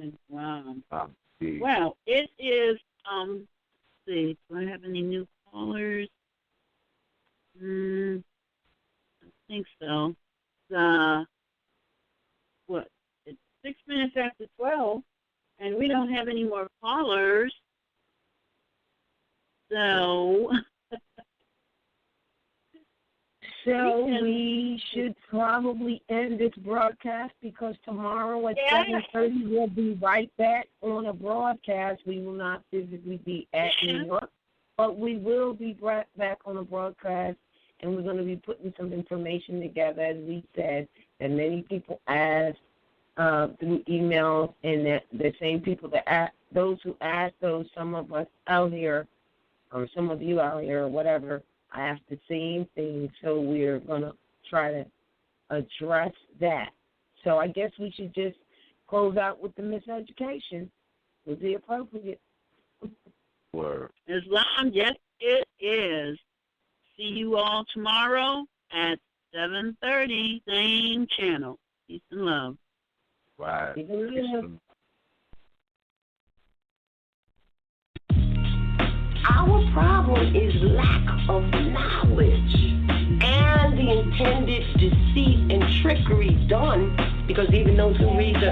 Well, it is, let's see, do I have any new callers? I think so. It's 6 minutes after 12, and we don't have any more callers. So... So we should probably end this broadcast, because tomorrow at 7:30 we'll be right back on a broadcast. We will not physically be at New York, but we will be back on a broadcast, and we're going to be putting some information together, as we said, that many people asked through emails, and that the same people that those who asked those, some of us out here, or some of you out here, or whatever, I asked the same thing, so we're going to try to address that. So I guess we should just close out with the miseducation. Would be appropriate. Word. Islam, yes, it is. See you all tomorrow at 7:30, same channel. Peace and love. Right. Peace and love. Our problem is lack of knowledge and the intended deceit and trickery done, because even those who read the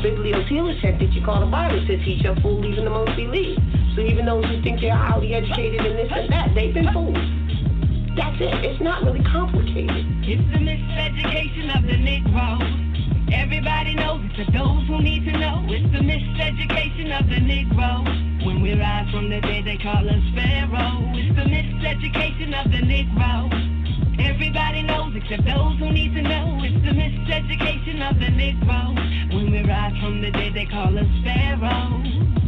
bibliotext that you call the Bible says he shall fool even the most believe. So even those who think they're highly educated and this and that, they've been fooled. That's it. It's not really complicated. It's the miseducation of the Negro. Everybody knows it, to those who need to know. It's the miseducation of the Negro. When we rise from the dead, they call us Pharaoh. It's the miseducation of the Negro. Everybody knows it, to those who need to know. It's the miseducation of the Negro. When we rise from the dead, they call us Pharaoh.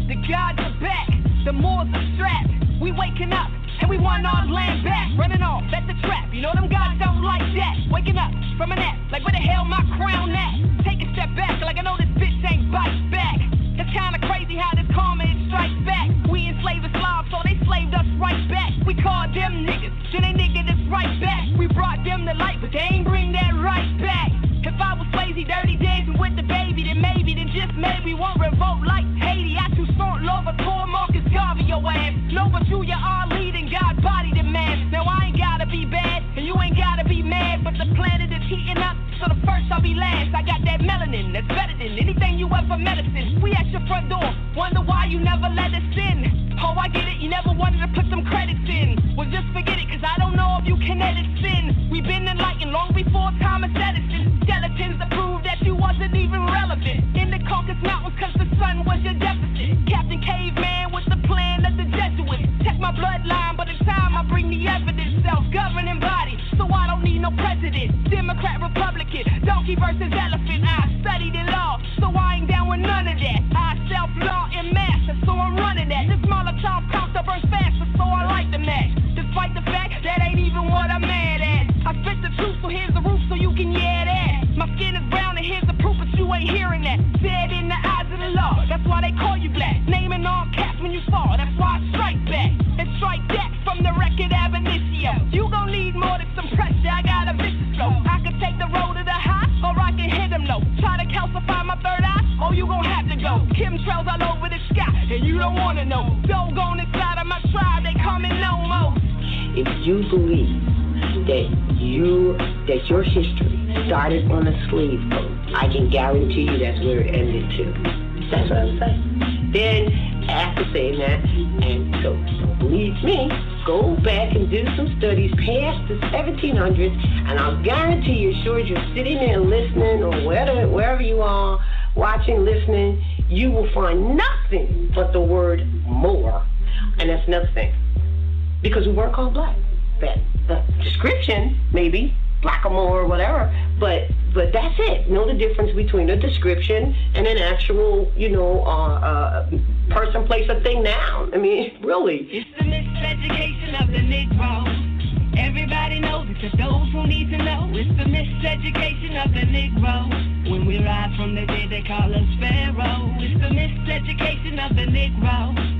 The gods are back, the Moors are strapped. We waking up, and we want our land back. Running off, that's a trap. You know them gods don't like that. Waking up from a nap, like where the hell my crown at? Take a step back, like I know this bitch ain't bite back. It's kinda crazy how this karma it strikes back. We enslaved Islam, so they slaved us right back. We called them niggas, then they niggered us right back. We brought them to light, but they ain't bring that right back. If I was lazy, dirty dancing with the baby, then maybe, then just maybe, won't revolt like Haiti. I too smart, Lord, Tor, Marcus Garvey, your ass. Nova Julia, our leading God body demand. Now I ain't gotta be bad, and you ain't gotta be mad, but the planet is heating up, so the first I'll be last. I got that melanin that's better than anything you ever medicine. We at your front door, wonder why you never let us in. Oh, I get it, you never wanted to put some credits in. Well, just forget it, cause I don't know if you can edit sin. We've been enlightened long before Thomas Edison. Skeletons to prove that you wasn't even relevant. In the Caucasus Mountains, cause the sun was your deficit. Captain Caveman with the plan of the Jesuits. Check my bloodline, but in time I bring the evidence. Self-governing body, so I don't need no president. Democrat, Republican, donkey versus elephant. I studied in law, so I ain't down with none of that. I self-law and master, so I'm running that. This Molotov cocktail burns faster, so I like the match. Despite the fact that ain't even what I'm mad at. I spit the truth, so here's the roof, so you take the road to the high, or I can hit them low. Try to calcify my third eye, oh, you gon' have to go. Chemtrails all over the sky, and you don't wanna know. Doggone inside of my tribe, they coming no more. If you believe that your history started on a slave boat, I can guarantee you that's where it ended too. That's what I'm saying. Then, after saying that, and so don't believe me, go back and do some studies past the 1700s, and I'll guarantee you, sure as you're sitting there listening, or wherever you are, watching, listening, you will find nothing but the word Moor. And that's another thing. Because we weren't called black. That the description, maybe, black or more or whatever, but that's it. Know the difference between a description and an actual, person, place, or thing, noun. I mean, really. It's the miseducation of the Negro. Everybody knows it to those who need to know. It's the miseducation of the Negro. When we rise from the dead, they call us Pharaoh. It's the miseducation of the Negro.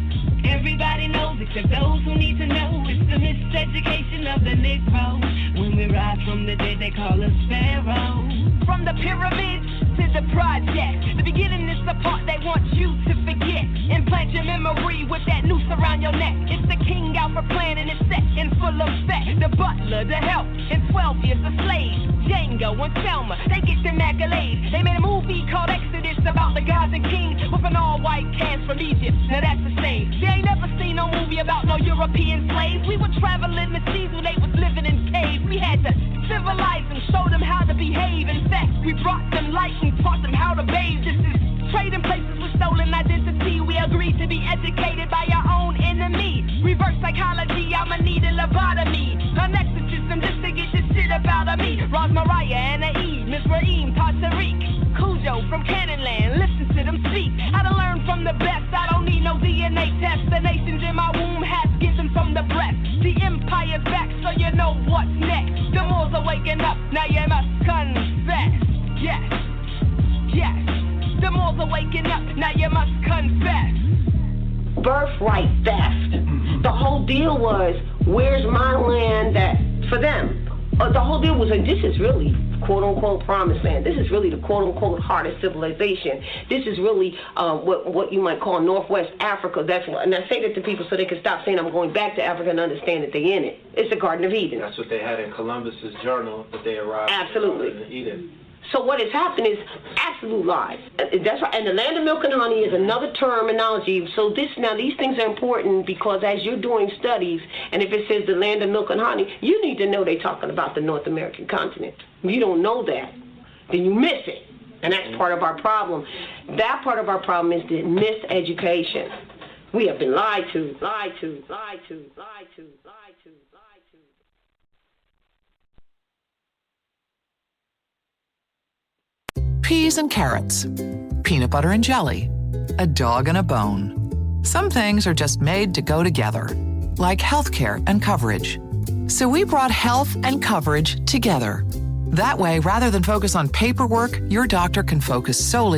Everybody knows it to those who need to know. It's the miseducation of the Negro. When we rise from the dead, they call us Pharaoh. From the pyramids to the project, the beginning is the part they want you to forget. Implant your memory with that noose around your neck. It's the King Alpha plan and it's set in full effect. The butler, the help, and 12 years a slave. Django and Selma, they get them accolades. They made a movie called Exodus about the gods and kings with an all-white cast from Egypt. Now that's the same. They ain't never seen no movie about no European slaves. We were traveling the seas when they was living in caves. We had to civilize them, show them how to behave. In fact, we brought them light and taught them how to bathe. This is trading places with stolen identity. We agreed to be educated by our own enemy. Reverse psychology, I'ma need a lobotomy. An exorcism just to get this shit about me. Roz Mariah, Anna E, Miss Raheem, Tariq, Cujo from Cannonland. Listen to them speak. How to learn from the best. I don't need no DNA test. The nations in my womb has given from the breast. The empire's back, so you know what's next. The Moors are waking up, now you must confess. Yes, yes. The Moors are waking up, now you must confess. Birthright theft. The whole deal was, where's my land that, for them? The whole deal was, and this is really, quote-unquote, promised land. This is really the quote-unquote heart of civilization. This is really what you might call Northwest Africa. That's what, and I say that to people so they can stop saying I'm going back to Africa and understand that they're in it. It's the Garden of Eden. That's what they had in Columbus's journal that they arrived in Eden. So what has happened is absolute lies. That's right. And the land of milk and honey is another terminology. So these things are important because as you're doing studies, and if it says the land of milk and honey, you need to know they're talking about the North American continent. If you don't know that, then you miss it. And that's part of our problem. That part of our problem is the miseducation. We have been lied to, lied to, lied to, lied to, lied to, lied to. Peas and carrots, peanut butter and jelly, a dog and a bone. Some things are just made to go together, like healthcare and coverage. So we brought health and coverage together. That way, rather than focus on paperwork, your doctor can focus solely